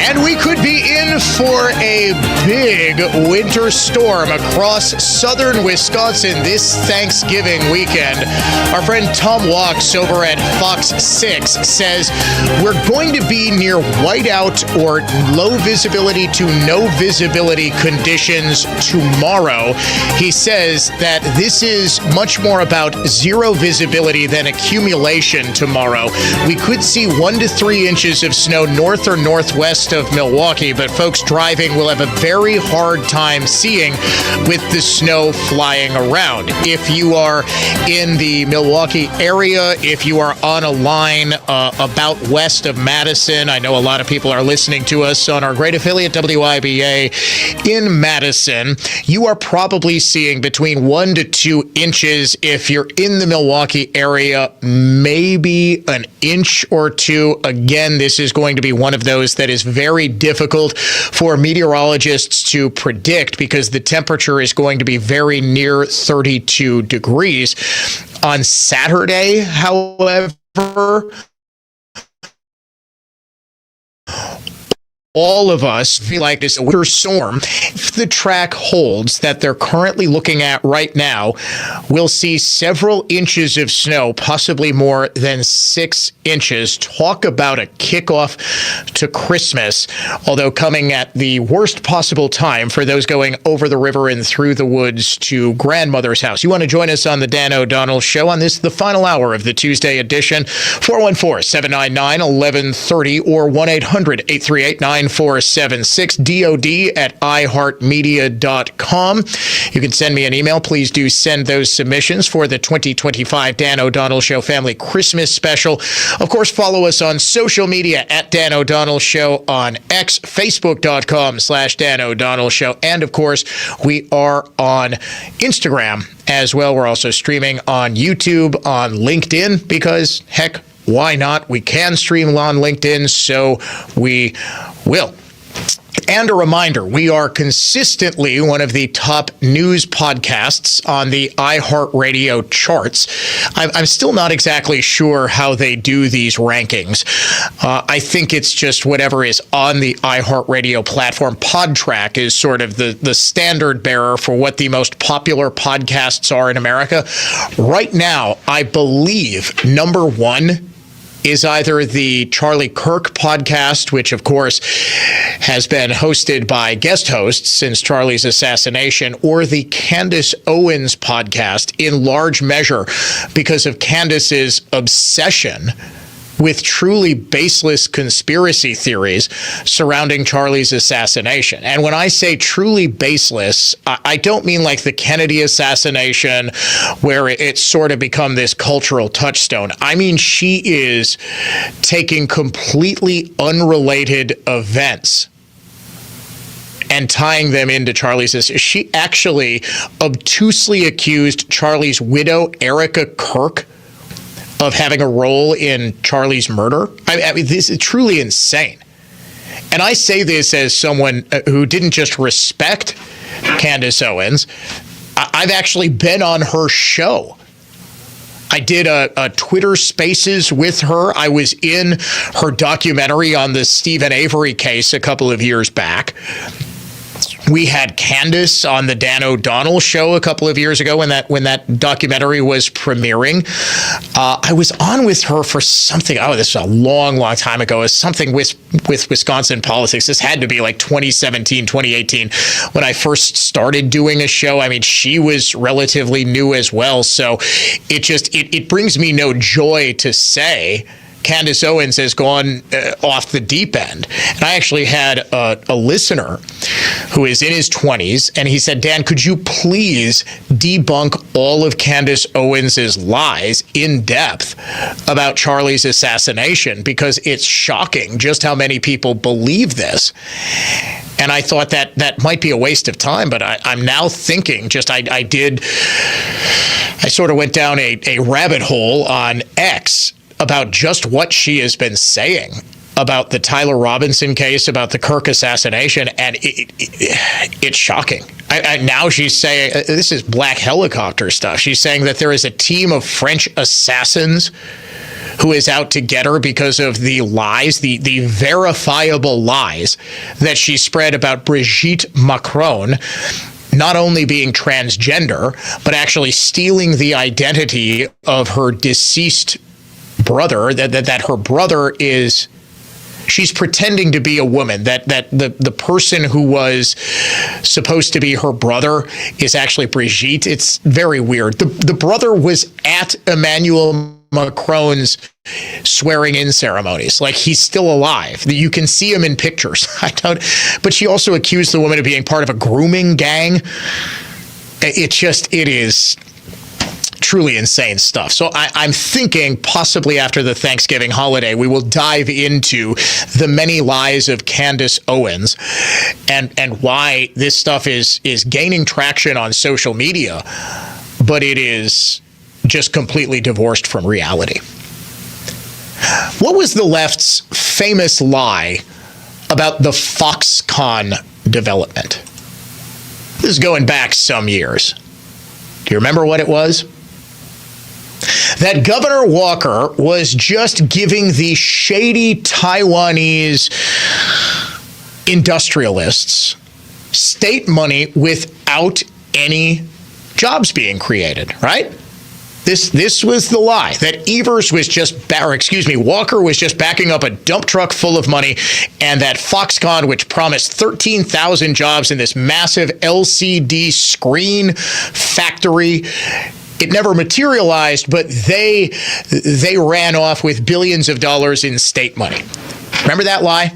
And we could be in for a big winter storm across southern Wisconsin this Thanksgiving weekend. Our friend Tom Walks over at Fox 6 says we're going to be near whiteout or low visibility to no visibility conditions tomorrow. He says that this is much more about zero visibility than accumulation tomorrow. We could see 1 to 3 inches of snow north or northwest of Milwaukee, but folks driving will have a very hard time seeing with the snow flying around. If you are in the Milwaukee area, if you are on a line about west of Madison, I know a lot of people are listening to us on our great affiliate WIBA in Madison, you are probably seeing between 1 to 2 inches. If you're in the Milwaukee area, maybe an inch or two. Again, this is going to be one of those that is very difficult for meteorologists to predict because the temperature is going to be very near 32 degrees. On Saturday, however, all of us feel like this winter storm, if the track holds that they're currently looking at right now, we'll see several inches of snow, possibly more than 6 inches. Talk about a kickoff to Christmas, although coming at the worst possible time for those going over the river and through the woods to grandmother's house. You want to join us on the Dan O'Donnell Show on this, the final hour of the Tuesday edition, 414-799-1130 or 1-800-838-9476, DOD at iHeartMedia.com. You can send me an email. Please do send those submissions for the 2025 Dan O'Donnell Show Family Christmas Special. Of course, follow us on social media at Dan O'Donnell Show on X, Facebook.com/Dan O'Donnell Show. And of course, we are on Instagram as well. We're also streaming on YouTube, on LinkedIn, because heck, why not? We can stream on LinkedIn, so we will. And a reminder, we are consistently one of the top news podcasts on the iHeartRadio charts. I'm still not exactly sure how they do these rankings. I think it's just whatever is on the iHeartRadio platform. PodTrack is sort of the standard bearer for what the most popular podcasts are in America. Right now, I believe number one is either the Charlie Kirk podcast, which of course has been hosted by guest hosts since Charlie's assassination, or the Candace Owens podcast, in large measure because of Candace's obsession with truly baseless conspiracy theories surrounding Charlie's assassination. And when I say truly baseless, I don't mean like the Kennedy assassination, where it's sort of become this cultural touchstone. I mean, she is taking completely unrelated events and tying them into Charlie's. She actually obtusely accused Charlie's widow, Erica Kirk, of having a role in Charlie's murder. I mean, this is truly insane. And I say this as someone who didn't just respect Candace Owens. I've actually been on her show. I did a Twitter Spaces with her. I was in her documentary on the Stephen Avery case a couple of years back. We had Candace on the Dan O'Donnell Show a couple of years ago when that documentary was premiering. I was on with her for something, this is a long time ago. It was something with Wisconsin politics. This had to be like 2017, 2018, when I first started doing a show. I mean, she was relatively new as well. So it brings me no joy to say Candace Owens has gone off the deep end. And I actually had a listener who is in his 20s, and he said, Dan, could you please debunk all of Candace Owens's lies in depth about Charlie's assassination, because it's shocking just how many people believe this. And I thought that might be a waste of time, but I'm now thinking, I sort of went down a rabbit hole on X about just what she has been saying about the Tyler Robinson case, about the Kirk assassination, and it's shocking. Now she's saying, this is black helicopter stuff. She's saying that there is a team of French assassins who is out to get her because of the lies, the verifiable lies that she spread about Brigitte Macron not only being transgender, but actually stealing the identity of her deceased brother, that her brother is... She's pretending to be a woman, that the person who was supposed to be her brother is actually Brigitte. It's very weird. The brother was at Emmanuel Macron's swearing-in ceremonies. Like, he's still alive. You can see him in pictures. But she also accused the woman of being part of a grooming gang. It is truly insane stuff. So I'm thinking possibly after the Thanksgiving holiday, we will dive into the many lies of Candace Owens and why this stuff is gaining traction on social media, but it is just completely divorced from reality. What was the left's famous lie about the Foxconn development? This is going back some years. Do you remember what it was? That Governor Walker was just giving the shady Taiwanese industrialists state money without any jobs being created, right? This was the lie, that Walker was just backing up a dump truck full of money, and that Foxconn, which promised 13,000 jobs in this massive LCD screen factory, it never materialized, but they ran off with billions of dollars in state money. Remember that lie?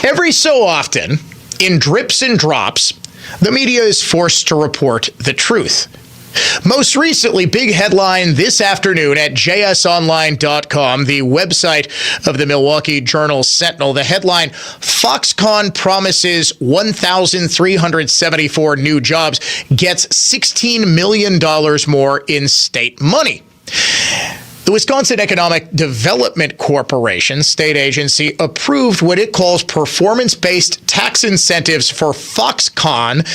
Every so often, in drips and drops, the media is forced to report the truth. Most recently, big headline this afternoon at jsonline.com, the website of the Milwaukee Journal-Sentinel. The headline, Foxconn promises 1,374 new jobs, gets $16 million more in state money. The Wisconsin Economic Development Corporation, state agency, approved what it calls performance-based tax incentives for Foxconn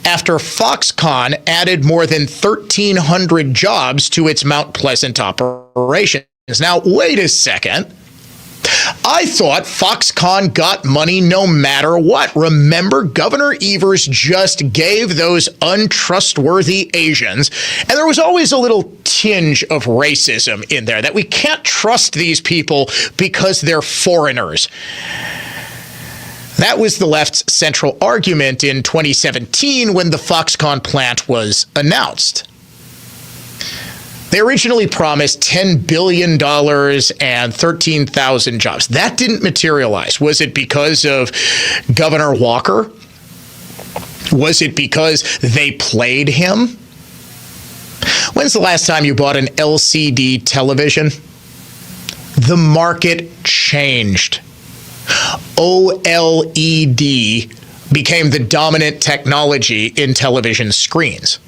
after Foxconn added more than 1,300 jobs to its Mount Pleasant operations. Now, wait a second. I thought Foxconn got money no matter what. Remember, Governor Evers just gave those untrustworthy Asians, and there was always a little tinge of racism in there, that we can't trust these people because they're foreigners. That was the left's central argument in 2017 when the Foxconn plant was announced. They originally promised $10 billion and 13,000 jobs. That didn't materialize. Was it because of Governor Walker? Was it because they played him? When's the last time you bought an LCD television? The market changed. OLED became the dominant technology in television screens.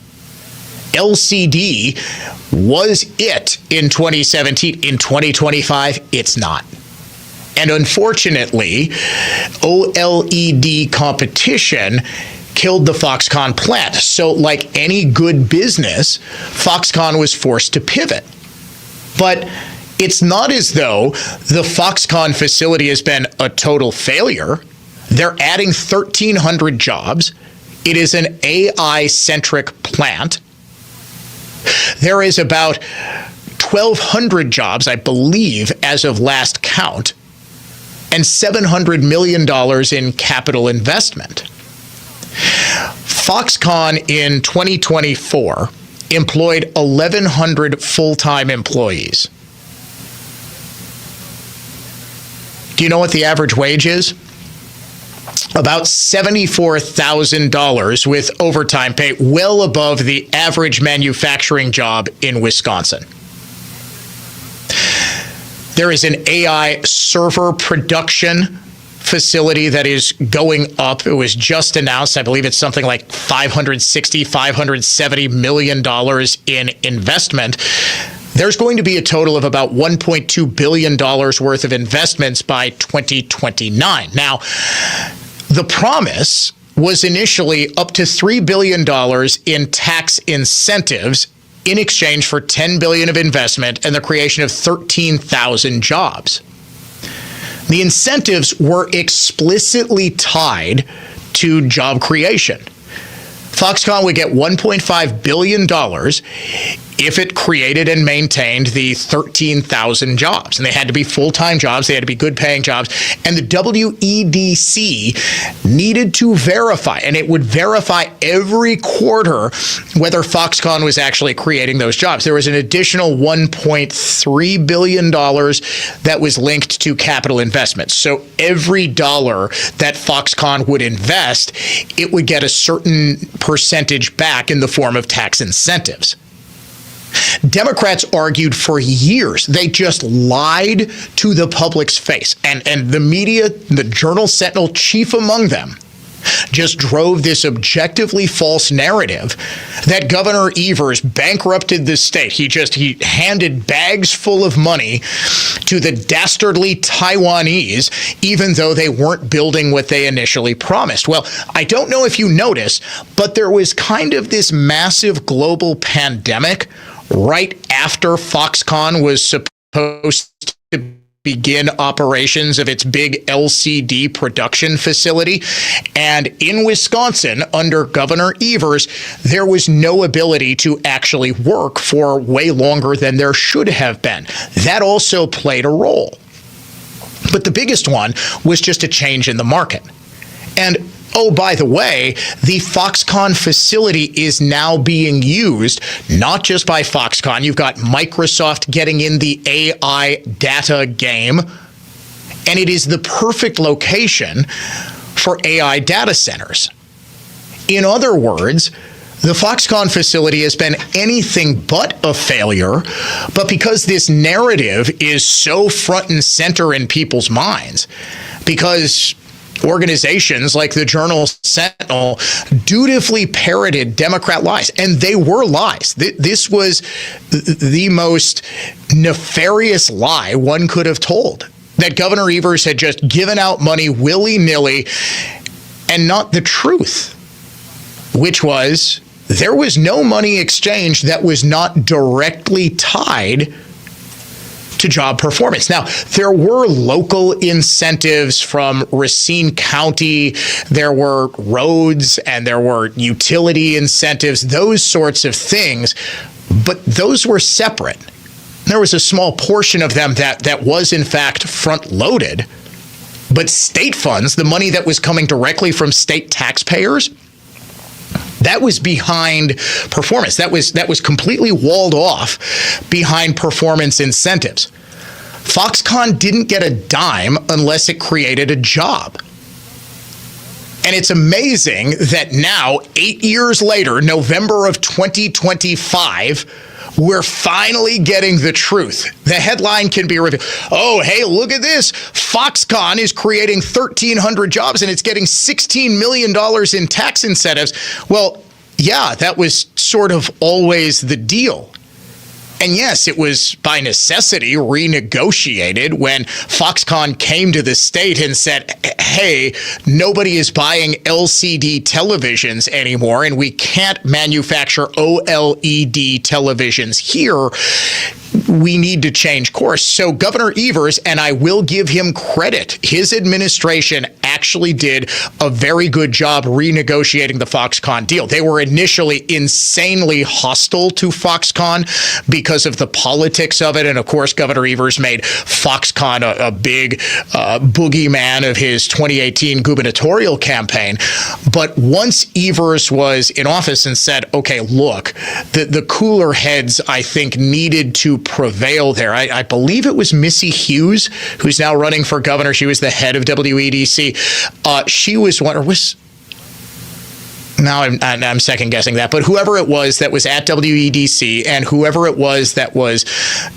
LCD was it in 2017. In 2025, it's not. And unfortunately, OLED competition killed the Foxconn plant. So like any good business, Foxconn was forced to pivot. But it's not as though the Foxconn facility has been a total failure. They're adding 1,300 jobs. It is an AI-centric plant. There is about 1,200 jobs, I believe, as of last count, and $700 million in capital investment. Foxconn in 2024 employed 1,100 full-time employees. Do you know what the average wage is? About $74,000 with overtime pay, well above the average manufacturing job in Wisconsin. There is an AI server production facility that is going up. It was just announced. I believe it's something like $570 million in investment. There's going to be a total of about $1.2 billion worth of investments by 2029. Now, the promise was initially up to $3 billion in tax incentives in exchange for $10 billion of investment and the creation of 13,000 jobs. The incentives were explicitly tied to job creation. Foxconn would get $1.5 billion if it created and maintained the 13,000 jobs. And they had to be full-time jobs. They had to be good-paying jobs. And the WEDC needed to verify, and it would verify every quarter whether Foxconn was actually creating those jobs. There was an additional $1.3 billion that was linked to capital investments. So every dollar that Foxconn would invest, it would get a certain percentage back in the form of tax incentives. Democrats argued for years. They just lied to the public's face. And the media, the Journal Sentinel, chief among them, just drove this objectively false narrative that Governor Evers bankrupted the state. He handed bags full of money to the dastardly Taiwanese, even though they weren't building what they initially promised. Well, I don't know if you noticed, but there was kind of this massive global pandemic right after Foxconn was supposed to begin operations of its big LCD production facility. And in Wisconsin, under Governor Evers, there was no ability to actually work for way longer than there should have been. That also played a role. But the biggest one was just a change in the market. And oh, by the way, the Foxconn facility is now being used not just by Foxconn. You've got Microsoft getting in the AI data game, and it is the perfect location for AI data centers. In other words, the Foxconn facility has been anything but a failure, but because this narrative is so front and center in people's minds, because organizations like the Journal Sentinel dutifully parroted Democrat lies, and they were lies. This was the most nefarious lie one could have told, that Governor Evers had just given out money willy-nilly, and not the truth, which was there was no money exchanged that was not directly tied to job performance. Now, there were local incentives from Racine County, there were roads, and there were utility incentives, those sorts of things, but those were separate. There was a small portion of them that was in fact front-loaded, but state funds, the money that was coming directly from state taxpayers, that was behind performance. That was completely walled off behind performance incentives. Foxconn didn't get a dime unless it created a job. And it's amazing that now, 8 years later, November of 2025, we're finally getting the truth. The headline can be revealed. Oh, hey, look at this. Foxconn is creating 1,300 jobs and it's getting $16 million in tax incentives. Well, yeah, that was sort of always the deal. And yes, it was by necessity renegotiated when Foxconn came to the state and said, hey, nobody is buying LCD televisions anymore, and we can't manufacture OLED televisions here. We need to change course. So Governor Evers, and I will give him credit, his administration actually did a very good job renegotiating the Foxconn deal. They were initially insanely hostile to Foxconn because of the politics of it. And of course, Governor Evers made Foxconn a big boogeyman of his 2018 gubernatorial campaign. But once Evers was in office and said, okay, look, the cooler heads, I think, needed to prevail there. I believe it was Missy Hughes, who's now running for governor. She was the head of WEDC. She was one, or was, now I'm second guessing that, but whoever it was that was at WEDC and whoever it was that was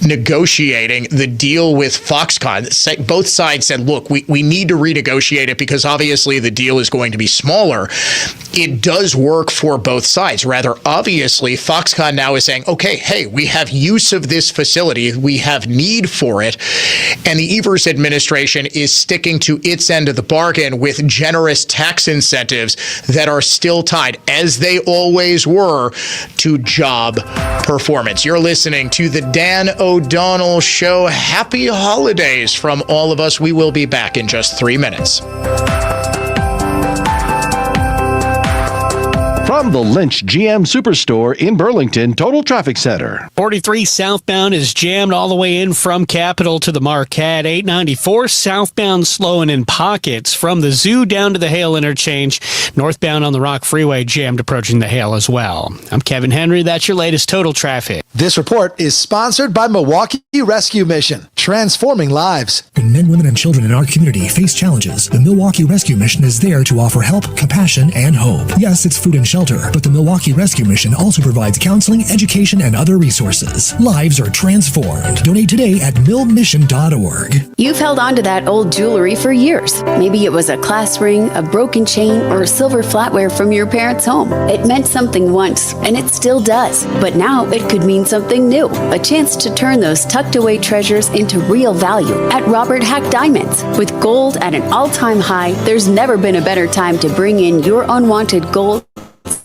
negotiating the deal with Foxconn, both sides said, look, we need to renegotiate it because obviously the deal is going to be smaller. it does work for both sides. Rather obviously, Foxconn now is saying, okay, hey, we have use of this facility. We have need for it. And the Evers administration is sticking to its end of the bargain with generous tax incentives that are still tied, as they always were, to job performance. You're listening to the Dan O'Donnell Show. Happy holidays from all of us. We will be back in just 3 minutes. From the Lynch GM Superstore in Burlington Total Traffic Center. 43 southbound is jammed all the way in from Capitol to the Marquette. 894 southbound slowing in pockets from the Zoo down to the Hale interchange. Northbound on the Rock Freeway jammed approaching the Hale as well. I'm Kevin Henry. That's your latest total traffic. This report is sponsored by Milwaukee Rescue Mission, transforming lives. When men, women, and children in our community face challenges, the Milwaukee Rescue Mission is there to offer help, compassion, and hope. Yes, it's food and shelter, but the Milwaukee Rescue Mission also provides counseling, education, and other resources. Lives are transformed. Donate today at milmission.org. You've held on to that old jewelry for years. Maybe it was a class ring, a broken chain, or a silver flatware from your parents' home. It meant something once, and it still does. But now it could mean something new. A chance to turn those tucked away treasures into real value at Robert Hack Diamonds. With gold at an all-time high, there's never been a better time to bring in your unwanted gold,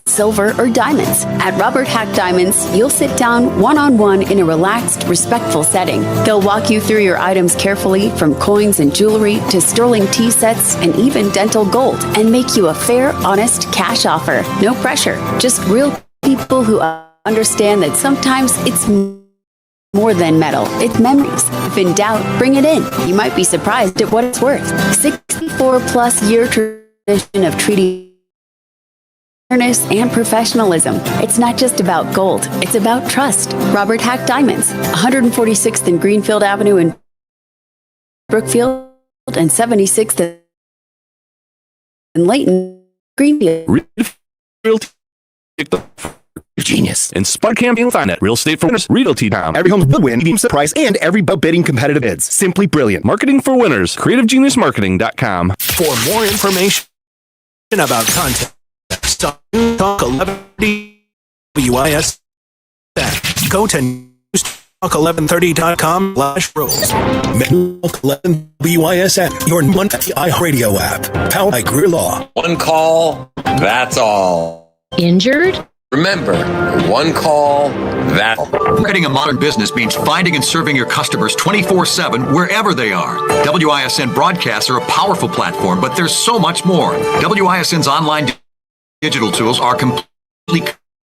silver, or diamonds. At Robert Hack Diamonds, you'll sit down one-on-one in a relaxed, respectful setting. They'll walk you through your items carefully, from coins and jewelry to sterling tea sets and even dental gold, and make you a fair, honest cash offer. No pressure, just real people who understand that sometimes it's more than metal. It's memories. If in doubt, bring it in. You might be surprised at what it's worth. 64-plus year tradition of treating fairness and professionalism. It's not just about gold. It's about trust. Robert Hack Diamonds, 146th and Greenfield Avenue in Brookfield and 76th in Layton, Greenfield. Genius. And Spud Campaign will find it. Real estate for winners. Realty Town. Every home will win. Medium price and every bidding competitive bids. Simply brilliant. Marketing for winners. CreativeGeniusMarketing.com. For more information about content, Talk 1130 WIS. Go to newstalk1130.com/rules. Talk 11 WISN, your one iHeartRadio app, powered by Greer Law. One call, that's all. Injured? Remember, one call, that's all. Marketing a modern business means finding and serving your customers 24/7 wherever they are. WISN broadcasts are a powerful platform, but there's so much more. WISN's online digital tools are completely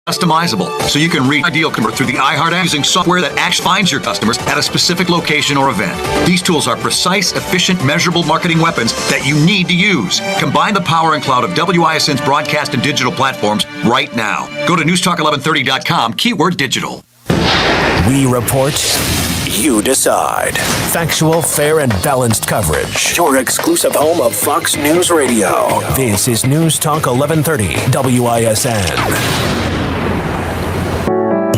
customizable, so you can reach ideal customer through the iHeart app using software that actually finds your customers at a specific location or event. These tools are precise, efficient, measurable marketing weapons that you need to use. Combine the power and cloud of WISN's broadcast and digital platforms right now. Go to newstalk1130.com, keyword digital. We report, you decide. Factual, fair, and balanced coverage. Your exclusive home of Fox News Radio. This is News Talk 1130 WISN.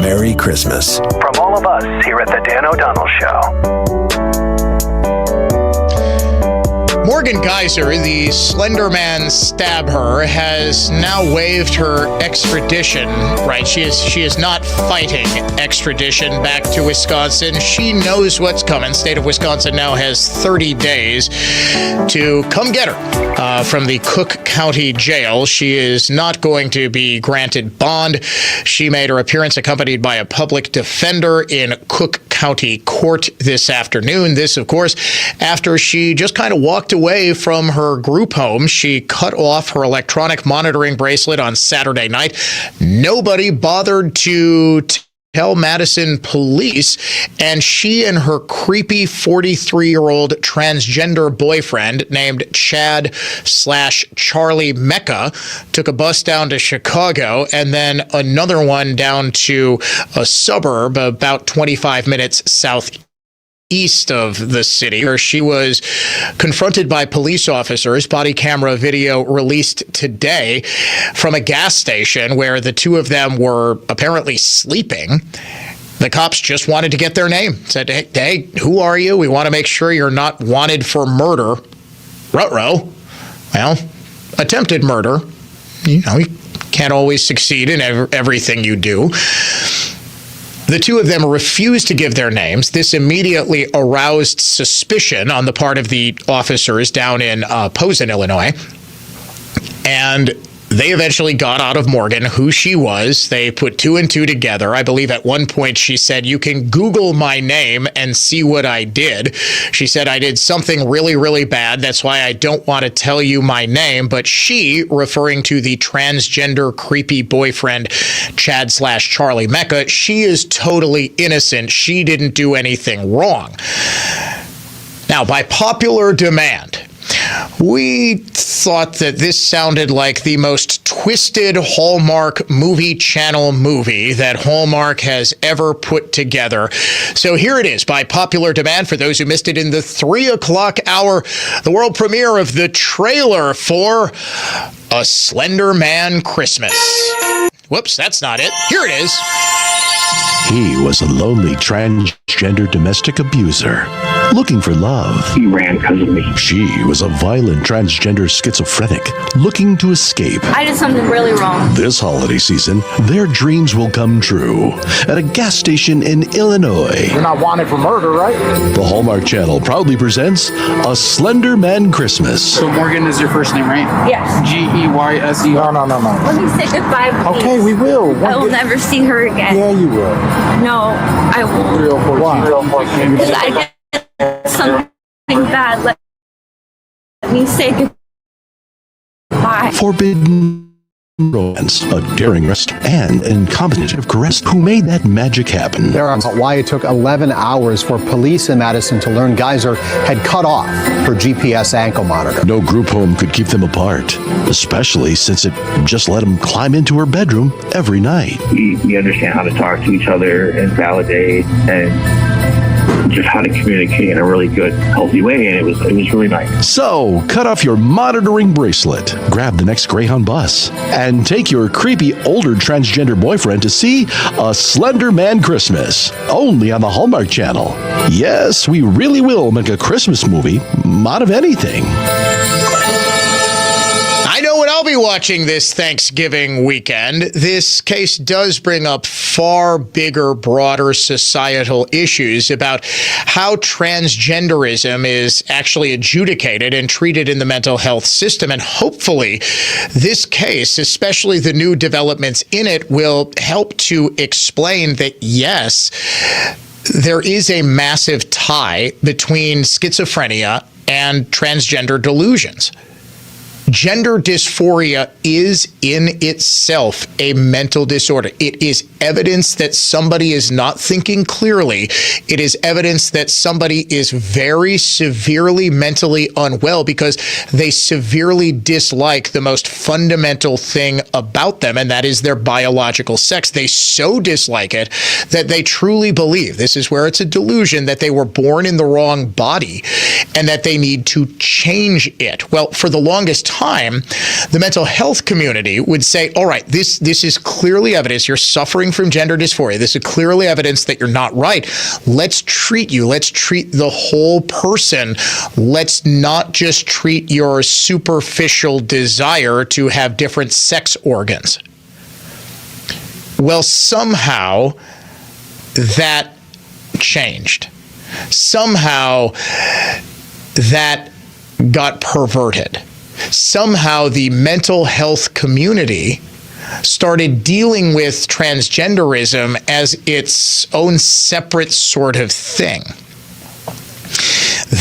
Merry Christmas. From all of us here at the Dan O'Donnell Show. Morgan Geyser, the Slender Man stab her, has now waived her extradition. Right, she is not fighting extradition back to Wisconsin. She knows what's coming. State of Wisconsin now has 30 days to come get her from the Cook County Jail. She is not going to be granted bond. She made her appearance accompanied by a public defender in Cook County Court this afternoon. This, of course, after she just kind of walked away from her group home. She cut off her electronic monitoring bracelet on Saturday night. Nobody bothered to tell Madison police, and she and her creepy 43-year-old transgender boyfriend named Chad/Charlie Mecca took a bus down to Chicago and then another one down to a suburb about 25 minutes southeast of the city, where she was confronted by police officers. Body camera video released today from a gas station where the two of them were apparently sleeping. The cops just wanted to get their name. Said, hey, who are you? We want to make sure you're not wanted for murder. Ruh-roh. Well, attempted murder. you can't always succeed in everything you do. The two of them refused to give their names. This immediately aroused suspicion on the part of the officers down in Posen, Illinois. And they eventually got out of Morgan who she was. They put two and two together. I believe at one point she said, "You can Google my name and see what I did." She said, "I did something really, really bad. That's why I don't want to tell you my name." But she, referring to the transgender creepy boyfriend, Chad/Charlie Mecca, she is totally innocent. She didn't do anything wrong. Now, by popular demand, we thought that this sounded like the most twisted Hallmark movie channel movie that Hallmark has ever put together. So here it is, by popular demand, for those who missed it in the 3 o'clock hour, the world premiere of the trailer for A Slender Man Christmas. Whoops, that's not it. Here it is. He was a lonely transgender domestic abuser looking for love. He ran because of me. She was a violent transgender schizophrenic looking to escape. I did something really wrong. This holiday season, their dreams will come true at a gas station in Illinois. You're not wanted for murder, right? The Hallmark Channel proudly presents A Slender Man Christmas. So Morgan is your first name, right? Yes. G-E-Y-S-E. No. Let me say goodbye, please. Okay, we will. I will never see her again. Yeah, you will. No, I won't. Why? Because I did something bad. Let me say goodbye. Forbidden romance, a daring rest, and incompetent caress who made that magic happen. There are why it took 11 hours for police in Madison to learn Geyser had cut off her GPS ankle monitor. No group home could keep them apart, especially since it just let him climb into her bedroom every night. We understand how to talk to each other and validate and just how to communicate in a really good, healthy way, and it was really nice. So, cut off your monitoring bracelet, grab the next Greyhound bus, and take your creepy older transgender boyfriend to see A Slender Man Christmas, only on the Hallmark Channel. Yes, we really will make a Christmas movie out of anything. I know what I'll be watching this Thanksgiving weekend. This case does bring up far bigger, broader societal issues about how transgenderism is actually adjudicated and treated in the mental health system. And hopefully this case, especially the new developments in it, will help to explain that, yes, there is a massive tie between schizophrenia and transgender delusions. Gender dysphoria is in itself a mental disorder. It is evidence that somebody is not thinking clearly. It is evidence that somebody is very severely mentally unwell because they severely dislike the most fundamental thing about them, and that is their biological sex. They so dislike it that they truly believe, this is where it's a delusion, that they were born in the wrong body and that they need to change it. Well, for the longest time, the mental health community would say, all right, this is clearly evidence you're suffering from gender dysphoria. This is clearly evidence that you're not right. Let's treat you. Let's treat the whole person. Let's not just treat your superficial desire to have different sex organs. Well, somehow that changed. Somehow that got perverted. Somehow the mental health community started dealing with transgenderism as its own separate sort of thing.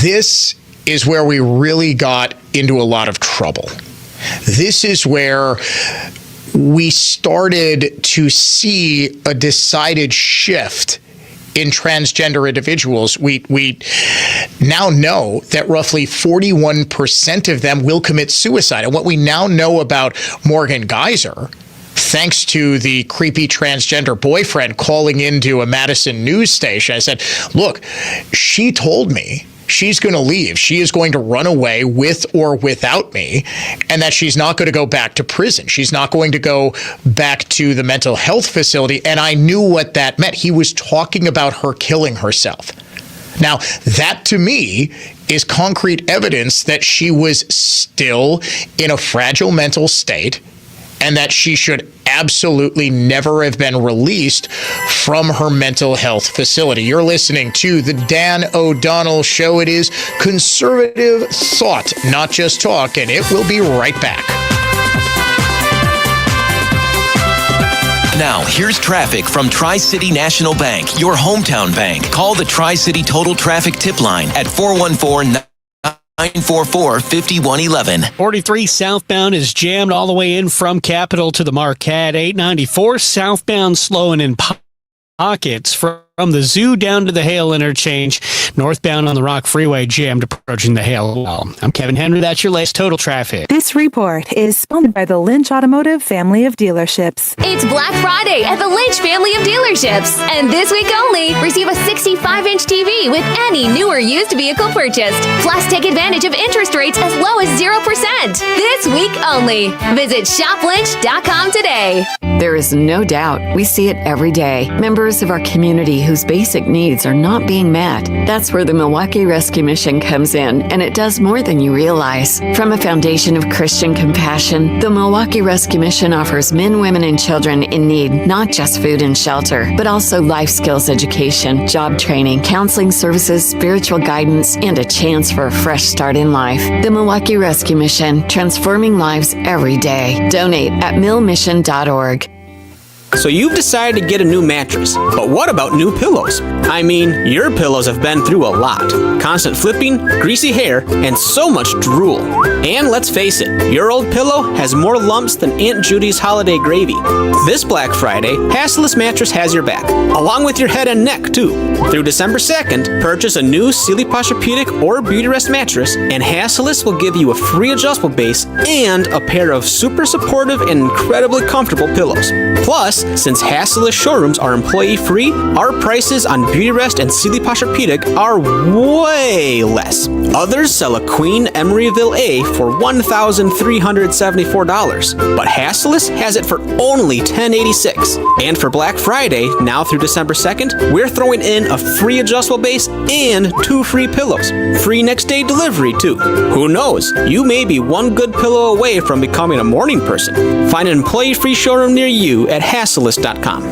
This is where we really got into a lot of trouble. This is where we started to see a decided shift in transgender individuals. We now know that roughly 41% of them will commit suicide. And what we now know about Morgan Geyser, thanks to the creepy transgender boyfriend calling into a Madison news station, I said, look, she told me she's going to leave. She is going to run away with or without me, and that she's not going to go back to prison. She's not going to go back to the mental health facility. And I knew what that meant. He was talking about her killing herself. Now, that to me is concrete evidence that she was still in a fragile mental state and that she should absolutely never have been released from her mental health facility. You're listening to the Dan O'Donnell Show. It is conservative thought, not just talk, and it will be right back. Now, here's traffic from Tri-City National Bank, your hometown bank. Call the Tri-City Total Traffic Tip Line at 414-944-5111. 43 southbound is jammed all the way in from Capitol to the Marquette. 894 southbound slowing in pockets from the Zoo down to the Hale interchange. Northbound on the Rock Freeway jammed approaching the Hale. Well, I'm Kevin Henry. That's your latest total traffic. This report is sponsored by the Lynch Automotive family of dealerships. It's Black Friday at the Lynch family of dealerships. And this week only, receive a 65-inch TV with any new or used vehicle purchased. Plus, take advantage of interest rates as low as 0%. This week only. Visit shoplynch.com today. There is no doubt we see it every day. Members of our community whose basic needs are not being met. That's where the Milwaukee Rescue Mission comes in, and it does more than you realize. From a foundation of Christian compassion, the Milwaukee Rescue Mission offers men, women, and children in need not just food and shelter, but also life skills education, job training, counseling services, spiritual guidance, and a chance for a fresh start in life. The Milwaukee Rescue Mission, transforming lives every day. Donate at millmission.org. So you've decided to get a new mattress, but what about new pillows? I mean, your pillows have been through a lot. Constant flipping, greasy hair, and so much drool. And let's face it, your old pillow has more lumps than Aunt Judy's holiday gravy. This Black Friday, Hassellus Mattress has your back, along with your head and neck, too. Through December 2nd, purchase a new Sealy Posturepedic or Beautyrest mattress, and Hassellus will give you a free adjustable base and a pair of super supportive and incredibly comfortable pillows. Plus, since Hassellus showrooms are employee-free, our prices on Beautyrest and Sealy Posturepedic are way less. Others sell a Queen Emeryville A for $1,374, but Hassellus has it for only $1,086. And for Black Friday, now through December 2nd, we're throwing in a free adjustable base and 2 free pillows. Free next-day delivery, too. Who knows? You may be one good pillow away from becoming a morning person. Find an employee-free showroom near you at Hassellus.com.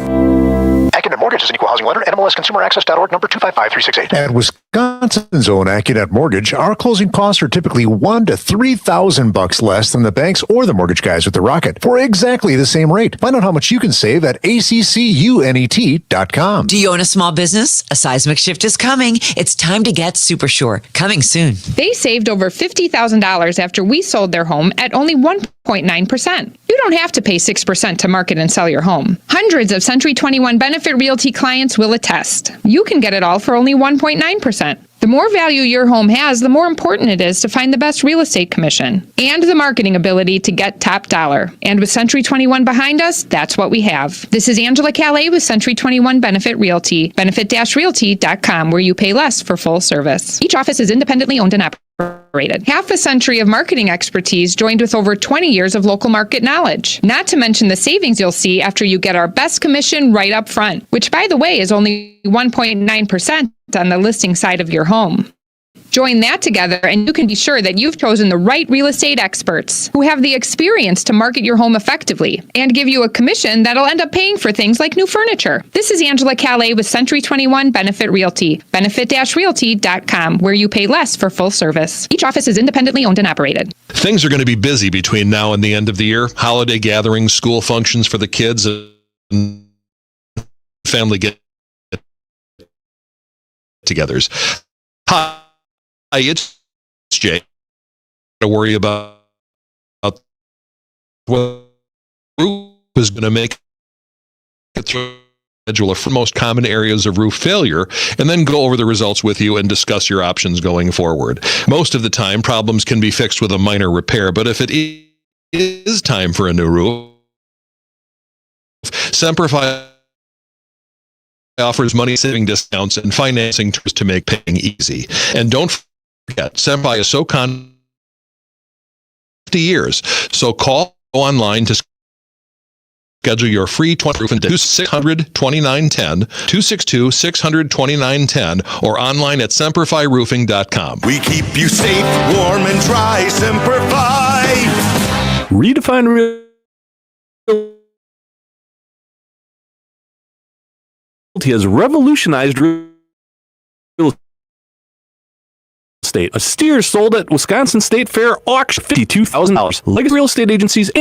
AccuNet Mortgage is an equal housing lender. NMLSConsumerAccess.org, number 255368. At Wisconsin's own AccuNet Mortgage, our closing costs are typically $1,000 to $3,000 less than the banks or the mortgage guys with the Rocket for exactly the same rate. Find out how much you can save at ACCUNET.com. Do you own a small business? A seismic shift is coming. It's time to get Super Sure. Coming soon. They saved over $50,000 after we sold their home at only 1.9%. You don't have to pay 6% to market and sell your home. Hundreds of Century 21 Benefit Realty clients will attest. You can get it all for only 1.9%. The more value your home has, the more important it is to find the best real estate commission and the marketing ability to get top dollar. And with Century 21 behind us, that's what we have. This is Angela Calais with Century 21 Benefit Realty, benefit-realty.com, where you pay less for full service. Each office is independently owned and operated. Half a century of marketing expertise joined with over 20 years of local market knowledge. Not to mention the savings you'll see after you get our best commission right up front, which, by the way, is only 1.9% on the listing side of your home. Join that together and you can be sure that you've chosen the right real estate experts who have the experience to market your home effectively and give you a commission that'll end up paying for things like new furniture. This is Angela Calais with Century 21 Benefit Realty, benefit-realty.com, where you pay less for full service. Each office is independently owned and operated. Things are going to be busy between now and the end of the year. Holiday gatherings, school functions for the kids, and family get-togethers. Hi, it's Jay. To worry about what roof is going to make it through schedule for most common areas of roof failure, and then go over the results with you and discuss your options going forward. Most of the time, problems can be fixed with a minor repair, but if it is time for a new roof, Semperfi offers money-saving discounts and financing terms to make paying easy. And don't forget, Semperfi is so 50 years. So call online to schedule your free 20 roof and 262-600-2910, 262-600-2910, or online at semperfiroofing.com. We keep you safe, warm, and dry. Semperfi. Redefine real has revolutionized real estate. A steer sold at Wisconsin State Fair auction $52,000. Legacy real estate agencies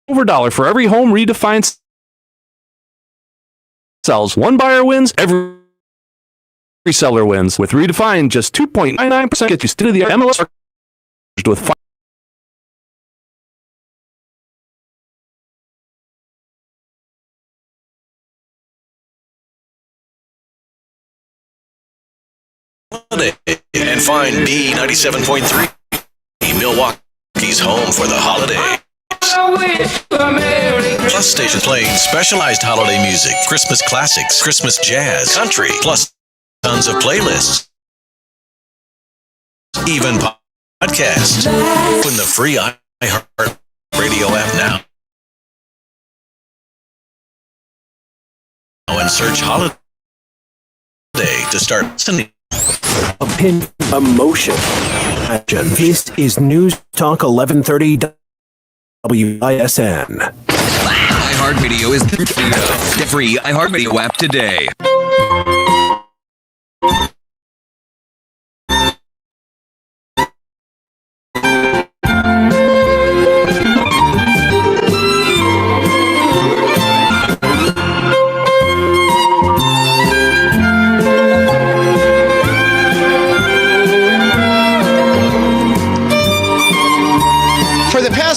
over $1 for every home redefined sells. One buyer wins, every seller wins. With Redefined, just 2.99% get you state-of-the-art MLS with 5. And find B97.3, Milwaukee's home for the holiday. Plus stations playing specialized holiday music, Christmas classics, Christmas jazz, country, plus tons of playlists. Even podcasts. Open the free iHeart Radio app now. And search holiday to start listening. Opinion, emotion. This is News Talk 1130 WISN. iHeartRadio is the free iHeartRadio app today.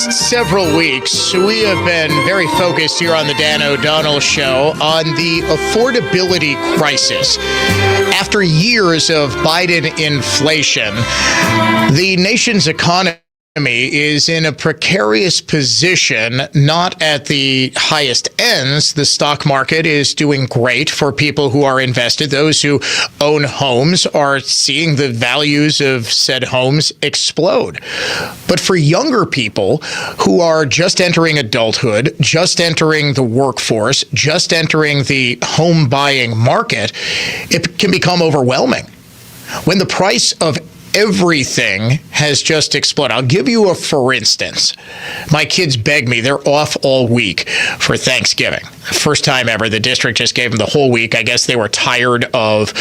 Several weeks, we have been very focused here on the Dan O'Donnell Show on the affordability crisis. After years of Biden inflation, the nation's economy is in a precarious position, not at the highest ends. The stock market is doing great for people who are invested. Those who own homes are seeing the values of said homes explode. But for younger people who are just entering adulthood, just entering the workforce, just entering the home buying market, it can become overwhelming. When the price of everything has just exploded. I'll give you a for instance. My kids beg me. They're off all week for Thanksgiving. First time ever. The district just gave them the whole week. I guess they were tired of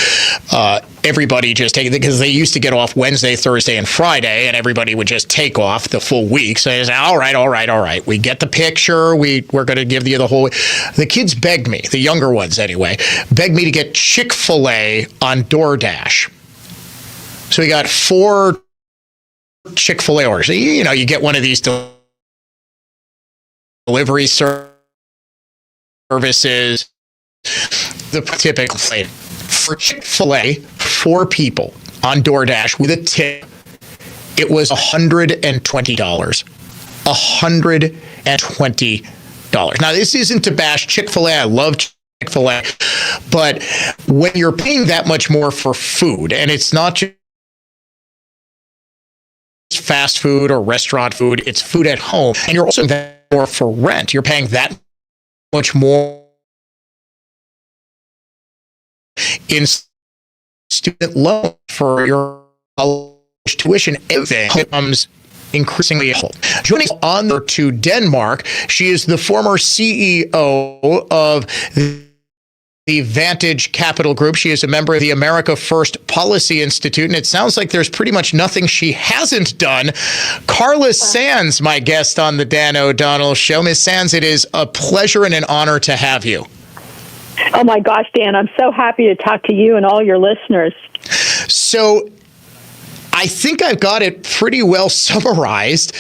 everybody just taking, because they used to get off Wednesday, Thursday, and Friday, and everybody would just take off the full week. So they said, all right. We get the picture. We're going to give you the whole week. The kids begged me, the younger ones anyway, begged me to get Chick-fil-A on DoorDash. So we got 4 Chick-fil-A orders. You know, you get one of these delivery services, the typical plate. For Chick-fil-A, 4 people on DoorDash with a tip, it was $120. $120. Now, this isn't to bash Chick-fil-A. I love Chick-fil-A. But when you're paying that much more for food, and it's not just fast food or restaurant food, it's food at home, and you're also paying more for rent. You're paying that much more in student loan for your college tuition. Everything becomes increasingly helpful. Joining us on to Denmark, she is the former CEO of the Vantage Capital Group. She is a member of the America First Policy Institute, and it sounds like there's pretty much nothing she hasn't done. Carla Sands, my guest on the Dan O'Donnell Show. Ms. Sands, it is a pleasure and an honor to have you. Oh my gosh, Dan, I'm so happy to talk to you and all your listeners. So I think I've got it pretty well summarized.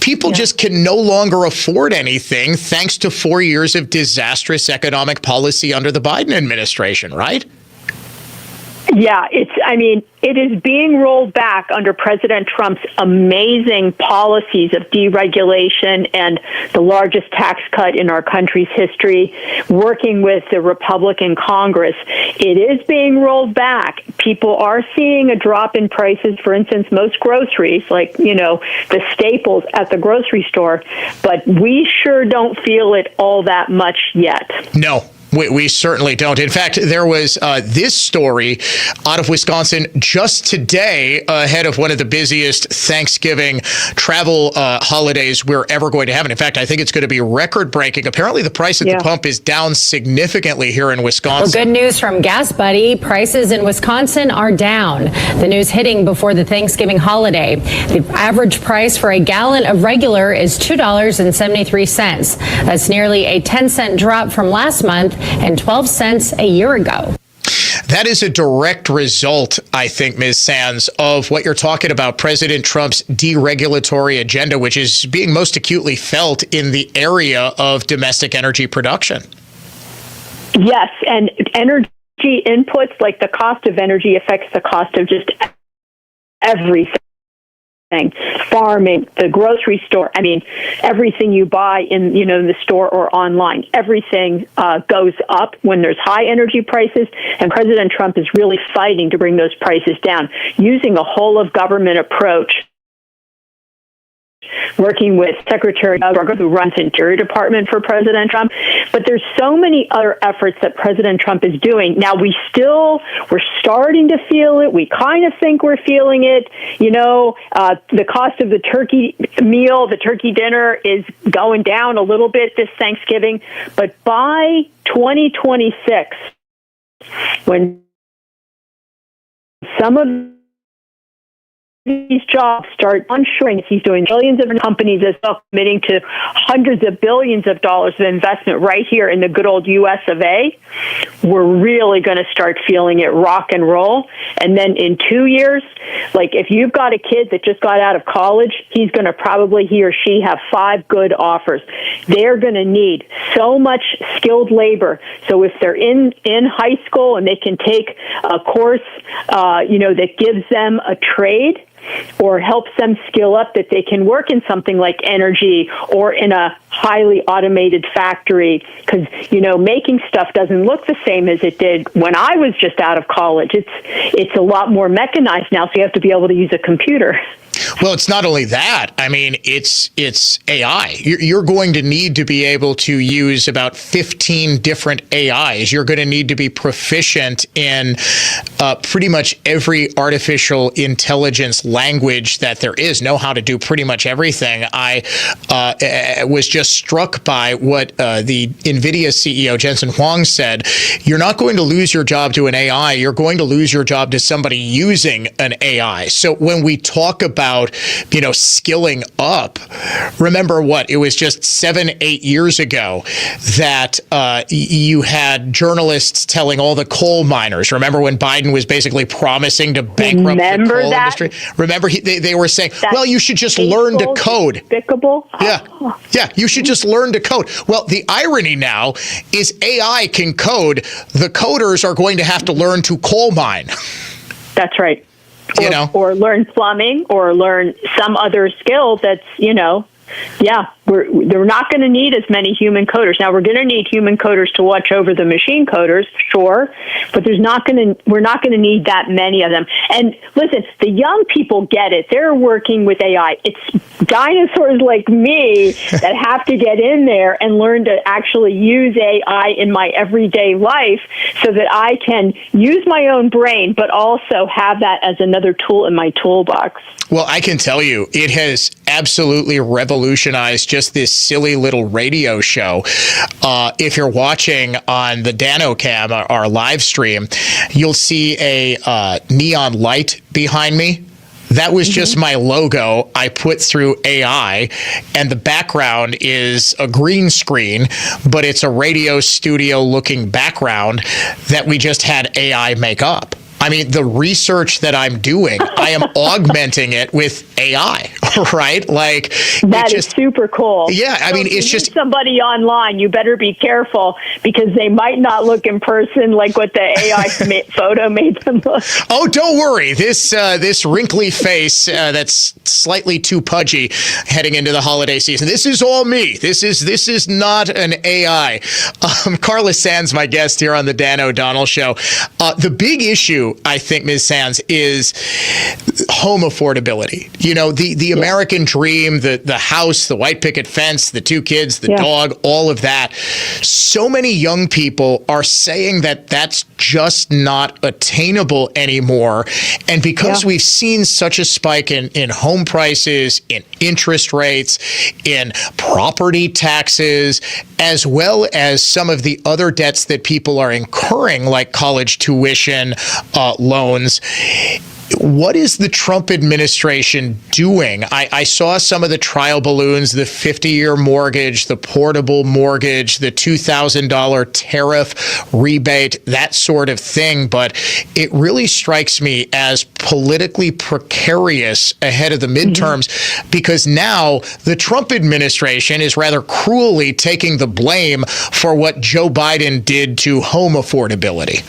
People just can no longer afford anything thanks to 4 years of disastrous economic policy under the Biden administration, right? Yeah, it is being rolled back under President Trump's amazing policies of deregulation and the largest tax cut in our country's history, working with the Republican Congress. It is being rolled back. People are seeing a drop in prices, for instance, most groceries, like, the staples at the grocery store, but we sure don't feel it all that much yet. No. We certainly don't. In fact, there was this story out of Wisconsin just today ahead of one of the busiest Thanksgiving travel holidays we're ever going to have. And in fact, I think it's going to be record-breaking. Apparently, the price at the pump is down significantly here in Wisconsin. Well, good news from Gas Buddy. Prices in Wisconsin are down. The news hitting before the Thanksgiving holiday. The average price for a gallon of regular is $2.73. That's nearly a 10-cent drop from last month and 12 cents a year ago. That is a direct result, I think, Ms. Sands, of what you're talking about, President Trump's deregulatory agenda, which is being most acutely felt in the area of domestic energy production. Yes, and energy inputs, like the cost of energy, affects the cost of just everything. Farming, the grocery store. I mean, everything you buy in the store or online, everything goes up when there's high energy prices. And President Trump is really fighting to bring those prices down using a whole of government approach. Working with Secretary Berger, who runs the Interior Department for President Trump. But there's so many other efforts that President Trump is doing. Now, we're starting to feel it. We kind of think we're feeling it. The cost of the turkey meal, the turkey dinner, is going down a little bit this Thanksgiving. But by 2026, when some of these jobs start onshoring, he's doing billions of companies as well, committing to hundreds of billions of dollars of investment right here in the good old U.S. of A. We're really going to start feeling it rock and roll. And then in 2 years, like if you've got a kid that just got out of college, he's going to probably, he or she, have 5 good offers. They're going to need so much skilled labor. So if they're in high school and they can take a course, that gives them a trade, or helps them skill up, that they can work in something like energy or in a highly automated factory. Because, making stuff doesn't look the same as it did when I was just out of college. It's a lot more mechanized now, so you have to be able to use a computer. Well, it's not only that. I mean, it's AI. You're going to need to be able to use about 15 different AIs. You're going to need to be proficient in pretty much every artificial intelligence language that there is, know how to do pretty much everything. I was just struck by what the NVIDIA CEO, Jensen Huang, said. You're not going to lose your job to an AI. You're going to lose your job to somebody using an AI. So when we talk about skilling up, remember it was just 7-8 years ago that you had journalists telling all the coal miners. Remember when Biden was basically promising to bankrupt the coal industry? Remember they were saying, well, you should just learn to code. Despicable. Yeah, you should just learn to code. Well, the irony now is AI can code. The coders are going to have to learn to coal mine. That's right. Or learn plumbing, or learn some other skill that's, they're not going to need as many human coders. Now, we're going to need human coders to watch over the machine coders, sure, but we're not going to need that many of them. And listen, the young people get it. They're working with AI. It's dinosaurs like me that have to get in there and learn to actually use AI in my everyday life so that I can use my own brain, but also have that as another tool in my toolbox. Well, I can tell you, it has absolutely revolutionized just this silly little radio show. If you're watching on the DanoCam, our live stream, you'll see a neon light behind me. That was just my logo I put through AI, and the background is a green screen, but it's a radio studio looking background that we just had AI make up. I mean, the research that I'm doing, I am augmenting it with AI, right? Like that is super cool. Yeah, I mean, it's just somebody online. You better be careful because they might not look in person like what the AI photo made them look. Oh, don't worry. This wrinkly face that's slightly too pudgy heading into the holiday season. This is all me. This is not an AI. Carla Sands, my guest here on the Dan O'Donnell Show. The big issue to, I think, Ms. Sands, is home affordability. You know, the American dream, the house, the white picket fence, the 2 kids, the dog, all of that. So many young people are saying that that's just not attainable anymore. And because we've seen such a spike in home prices, in interest rates, in property taxes, as well as some of the other debts that people are incurring, like college tuition loans. What is the Trump administration doing? I saw some of the trial balloons, the 50-year mortgage, the portable mortgage, the $2,000 tariff rebate, that sort of thing. But it really strikes me as politically precarious ahead of the midterms because now the Trump administration is rather cruelly taking the blame for what Joe Biden did to home affordability.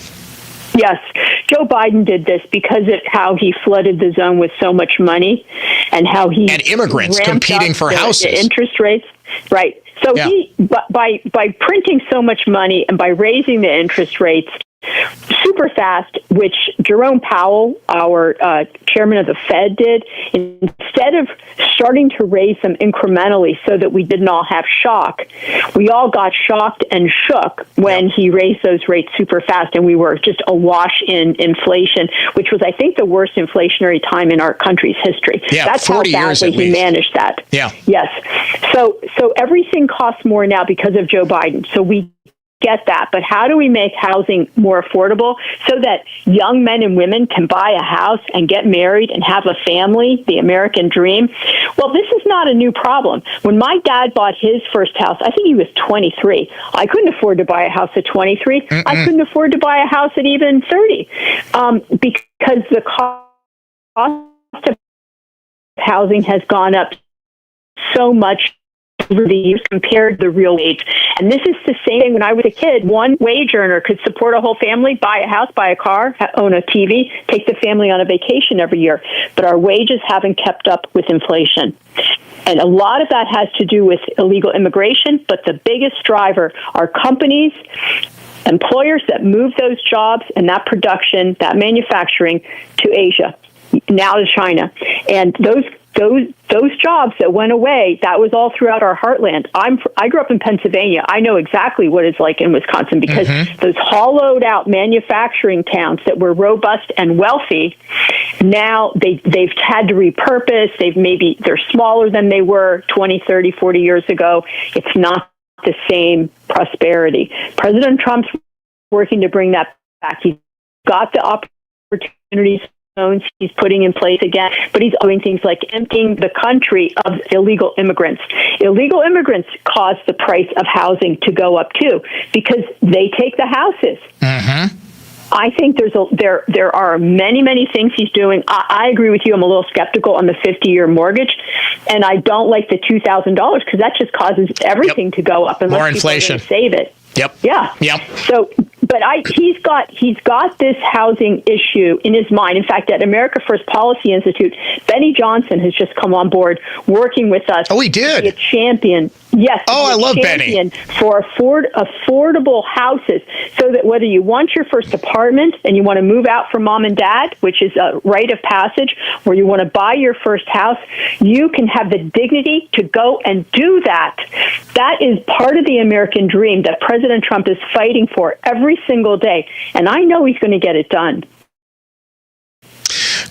Yes, Joe Biden did this because of how he flooded the zone with so much money and how he and immigrants competing for houses. The interest rates, right. So he, by printing so much money and by raising the interest rates super fast, which Jerome Powell, our chairman of the Fed, did, instead of starting to raise them incrementally so that we didn't all have shock, we all got shocked and shook when he raised those rates super fast, and we were just awash in inflation, which was, I think, the worst inflationary time in our country's history. Yeah, that's how badly he managed that. Yeah. Yes. So everything costs more now because of Joe Biden. So we get that, but how do we make housing more affordable so that young men and women can buy a house and get married and have a family, the American dream? Well, this is not a new problem. When my dad bought his first house, I think he was 23. I couldn't afford to buy a house at 23. I couldn't afford to buy a house at even 30 because the cost of housing has gone up so much over the years compared to the real wage. And this is the same thing when I was a kid. One wage earner could support a whole family, buy a house, buy a car, own a TV, take the family on a vacation every year. But our wages haven't kept up with inflation. And a lot of that has to do with illegal immigration, but the biggest driver are companies, employers that move those jobs and that production, that manufacturing to Asia, now to China. And those jobs that went away, that was all throughout our heartland. I grew up in Pennsylvania. I know exactly what it's like in Wisconsin because those hollowed out manufacturing towns that were robust and wealthy, now they've had to repurpose. They're smaller than they were 20, 30, 40 years ago. It's not the same prosperity. President Trump's working to bring that back. He's got the opportunities he's putting in place again, but he's doing things like emptying the country of illegal immigrants. Illegal immigrants cause the price of housing to go up too because they take the houses. I think there are many things he's doing. I agree with you. I'm a little skeptical on the 50-year mortgage, and I don't like the $2,000 because that just causes everything to go up unless more inflation. People are going to save it. Yep. Yeah. Yep. So, but he's got this housing issue in his mind. In fact, at America First Policy Institute, Benny Johnson has just come on board working with us. Oh, he did. To be a champion. Yes. Oh, I love Benny. For affordable houses, so that whether you want your first apartment and you want to move out from mom and dad, which is a rite of passage, or you want to buy your first house, you can have the dignity to go and do that. That is part of the American dream that President Trump is fighting for every single day. And I know he's going to get it done.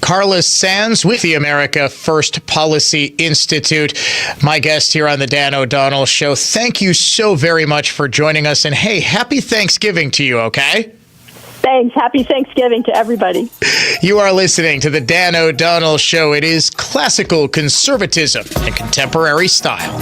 Carla Sands with the America First Policy Institute, my guest here on the Dan O'Donnell Show. Thank you so very much for joining us. And hey, happy Thanksgiving to you, okay? Thanks. Happy Thanksgiving to everybody. You are listening to the Dan O'Donnell Show. It is classical conservatism and contemporary style.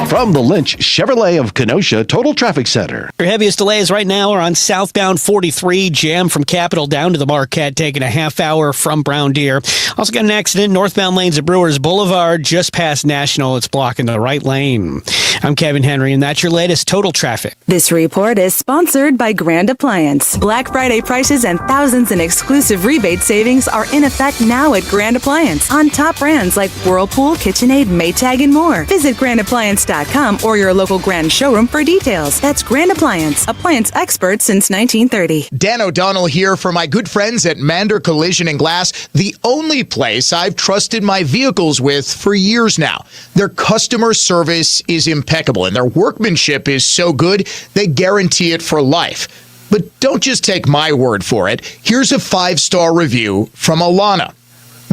From the Lynch Chevrolet of Kenosha Total Traffic Center. Your heaviest delays right now are on southbound 43, jam from Capitol down to the Marquette, taking a half hour from Brown Deer. Also got an accident northbound lanes of Brewers Boulevard, just past National. It's blocking the right lane. I'm Kevin Henry, and that's your latest total traffic. This report is sponsored by Grand Appliance. Black Friday prices and thousands in exclusive rebate savings are in effect now at Grand Appliance on top brands like Whirlpool, KitchenAid, Maytag, and more. Visit grandappliance.com or your local Grand showroom for details. That's Grand Appliance, appliance experts since 1930. Dan O'Donnell here for my good friends at Mander Collision and Glass, the only place I've trusted my vehicles with for years now. Their customer service is impeccable and their workmanship is so good, they guarantee it for life. But don't just take my word for it. Here's a 5-star review from Alana.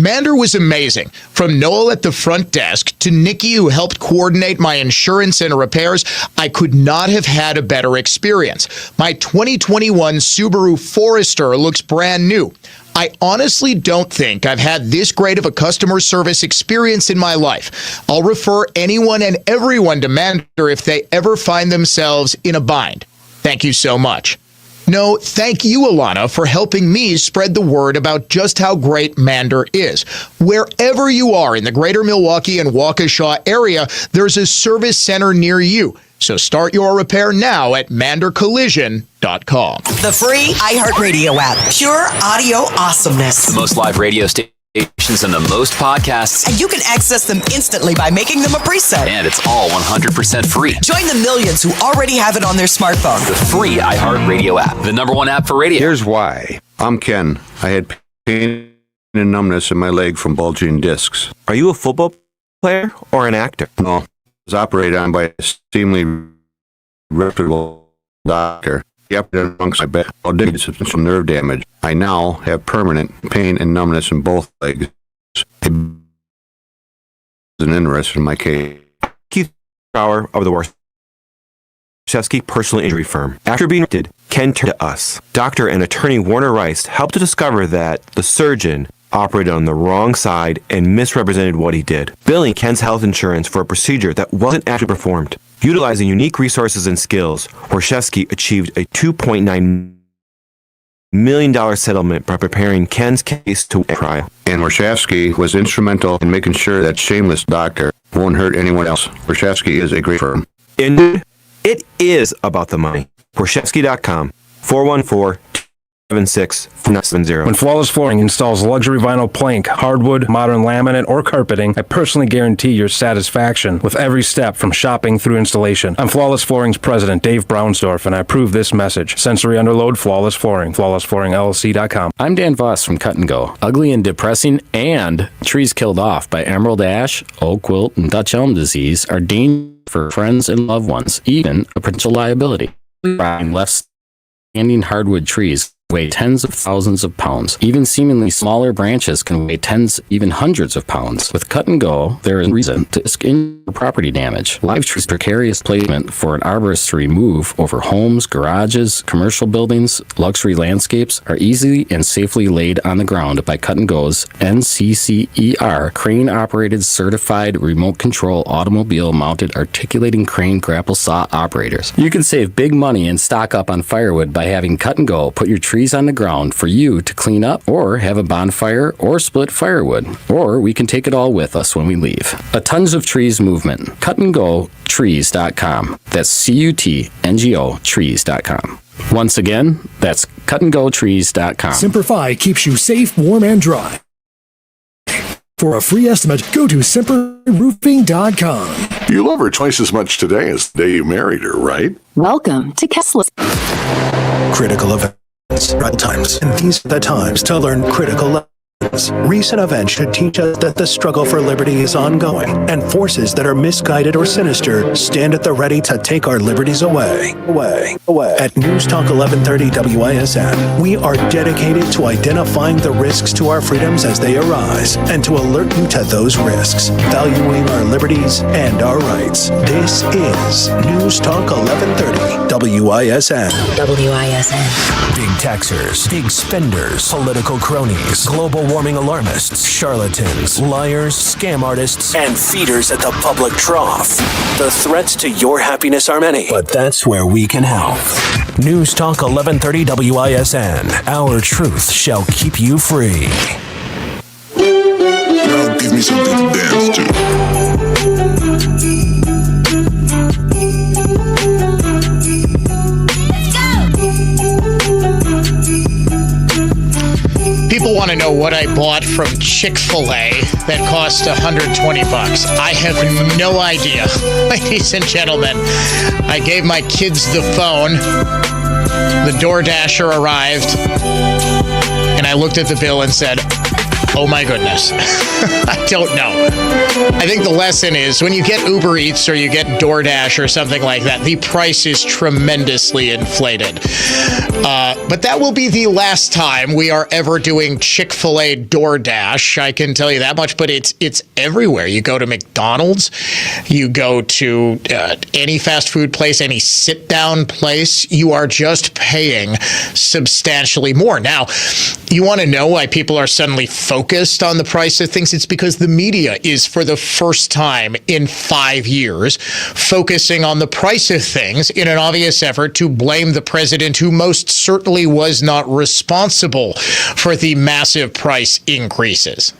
Mander was amazing. From Noel at the front desk to Nikki, who helped coordinate my insurance and repairs, I could not have had a better experience. My 2021 Subaru Forester looks brand new. I honestly don't think I've had this great of a customer service experience in my life. I'll refer anyone and everyone to Mander if they ever find themselves in a bind. Thank you so much. No, thank you, Alana, for helping me spread the word about just how great Mander is. Wherever you are in the greater Milwaukee and Waukesha area, there's a service center near you. So start your repair now at mandercollision.com. The free iHeartRadio app. Pure audio awesomeness. The most live radio stations and the most podcasts. And you can access them instantly by making them a preset. And it's all 100% free. Join the millions who already have it on their smartphone. The free iHeartRadio app. The #1 app for radio. Here's why. I'm Ken. I had pain and numbness in my leg from bulging discs. Are you a football player or an actor? No. I was operated on by a extremely reputable doctor. He operated amongst my back. I did substantial nerve damage. I now have permanent pain and numbness in both legs. An interest in my case. Keith Bauer of the Warshevsky Personal Injury Firm. After being arrested, Ken turned to us. Doctor and attorney Warner Rice helped to discover that the surgeon operated on the wrong side and misrepresented what he did, billing Ken's health insurance for a procedure that wasn't actually performed. Utilizing unique resources and skills, Warshevsky achieved a $2.9 million settlement by preparing Ken's case to trial. And Warshevsky was instrumental in making sure that shameless doctor won't hurt anyone else. Warshevsky is a great firm. Indeed, it is about the money. Warshevsky.com, 414-276-4970. When Flawless Flooring installs luxury vinyl plank, hardwood, modern laminate, or carpeting, I personally guarantee your satisfaction with every step from shopping through installation. I'm Flawless Flooring's president, Dave Brownsdorf, and I approve this message. Sensory Underload, Flawless Flooring, flawlessflooringllc.com. I'm Dan Voss from Cut and Go. Ugly and depressing and trees killed off by emerald ash, oak wilt, and Dutch elm disease are dangerous for friends and loved ones, even a potential liability. Left standing hardwood trees weigh tens of thousands of pounds. Even seemingly smaller branches can weigh tens, even hundreds of pounds. With Cut and Go, there is reason to risk property damage. Live trees' precarious placement for an arborist to remove over homes, garages, commercial buildings, luxury landscapes are easily and safely laid on the ground by Cut and Go's NCCER crane-operated certified remote control automobile mounted articulating crane grapple saw operators. You can save big money and stock up on firewood by having Cut and Go put your trees on the ground for you to clean up or have a bonfire or split firewood, or we can take it all with us when we leave. A Tons of Trees movement. cutandgotrees.com. That's CUTNGO trees.com. Once again, that's cutandgotrees.com. Simplify keeps you safe, warm, and dry. For a free estimate, go to simperroofing.com. You love her twice as much today as the day you married her, right? Welcome to Kessler's. Critical events, right times, and these are the times to learn critical lessons. Recent events should teach us that the struggle for liberty is ongoing, and forces that are misguided or sinister stand at the ready to take our liberties away. At News Talk 1130 WISN, we are dedicated to identifying the risks to our freedoms as they arise, and to alert you to those risks, valuing our liberties and our rights. This is News Talk 1130 WISN. Big taxers, big spenders, political cronies, global warming alarmists, charlatans, liars, scam artists, and feeders at the public trough. The threats to your happiness are many, but that's where we can help. News Talk 1130 WISN. Our truth shall keep you free. Now give me something to dance to. bought from Chick-fil-A that cost $120. I have no idea. Ladies and gentlemen, I gave my kids the phone. The DoorDasher arrived, and I looked at the bill and said, oh my goodness. I don't know. I think the lesson is when you get Uber Eats or you get DoorDash or something like that, the price is tremendously inflated. But that will be the last time we are ever doing Chick-fil-A DoorDash. I can tell you that much, but it's everywhere. You go to McDonald's, you go to any fast food place, any sit-down place, you are just paying substantially more. Now, you want to know why people are suddenly focused on the price of things? It's because the media is, for the first time in 5 years, focusing on the price of things in an obvious effort to blame the president, who most certainly was not responsible for the massive price increases.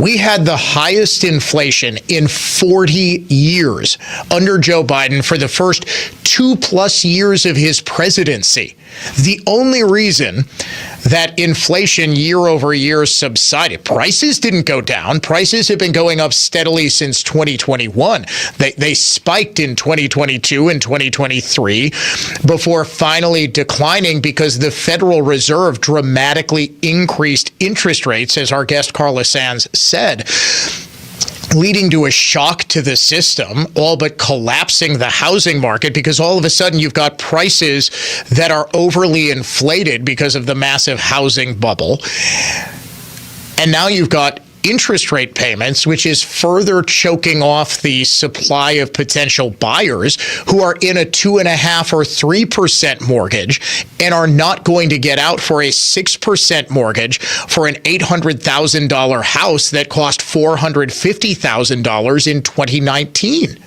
We had the highest inflation in 40 years under Joe Biden for the first 2+ years of his presidency. The only reason that inflation year over year subsided, prices didn't go down. Prices have been going up steadily since 2021. They spiked in 2022 and 2023 before finally declining because the Federal Reserve dramatically increased interest rates, as our guest Carla Sands said, leading to a shock to the system, all but collapsing the housing market, because all of a sudden you've got prices that are overly inflated because of the massive housing bubble. And now you've got interest rate payments, which is further choking off the supply of potential buyers who are in a 2.5% or 3% mortgage and are not going to get out for a 6% mortgage for an $800,000 house that cost $450,000 in 2019.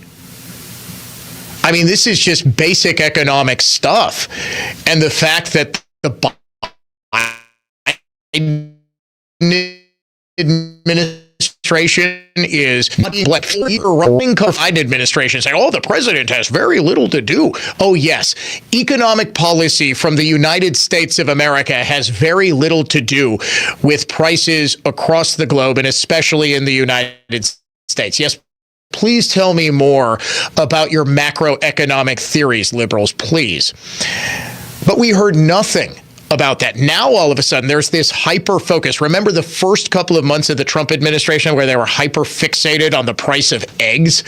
I mean, this is just basic economic stuff. And the fact that the administration is running Biden administration saying, oh, the president has very little to do. Oh, yes. Economic policy from the United States of America has very little to do with prices across the globe, and especially in the United States. Yes. Please tell me more about your macroeconomic theories, liberals, please. But we heard nothing about that. Now, all of a sudden, there's this hyper focus. Remember the first couple of months of the Trump administration where they were hyper fixated on the price of eggs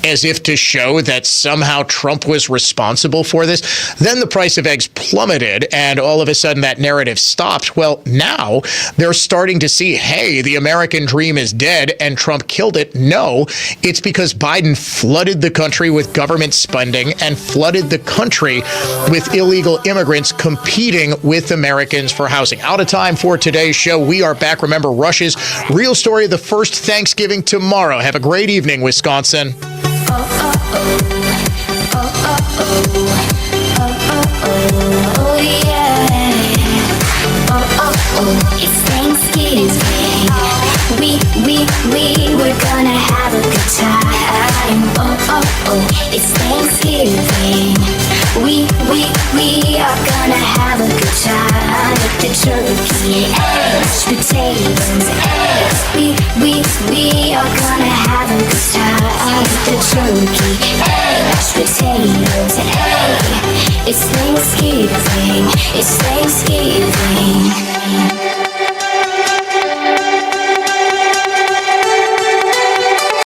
as if to show that somehow Trump was responsible for this? Then the price of eggs plummeted and all of a sudden that narrative stopped. Well, now they're starting to see, hey, the American dream is dead and Trump killed it. No, it's because Biden flooded the country with government spending and flooded the country with illegal immigrants competing with Americans for housing. Out of time for today's show. We are back. Remember, Rush's real story of the first Thanksgiving tomorrow. Have a great evening, Wisconsin. It's Thanksgiving. We're gonna have a good time. It's Thanksgiving. We are gonna have a good time. The turkey, eggs, potatoes, eggs. We are gonna have a good time. The turkey, eggs, potatoes, eggs. It's Thanksgiving. It's Thanksgiving.